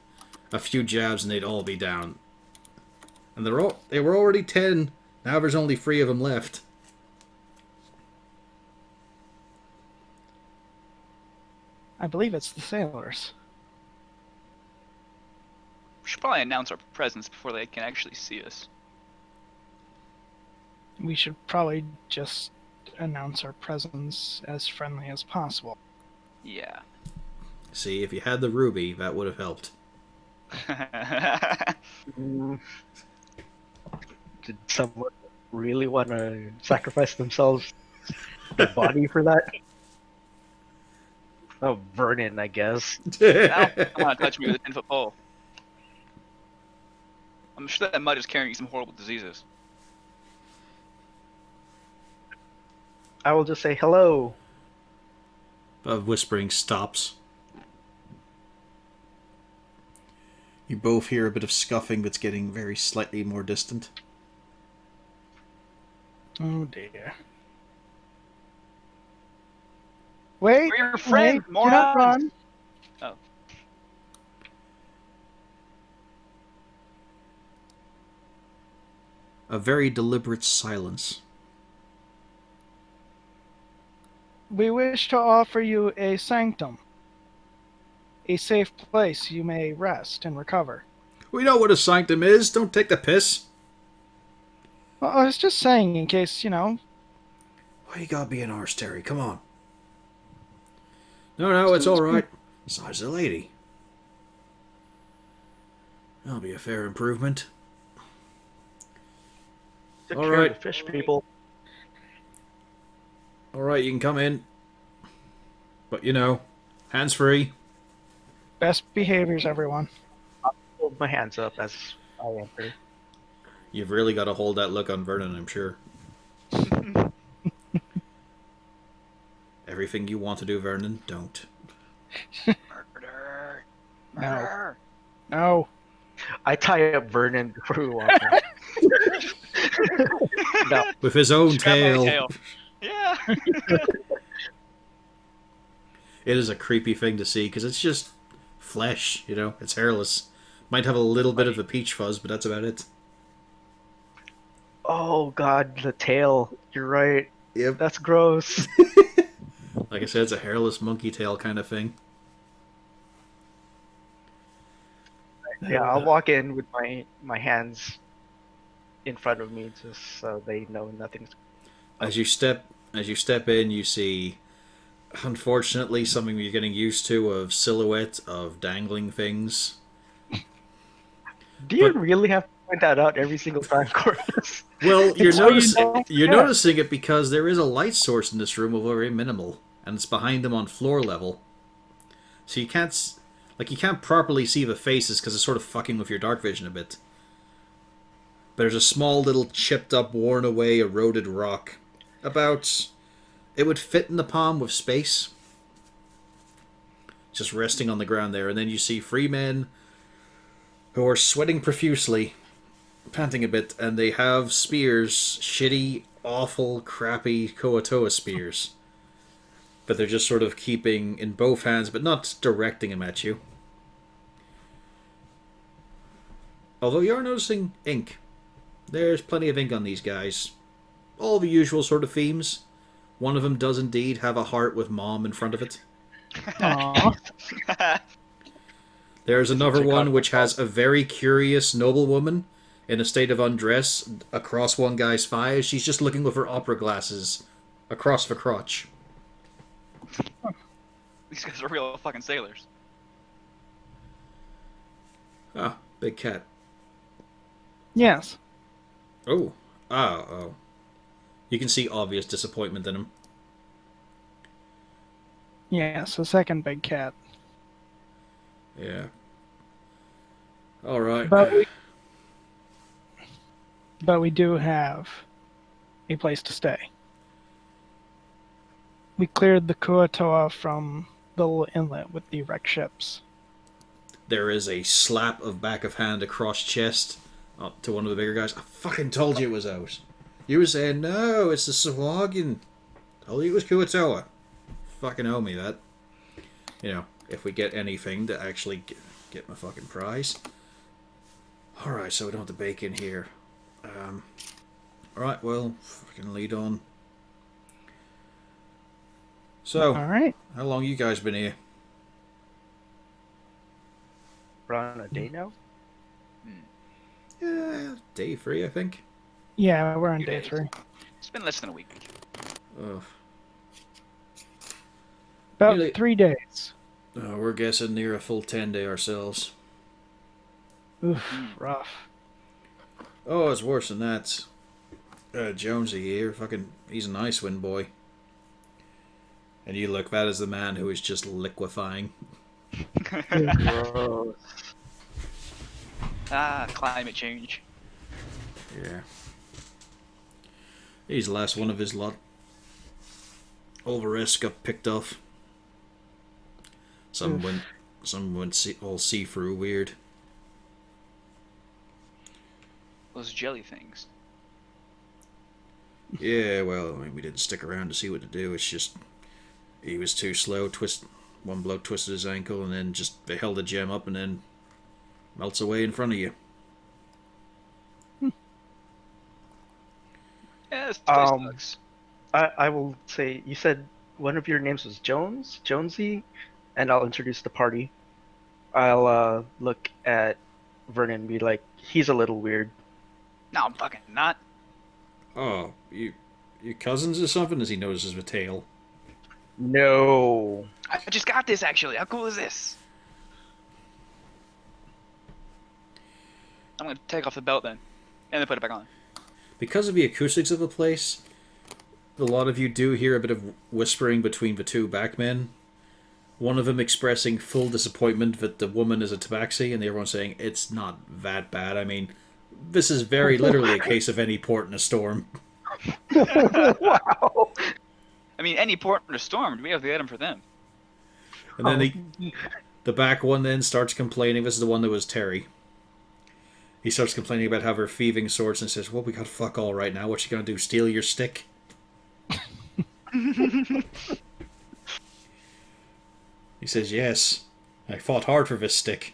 A few jabs and they'd all be down. And they were already 10. Now there's only 3 of them left. I believe it's the sailors. We should probably announce our presence before they can actually see us. We should probably just announce our presence as friendly as possible. Yeah. See, if you had the ruby, that would have helped. Did someone really want to sacrifice themselves, their body for that? Oh, Vernon, I guess. Ow, come on, touch me with a 10-foot pole. I'm sure that mud is carrying some horrible diseases. I will just say hello. Whispering stops. You both hear a bit of scuffing that's getting very slightly more distant. Oh dear. Wait! We're your friend, wait, do not morons! run. Oh. A very deliberate silence. We wish to offer you a sanctum. A safe place you may rest and recover. We know what a sanctum is. Don't take the piss. Well, I was just saying in case, Why you gotta be an arse, Terry? Come on. No, it's alright. Besides the lady. That'll be a fair improvement. Took All care of right. the fish people. Alright, you can come in. But hands free. best behaviors, everyone. Hold my hands up as I enter. You've really got to hold that look on Vernon, I'm sure. Everything you want to do, Vernon, don't. Murder. No. Murder. No. I tie up Vernon before we walk in. No. With his own Just grab my tail. Yeah. It is a creepy thing to see because it's just flesh, you know. It's hairless. Might have a little bit of a peach fuzz, but that's about it. Oh god, the tail. You're right. Yep. That's gross. Like I said, it's a hairless monkey tail kind of thing. Yeah, I'll walk in with my hands in front of me just so they know nothing's. As you step in, you see, unfortunately, something you're getting used to of silhouette of dangling things. Do you But- really have to point that out every single time, Corvus? Well, you're So you noticing don't you're forget. noticing it because there is a light source in this room, although very minimal, and it's behind them on floor level. So you can't properly see the faces because it's sort of fucking with your dark vision a bit. There's a small little chipped up, worn away, eroded rock. It would fit in the palm with space. Just resting on the ground there, and then you see three men who are sweating profusely, panting a bit, and they have spears, shitty, awful, crappy Koatoa spears. But they're just sort of keeping in both hands, but not directing them at you. Although you are noticing ink. There's plenty of ink on these guys. All the usual sort of themes. One of them does indeed have a heart with mom in front of it. Aw. There's another one which has a very curious noblewoman in a state of undress across one guy's thighs. She's just looking with her opera glasses across the crotch. These guys are real fucking sailors. Ah, big cat. Yes. Oh. Oh. You can see obvious disappointment in him. Yes, the second big cat. Yeah. Alright. But we do have a place to stay. We cleared the Kuatoa from the little inlet with the wrecked ships. There is a slap of back of hand across chest up to one of the bigger guys. I fucking told you it was out. You were saying, no, it's the Sahuagin. Told you it was Kuatoa. Fucking owe me that. You know, if we get anything to actually get my fucking prize. Alright, so we don't have to bake in here. Alright, well, fucking lead on. So, Alright. how long you guys been here? We're on a day now. Yeah, day 3, I think. Yeah, we're on Few day days. 3. It's been less than a week. Ugh. About Really- 3 days. We're guessing near a full 10-day ourselves. Oof, rough. Oh, it's worse than that. Jonesy here, he's an Icewind boy. And you look, that is the man who is just liquefying. Gross. Climate change. Yeah. He's the last one of his lot. All the rest got picked off. Some went all see-through weird. Those jelly things. Yeah, well, I mean, we didn't stick around to see what to do. It's just he was too slow. One bloke twisted his ankle, and then just they held the gem up, and then melts away in front of you. Yeah, this place Um, sucks. I will say, you said one of your names was Jonesy, and I'll introduce the party. I'll look at Vernon and be like, he's a little weird. No, I'm fucking not. Oh, you cousins or something? As he notices the tail. No. I just got this actually. How cool is this? I'm gonna take off the belt then, and then put it back on. Because of the acoustics of the place, a lot of you do hear a bit of whispering between the two back men. One of them expressing full disappointment that the woman is a tabaxi, and the other one saying, it's not that bad. I mean, this is very literally a case of any port in a storm. Wow. I mean, any port in a storm, we have the item for them. And then the back one then starts complaining. This is the one that was Terry. He starts complaining about how they're thieving swords and says, well, we got fuck all right now. What you gonna do, steal your stick? He says, yes. I fought hard for this stick.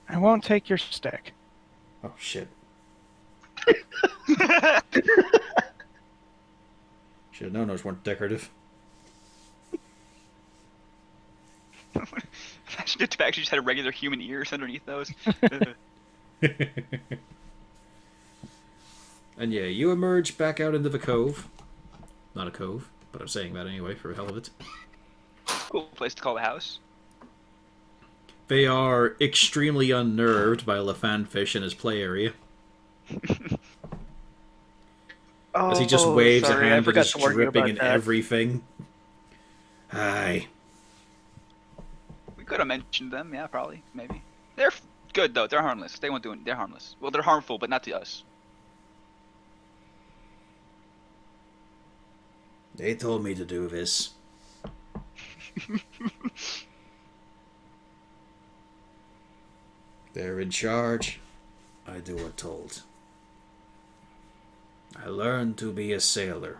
I won't take your stick. Oh, shit. Should have known those weren't decorative. Imagine if actually just had a regular human ears underneath those. And yeah, you emerge back out into the cove. Not a cove, but I'm saying that anyway for the hell of it. Cool place to call the house. They are extremely unnerved by Lefanfish in his play area. Oh, As he just waves sorry, a I hand that forgot is to warn you dripping about in that. everything. Hi. We could have mentioned them, yeah, probably, maybe. They're good though. They're harmless. They won't do it. They're harmless. Well, they're harmful, but not to us. They told me to do this. They're in charge. I do what told. I learned to be a sailor.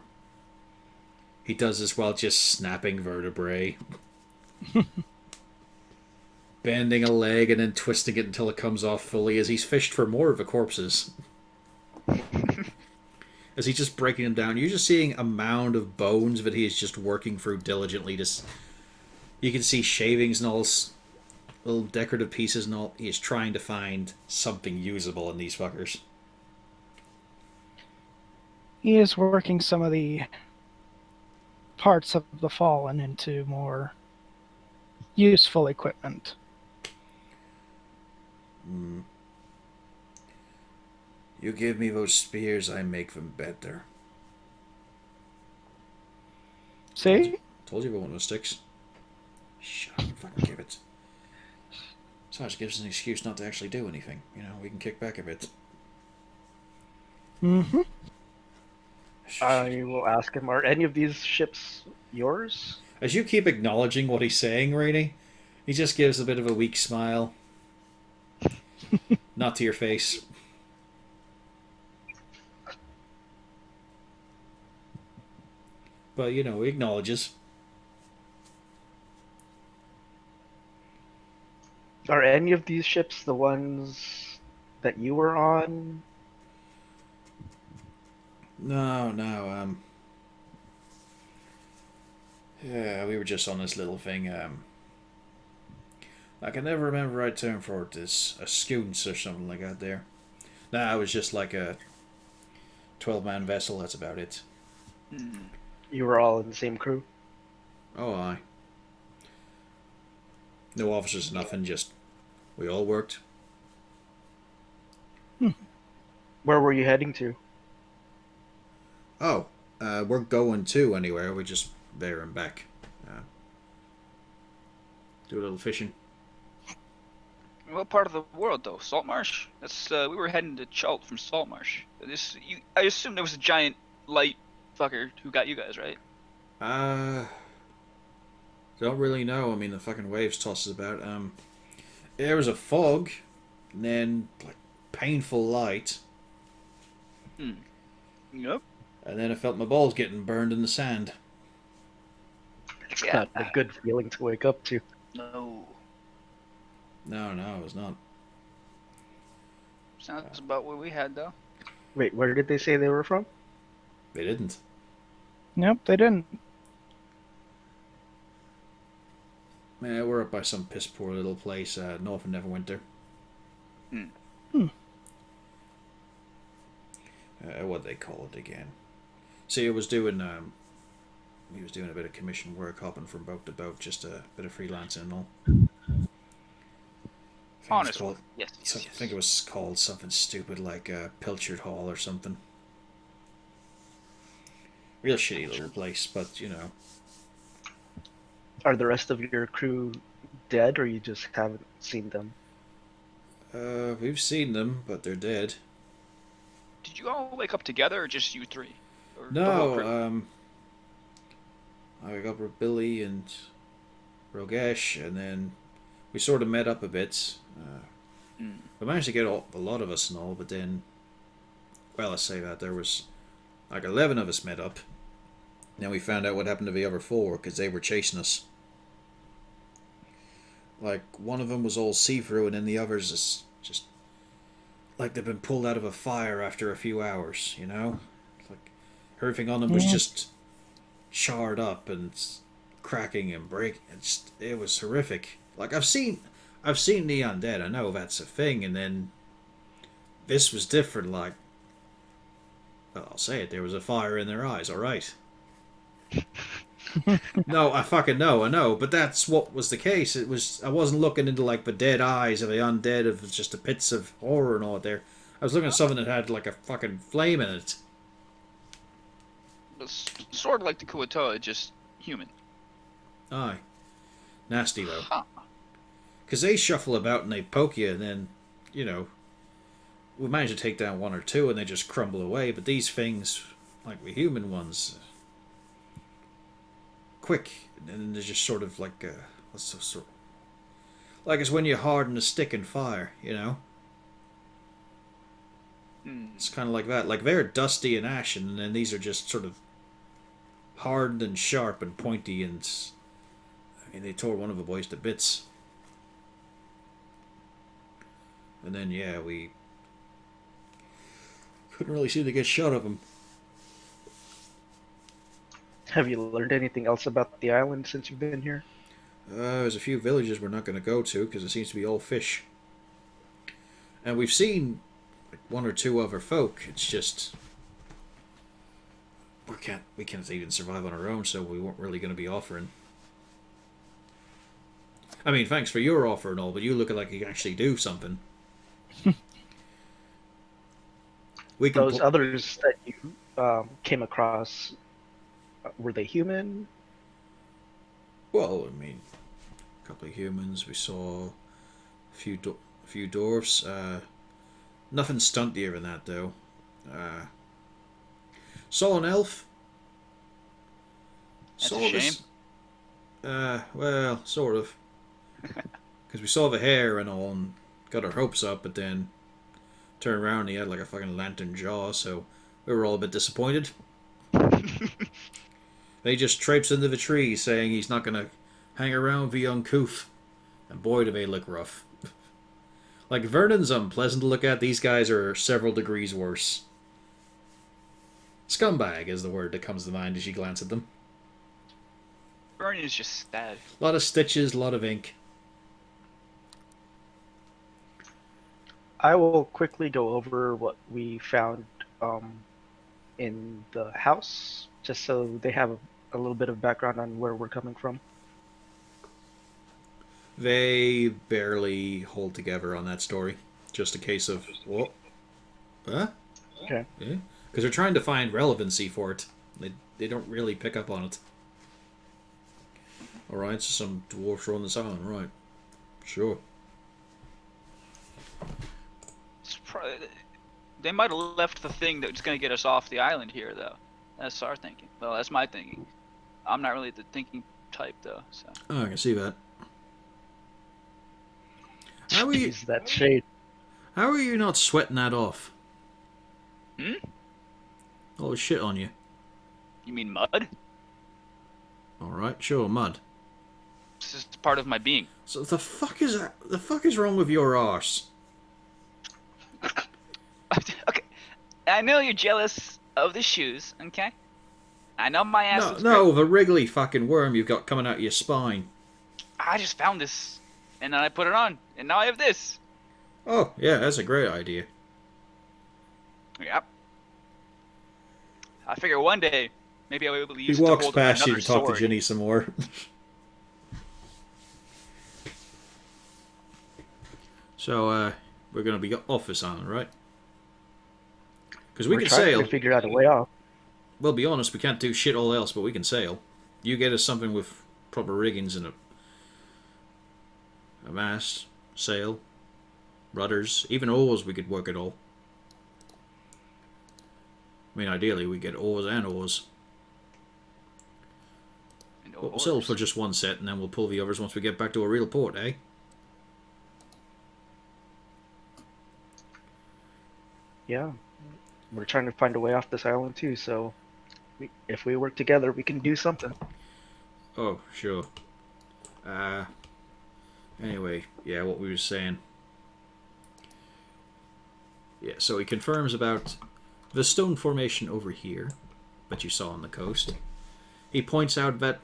He does this while just snapping vertebrae. Bending a leg and then twisting it until it comes off fully as he's fished for more of the corpses. As he's just breaking them down, you're just seeing a mound of bones that he is just working through diligently. You can see shavings and all this, little decorative pieces and all. He is trying to find something usable in these fuckers. He is working some of the parts of the fallen into more useful equipment. You give me those spears, I make them better. See? Told you about one of those sticks. Shut up, fucking give it. Besides, it gives us an excuse not to actually do anything. You know, we can kick back a bit. Mm-hmm. I will ask him, are any of these ships yours? As you keep acknowledging what he's saying, Rainey, he just gives a bit of a weak smile. Not to your face. But, you know, he acknowledges. Are any of these ships the ones that you were on? No. Yeah, we were just on this little thing. I can never remember the right term for it. This a scoons or something like that. There. Nah, it was just like a 12-man vessel. That's about it. You were all in the same crew? Oh, aye. No officers, nothing. Just we all worked. Where were you heading to? Oh, we're going to anywhere. We're just there and back. Do a little fishing. What part of the world though? Saltmarsh? That's we were heading to Chult from Saltmarsh. I assume there was a giant light fucker who got you guys, right? Don't really know. I mean, the fucking waves toss us about. There was a fog, and then like painful light, Yep. and then I felt my balls getting burned in the sand. It's Yeah. not a good feeling to wake up to. No. No, it was not. Sounds about what we had though. Wait, where did they say they were from? They didn't. Nope, they didn't. Man, we're up by some piss poor little place north of Neverwinter. What do they call it again? See, he was doing a bit of commission work, hopping from boat to boat, just a bit of freelancing and all. Honest one. Yes. I think it was called something stupid like Pilchard Hall or something. Real shitty little place, but you know. Are the rest of your crew dead, or you just haven't seen them? We've seen them, but they're dead. Did you all wake up together, or just you three? Or the whole crew? No, I got with Billy and Rogesh, and then we sort of met up a bit. We managed to get a lot of us and all, but then, well, I say that there was like 11 of us met up. Then we found out what happened to the other 4 because they were chasing us. Like, one of them was all see-through, and then the others is just like they've been pulled out of a fire after a few hours, you know? Like, everything on them was Yeah. just charred up and cracking and breaking. It was horrific. Like, I've seen the undead. I know that's a thing, and then this was different. Like, well, I'll say it. There was a fire in their eyes. All right. No, I fucking know. I know, but that's what was the case. It was. I wasn't looking into like the dead eyes of the undead of just the pits of horror and all there. I was looking at something that had like a fucking flame in it. It's sort of like the Kuatoa, just human. Aye, nasty though. Huh. Because they shuffle about and they poke you, and then, you know, we manage to take down one or two, and they just crumble away. But these things, like the human ones, quick, and they're just sort of like what's the sort? Like it's when you harden a stick in fire, you know. It's kind of like that. Like they're dusty and ashen, and then these are just sort of hard and sharp and pointy, and I mean they tore one of the boys to bits. And then yeah, we couldn't really seem to get shot of them. Have you learned anything else about the island since you've been here? There's a few villages we're not going to go to because it seems to be all fish. And we've seen like one or two other folk. It's just we can't even survive on our own, so we weren't really going to be offering. I mean, thanks for your offer and all, but you look like you can actually do something. We can Those others that you came across, were they human? Well, I mean, a couple of humans. We saw a few dwarfs. Nothing stuntier than that, though. Saw an elf. That's Saw a this- shame. well, sort of. Because we saw the hair and all, and got our hopes up, but then turned around and he had like a fucking lantern jaw, so we were all a bit disappointed. They just traipsed into the tree saying he's not going to hang around with the uncouth. And boy, do they look rough. Like, Vernon's unpleasant to look at. These guys are several degrees worse. Scumbag is the word that comes to mind as you glance at them. Vernon is just sad. A lot of stitches, a lot of ink. I will quickly go over what we found in the house, just so they have a little bit of background on where we're coming from. They barely hold together on that story. Just a case of, what? Huh? Okay. Yeah? Because they're trying to find relevancy for it. They don't really pick up on it. Alright, so some dwarfs are on this island, right. Sure. They might have left the thing that's going to get us off the island here, though. That's our thinking. Well, that's my thinking. I'm not really the thinking type, though. So. Oh, I can see that. How are you? Jeez, that shade. How are you not sweating that off? Hmm? All the shit on you. You mean mud? Alright, sure, mud. This is part of my being. So the fuck is that? The fuck is wrong with your arse? Okay, I know you're jealous of the shoes, okay? I know my ass looks No, great. the wriggly fucking worm you've got coming out of your spine. I just found this, and then I put it on, and now I have this. Oh, yeah, that's a great idea. Yep. I figure one day, maybe I'll be able to He use it to walks hold past you another to talk sword. to Ginny some more. So, we're gonna be off this island, right? Because we We're can trying sail. to figure out a way off. Well, be honest, we can't do shit all else, but we can sail. You get us something with proper riggings and a mast, sail, rudders, even oars. We could work it all. I mean, ideally, we get oars and oars. And But we'll oars. sail for just one set, and then we'll pull the others once we get back to a real port, eh? Yeah. We're trying to find a way off this island too, so if we work together, we can do something. Oh, sure. Anyway, yeah, what we were saying. Yeah, so he confirms about the stone formation over here that you saw on the coast. He points out that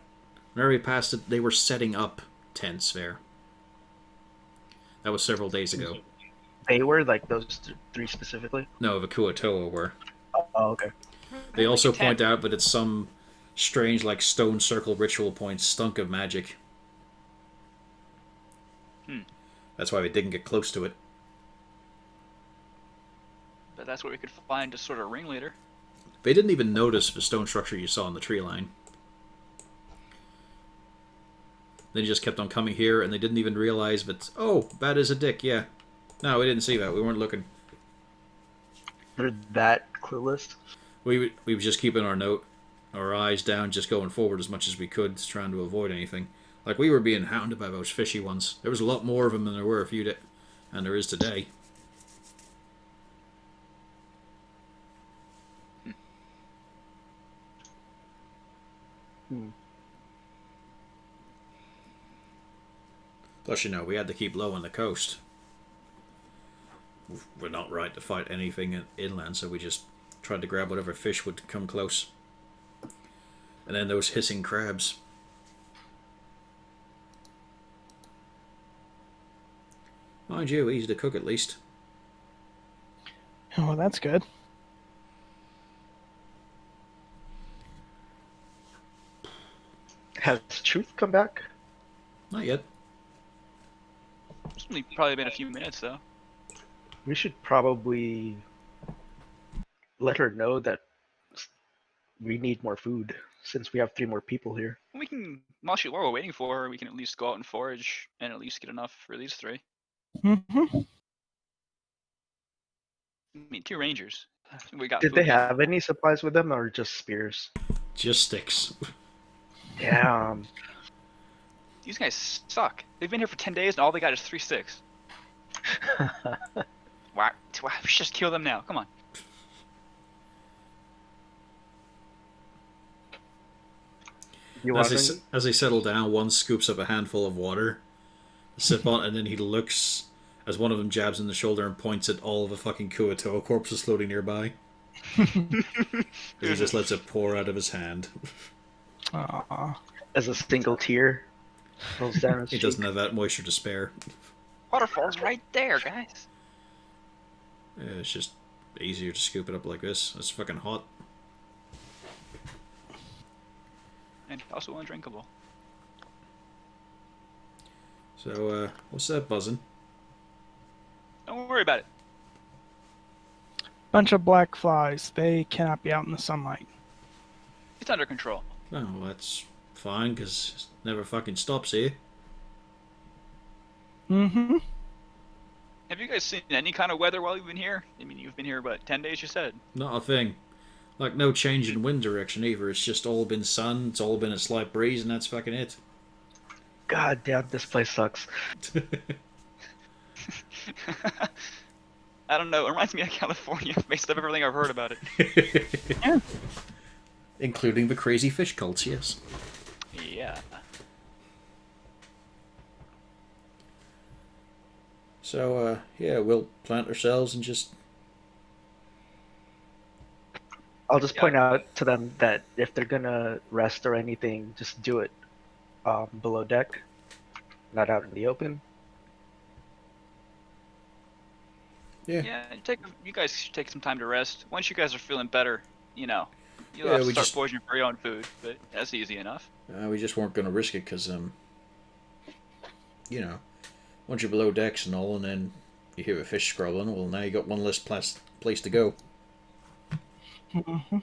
whenever he passed it, they were setting up tents there. That was several days ago. They were like those three specifically. No, the Kuatoa were. Oh, okay. They also Like a tent. point out that it's some strange, like, stone circle ritual point stunk of magic. That's why they didn't get close to it. But that's where we could find a sort of ringleader. They didn't even notice the stone structure you saw on the tree line. They just kept on coming here, and they didn't even realize that, oh, that is a dick, yeah. No, we didn't see that. We weren't looking. They're that clueless. We were just keeping our eyes down, just going forward as much as we could, trying to avoid anything. Like, we were being hounded by those fishy ones. There was a lot more of them than there were a few days, and there is today. Plus, we had to keep low on the coast. We're not right to fight anything inland, so we just tried to grab whatever fish would come close. And then those hissing crabs. Mind you, easy to cook at least. Oh, that's good. Has Truth come back? Not yet. It's only probably been a few minutes though. We should probably let her know that we need more food since we have 3 more people here. We can, while we're waiting for her, we can at least go out and forage and at least get enough for these 3. Mm-hmm. I mean, 2 rangers. We got. Did food. they have any supplies with them or just spears? Just sticks. Yeah. These guys suck. They've been here for 10 days and all they got is 3 sticks. Why? We should just kill them now. Come on. You want As they settle down, one scoops up a handful of water, sip on, and then he looks as one of them jabs in the shoulder and points at all of the fucking Kuatoa corpses floating nearby. He just lets it pour out of his hand. Aww. as a single tear rolls down his He cheek? doesn't have that moisture to spare. Waterfall's right there, guys. Yeah, it's just easier to scoop it up like this. It's fucking hot. And also undrinkable. So, what's that buzzing? Don't worry about it. Bunch of black flies. They cannot be out in the sunlight. It's under control. Oh, well, that's fine, because it never fucking stops here. Mm-hmm. Have you guys seen any kind of weather while you've been here? I mean, you've been here, about 10 days, you said? Not a thing. Like, no change in wind direction either. It's just all been sun, it's all been a slight breeze, and that's fucking it. God damn, this place sucks. I don't know. It reminds me of California based on everything I've heard about it. Yeah. Including the crazy fish cults, yes. Yeah. So, yeah, we'll plant ourselves and just... I'll just point out to them that if they're gonna rest or anything, just do it below deck, not out in the open. Yeah. Yeah, you guys should take some time to rest. Once you guys are feeling better, you'll Yeah, have to we start just- foraging for your own food, but that's easy enough. We just weren't going to risk it because, once you're below decks and all, and then you hear a fish scrolling, well, now you got one less place to go. Mm-hmm.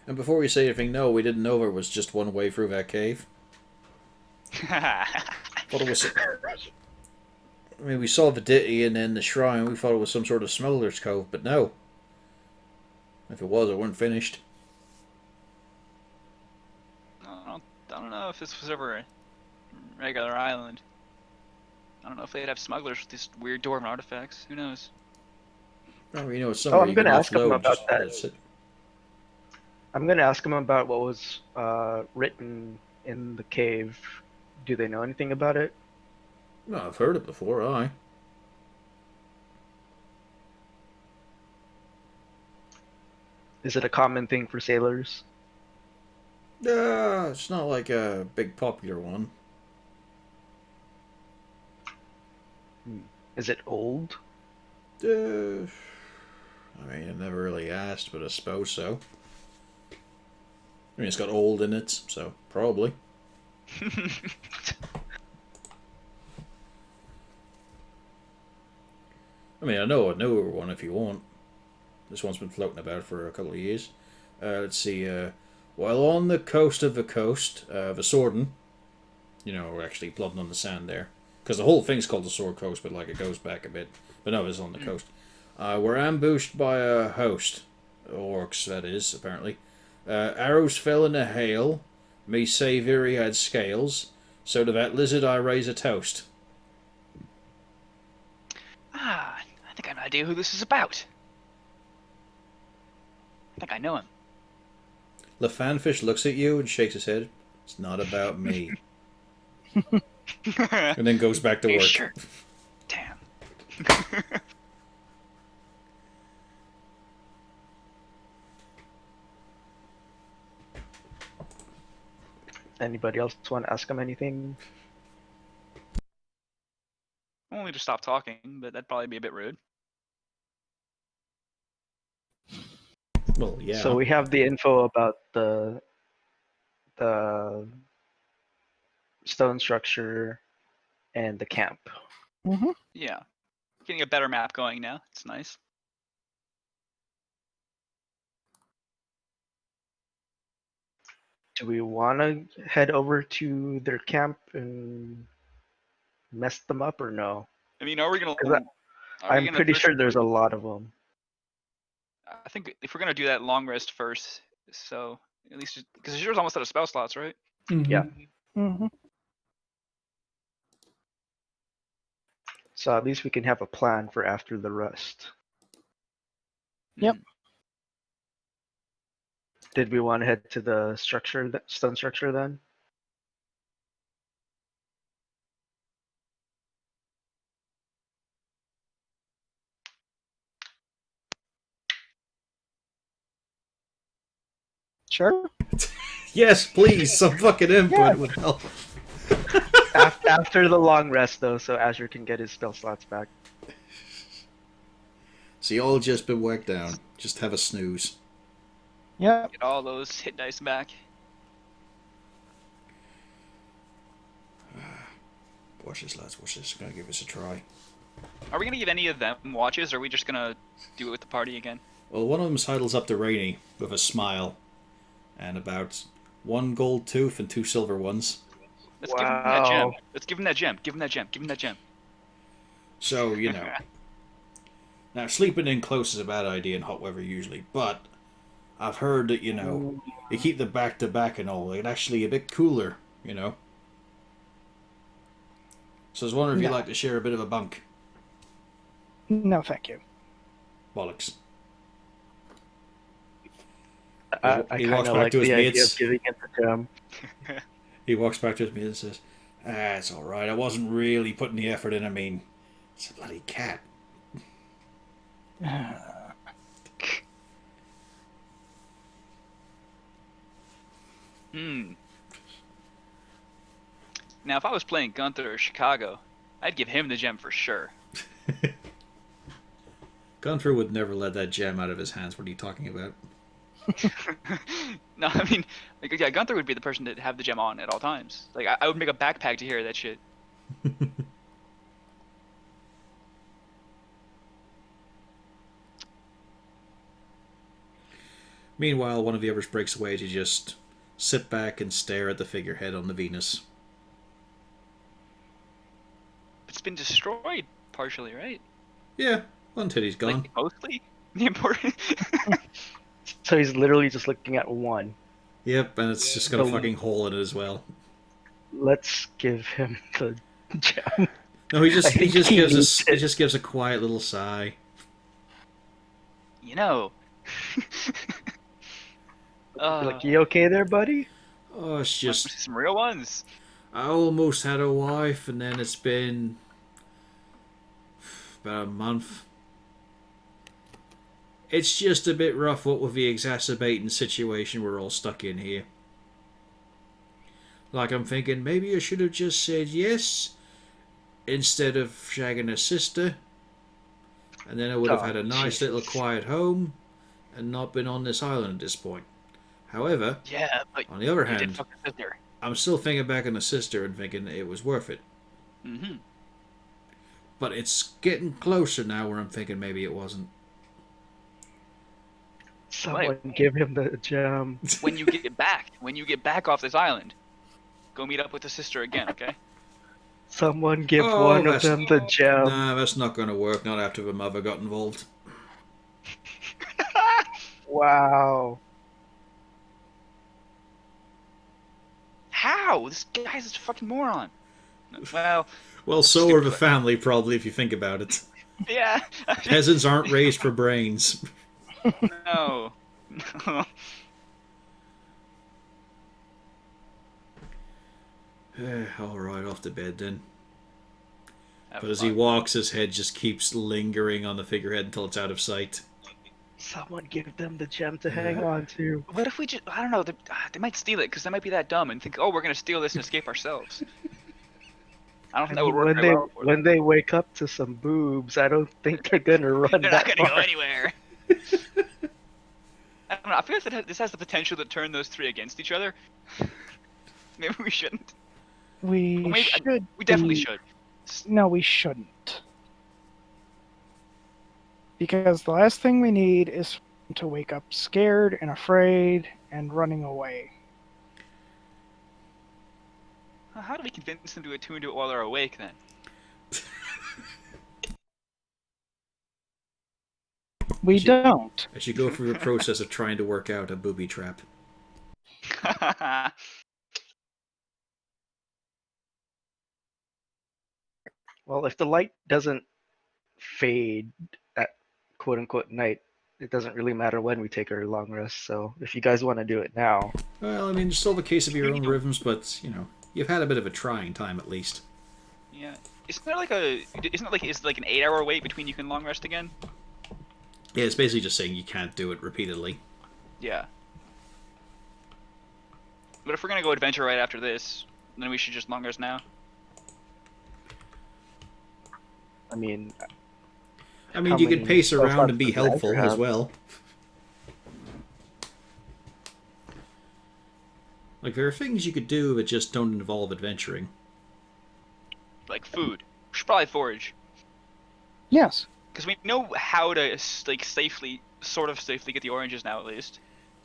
And before we say anything, no, we didn't know there was just one way through that cave. Thought it was... I mean, we saw the ditty and then the shrine, we thought it was some sort of smuggler's cove, but no. If it was, it weren't finished. I don't know if this was ever a regular island. I don't know if they'd have smugglers with these weird dwarven artifacts. Who knows? Oh, it's somewhere I'm you can gonna ask him offload, about just that. that's it. I'm gonna ask him about what was written in the cave. Do they know anything about it? No, I've heard it before, aye. Is it a common thing for sailors? It's not like a big popular one. Is it old? I mean, I've never really asked, but I suppose so. I mean, it's got old in it, so probably. I mean, I know a newer one if you want. This one's been floating about for a couple of years. Let's see. While on the coast of Vasorden, you know, we're actually plodding on the sand there. Because the whole thing's called the Sword Coast, but like it goes back a bit. But no, it's on the coast. We're ambushed by a host. Orcs, that is, apparently. Arrows fell in a hail. Me saviour he had scales. So to that lizard I raise a toast. Ah, I think I have an idea who this is about. I think I know him. The fanfish looks at you and shakes his head. It's not about me. And then goes back to Are you work. sure? Damn. Anybody else want to ask him anything? Only to stop talking, but that'd probably be a bit rude. Well, yeah. So we have the info about the stone structure and the camp. Mm-hmm. Yeah. Getting a better map going now. It's nice. Do we want to head over to their camp and mess them up or no? I mean, are we gonna? 'Cause I'm pretty sure there's a lot of them. I think if we're gonna do that, long rest first. So at least because yours almost out of spell slots, right? Yeah. Mm-hmm. So at least we can have a plan for after the rest. Yep. Did we want to head to the structure, the stone structure then? Sure. Yes, please. Some fucking input Yeah. would help. After the long rest though, so Azure can get his spell slots back. So you all just been whacked down. Just have a snooze. Yep. Get all those hit dice back. Watch this, lads. Watch this. Gonna give this a try. Are we gonna give any of them watches, or are we just gonna do it with the party again? Well, one of them sidles up to Rainy with a smile and about 1 gold tooth and 2 silver ones. Let's give him that gem. Wow. Let's give him that gem. Give him that gem. Give him that gem. So, you know. Now, sleeping in close is a bad idea in hot weather usually, but I've heard that, you know, you keep the back to back and all, it's actually a bit cooler, you know. So I was wondering if you'd No. like to share a bit of a bunk. No, thank you. Bollocks. I He kind walks of back like to his the idea mates. of giving it to him. He walks back to his mate and says, it's alright, I wasn't really putting the effort in, I mean, it's a bloody cat. Hmm. Now, if I was playing Gunther or Chicago, I'd give him the gem for sure. Gunther would never let that gem out of his hands. What are you talking about? No, I mean, like, yeah, Gunther would be the person to have the gem on at all times. Like, I would make a backpack to carry that shit. Meanwhile, one of the others breaks away to just sit back and stare at the figurehead on the Venus. It's been destroyed partially, right? Yeah, one titty's gone. Like, mostly? The important. So he's literally just looking at one. Yep, and it's just got a The- fucking hole in it as well. Let's give him the gem. No, he I just think he needs he it. just gives a quiet little sigh. You know. Like, you okay there, buddy? Oh, it's Just just some real ones. I almost had a wife, and then it's been about a month. It's just a bit rough what with the exacerbating situation we're all stuck in here. Like, I'm thinking maybe I should have just said yes instead of shagging a sister, and then I would have had a nice little quiet home and not been on this island at this point. However, Yeah, but on the other you did hand, fuck your sister. I'm still thinking back on the sister and thinking it was worth it. Mm-hmm. But it's getting closer now where I'm thinking maybe it wasn't. Someone give him the gem. When you get back off this island, go meet up with the sister again, okay? Someone give Oh, one of that's- them the gem. Nah, that's not going to work, not after the mother got involved. Wow. How? This guy's a fucking moron. Well, Well, so are the family, probably, if you think about it. yeah. Peasants aren't raised for brains. No. Alright, off to bed then. Have But as he fun. walks, his head just keeps lingering on the figurehead until it's out of sight. Someone give them the gem to hang on to. What if we just, I don't know, they might steal it because they might be that dumb and think, oh, we're going to steal this and escape ourselves. I don't think that would work when very they well for them. when they wake up to some boobs, I don't think they're gonna run They're not that going to go far. anywhere. I don't know, I feel like this has the potential to turn those three against each other. Maybe we shouldn't. We Well, maybe- should. We definitely be- should. No, we shouldn't. Because the last thing we need is to wake up scared and afraid and running away. How do we convince them to attune to it while they're awake then? We Should- don't. As you go through the process of trying to work out a booby trap. Well, if the light doesn't fade at quote unquote night, it doesn't really matter when we take our long rest. So if you guys want to do it now, Well, I mean, it's still the case of your own rhythms, but, you know, you've had a bit of a trying time at least. Yeah. Isn't there like a, isn't it like, is it like an 8-hour wait between you can long rest again? Yeah, it's basically just saying you can't do it repeatedly. Yeah. But if we're gonna go adventure right after this, then we should just long rest now. I mean, I mean, How you could many pace spell around slots and be does the helpful anchor as have? well. Like, there are things you could do that just don't involve adventuring. Like food. We should probably forage. Yes. Because we know how to, like, sort of safely get the oranges now at least.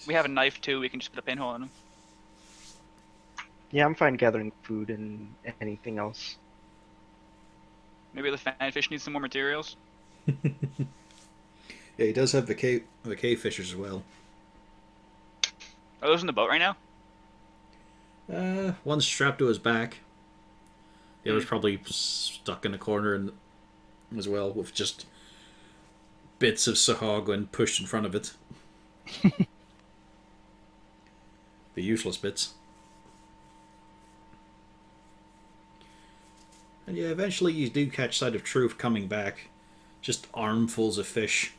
We have a knife too, we can just put a pinhole in them. yeah, I'm fine gathering food and anything else. Maybe the fanfish needs some more materials. Yeah, he does have the cave fishers as well. Are those in the boat right now? One's strapped to his back. The other's probably stuck in a corner and as well, with just bits of Sahagwin pushed in front of it. The useless bits. And yeah, eventually you do catch sight of Truth coming back. Just armfuls of fish.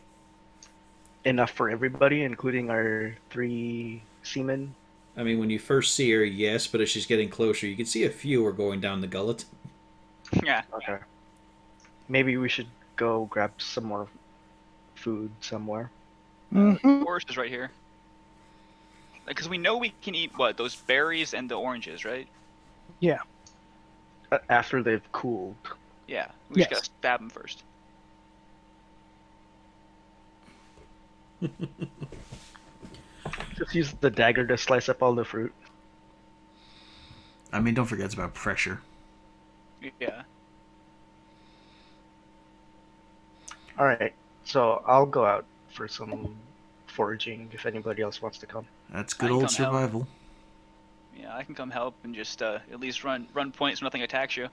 Enough for everybody, including our 3 seamen. I mean, when you first see her, yes, but as she's getting closer, you can see a few are going down the gullet. Yeah. Okay. Maybe we should go grab some more food somewhere. Mm-hmm. Forest is right here. Because we know we can eat, what, those berries and the oranges, right? Yeah. After they've cooled. Yeah. We just Yes. gotta stab them first. Just use the dagger to slice up all the fruit. I mean, don't forget it's about pressure. Yeah. Alright, so I'll go out for some foraging if anybody else wants to come. That's I good can old come help. survival. Yeah, I can come help and just at least run points so nothing attacks you.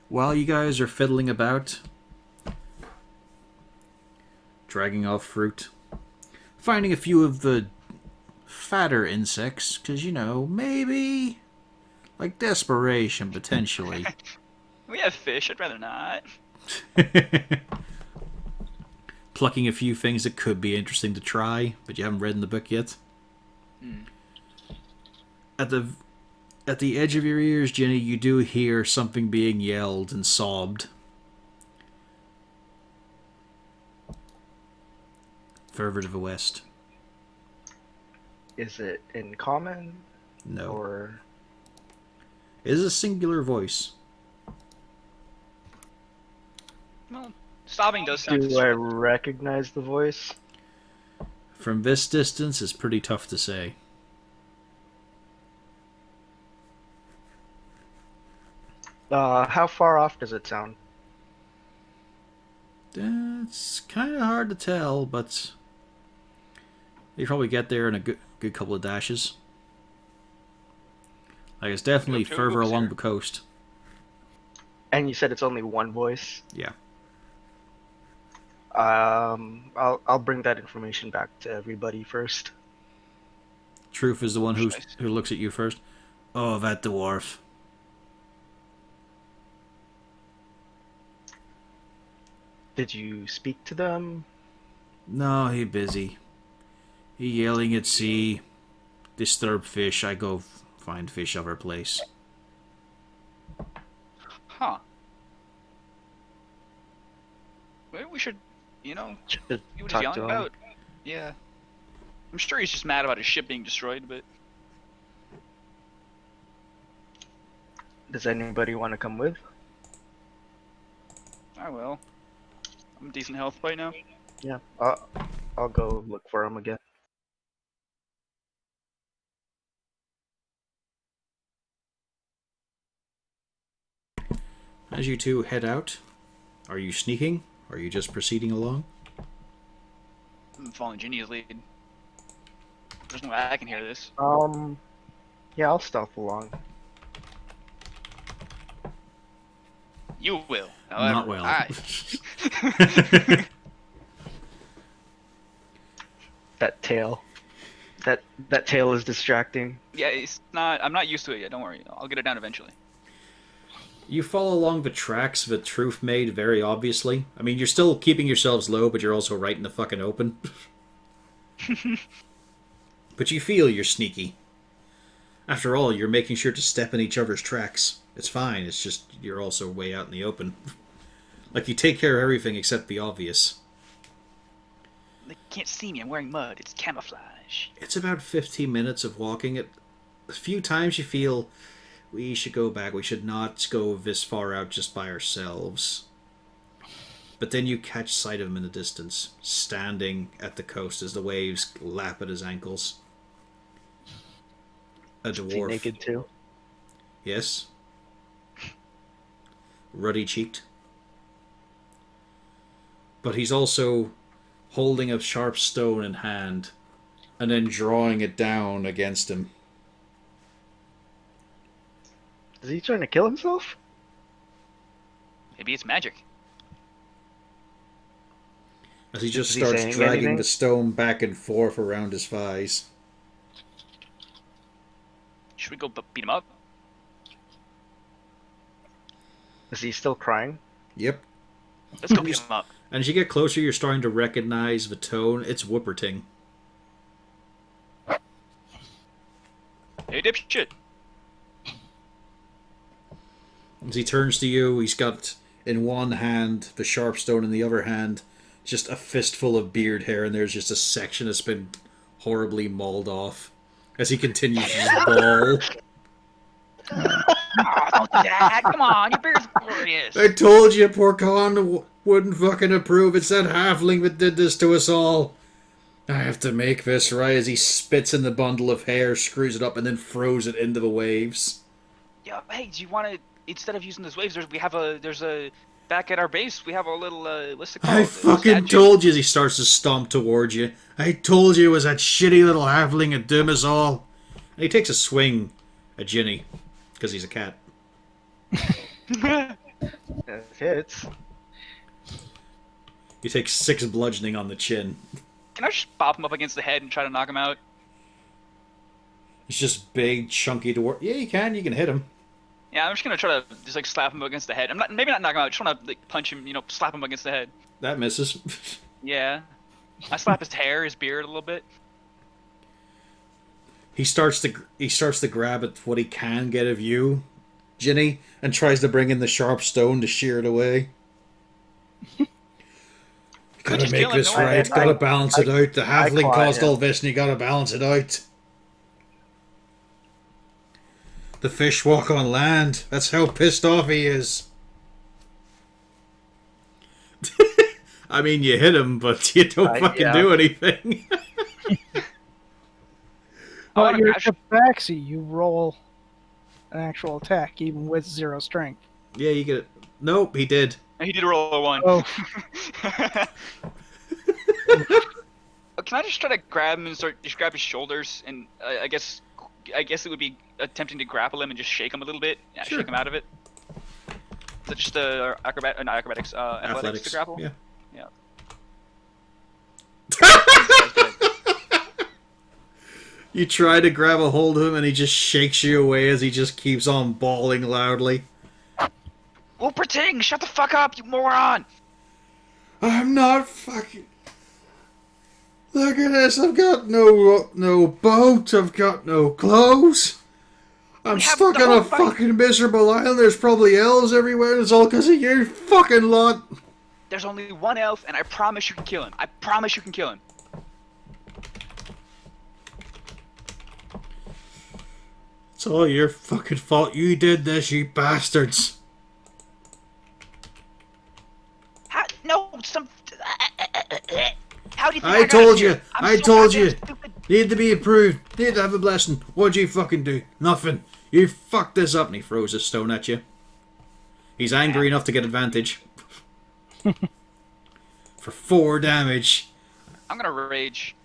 While you guys are fiddling about, dragging off fruit, finding a few of the fatter insects, because, maybe, like desperation, potentially. We have fish. I'd rather not. Plucking a few things that could be interesting to try, but you haven't read in the book yet. Hmm. At the edge of your ears, Jenny, you do hear something being yelled and sobbed. Further to the west. Is it in common? No. Or It is a singular voice. Well, sobbing does sound. do I recognize the voice? From this distance, it's pretty tough to say. How far off does it sound? It's kind of hard to tell, but you probably get there in a good couple of dashes. Like, it's definitely Go to further books along here. the coast. And you said it's only one voice. Yeah. I'll bring that information back to everybody first. Truth is the one who Nice. looks at you first. Oh, that dwarf. Did you speak to them? No, he busy. He yelling at sea. Disturb fish. I go find fish other place. Huh. Maybe we should, Should see what he's talk yelling to him. about. Yeah. I'm sure he's just mad about his ship being destroyed, but Does anybody want to come with? I will. I'm in decent health right now. Yeah, I'll go look for him again. As you two head out, are you sneaking? Are you just proceeding along? I'm following Ginny's lead. There's no way I can hear this. Yeah, I'll stealth along. You will. However, Not well. That tail. That tail is distracting. Yeah, it's not. I'm not used to it yet. Don't worry. I'll get it down eventually. You follow along the tracks that Truth made very obviously. I mean, you're still keeping yourselves low, but you're also right in the fucking open. But you feel you're sneaky. After all, you're making sure to step in each other's tracks. It's fine, it's just you're also way out in the open. Like, you take care of everything except the obvious. They can't see me. I'm wearing mud. It's camouflage. It's about 15 minutes of walking. A few times you feel we should go back. We should not go this far out just by ourselves. But then you catch sight of him in the distance, standing at the coast as the waves lap at his ankles. A Is he dwarf. naked too? Yes. Ruddy-cheeked. But he's also holding a sharp stone in hand and then drawing it down against him. Is he trying to kill himself? Maybe it's magic. As he just Is he starts saying dragging anything? the stone back and forth around his thighs. Should we go beat him up? Is he still crying? Yep. Let's go beat him up. And as you get closer, you're starting to recognize the tone. It's Whipperting. Hey, dipshit. As he turns to you, he's got in one hand the sharp stone, in the other hand just a fistful of beard hair, and there's just a section that's been horribly mauled off. As he continues to bawl. Oh, don't do that. Come on, your beard's glorious. I told you, poor Con wouldn't fucking approve. It's that halfling that did this to us all. I have to make this right. As he spits in the bundle of hair, screws it up, and then throws it into the waves. Yo, hey, do you want to, instead of using those waves, there's a, back at our base, we have a little, what's it called? I fucking told you. As he starts to stomp towards you. I told you it was that shitty little halfling that did us all. And he takes a swing at Ginny, because he's a cat. It hits. You take 6 bludgeoning on the chin. Can I just pop him up against the head and try to knock him out? It's just big, chunky dwarf. Yeah, you can hit him. Yeah, I'm just gonna try to just like slap him against the head. I'm not maybe not knock him out. I just wanna like punch him, slap him against the head. That misses. Yeah. I slap his hair, his beard a little bit. He starts to grab at what he can get of you, Ginny, and tries to bring in the sharp stone to shear it away. Gotta just make kill him, this no? right. Gotta balance it out. The halfling claw caused him. all this, and you gotta balance it out. The fish walk on land. That's how pissed off he is. I mean, you hit him, but you don't fucking yeah. do anything. I But wanna you're crash- Tabaxi. You roll an actual attack, even with 0 strength. Yeah, you get it. Nope, he did. He did roll a 1. Oh. Can I just try to grab him and just grab his shoulders and I guess it would be attempting to grapple him and just shake him a little bit, Sure. shake him out of it. Is it just athletics to grapple? Yeah. Yeah. You try to grab a hold of him, and he just shakes you away as he just keeps on bawling loudly. Wolperting, shut the fuck up, you moron! I'm not fucking. Look at this. I've got no boat. I've got no clothes. I'm We have stuck the on a whole fight. fucking miserable island. There's probably elves everywhere, and it's all because of you fucking lot. There's only one elf, and I promise you can kill him. I promise you can kill him. It's all your fucking fault. You did this, you bastards. No, how do you think I got told here? you. I'm I so told goddamn you. stupid. Need to be approved. Need to have a blessing. What'd you fucking do? Nothing. You fucked this up. And he throws a stone at you. He's angry enough to get advantage. For 4 damage. I'm gonna rage.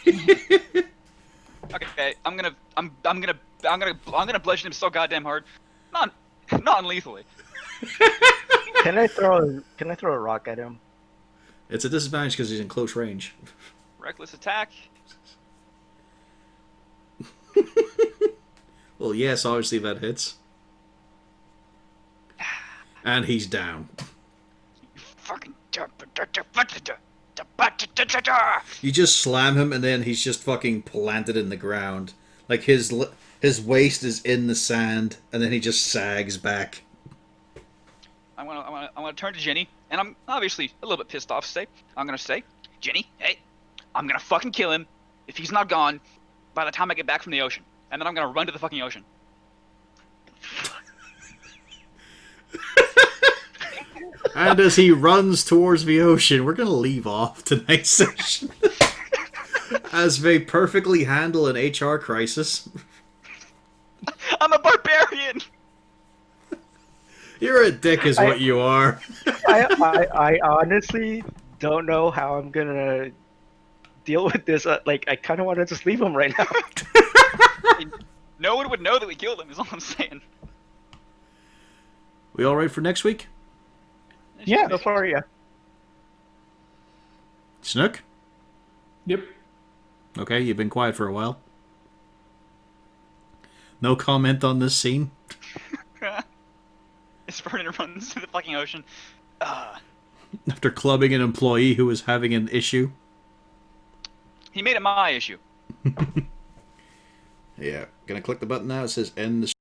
Okay, I'm gonna bludgeon him so goddamn hard, non-lethally. Can I throw a rock at him? It's a disadvantage because he's in close range. Reckless attack. Well, yes, obviously that hits. And he's down. You fucking. You just slam him, and then he's just fucking planted in the ground. Like his waist is in the sand, and then he just sags back. I wanna turn to Jenny, and I'm obviously a little bit pissed off. I'm gonna say, Jenny, hey, I'm gonna fucking kill him if he's not gone by the time I get back from the ocean, and then I'm gonna run to the fucking ocean. And as he runs towards the ocean, we're going to leave off tonight's session. As they perfectly handle an HR crisis. I'm a barbarian. You're a dick is what you are. I honestly don't know how I'm gonna deal with this. I kind of want to just leave him right now. No one would know that we killed him. Is all I'm saying. We all right for next week? Yeah. So far, yeah. Snook? Yep. Okay, you've been quiet for a while. No comment on this scene? As Vernon runs to the fucking ocean. After clubbing an employee who was having an issue? He made it my issue. Yeah. Gonna click the button now. It says end the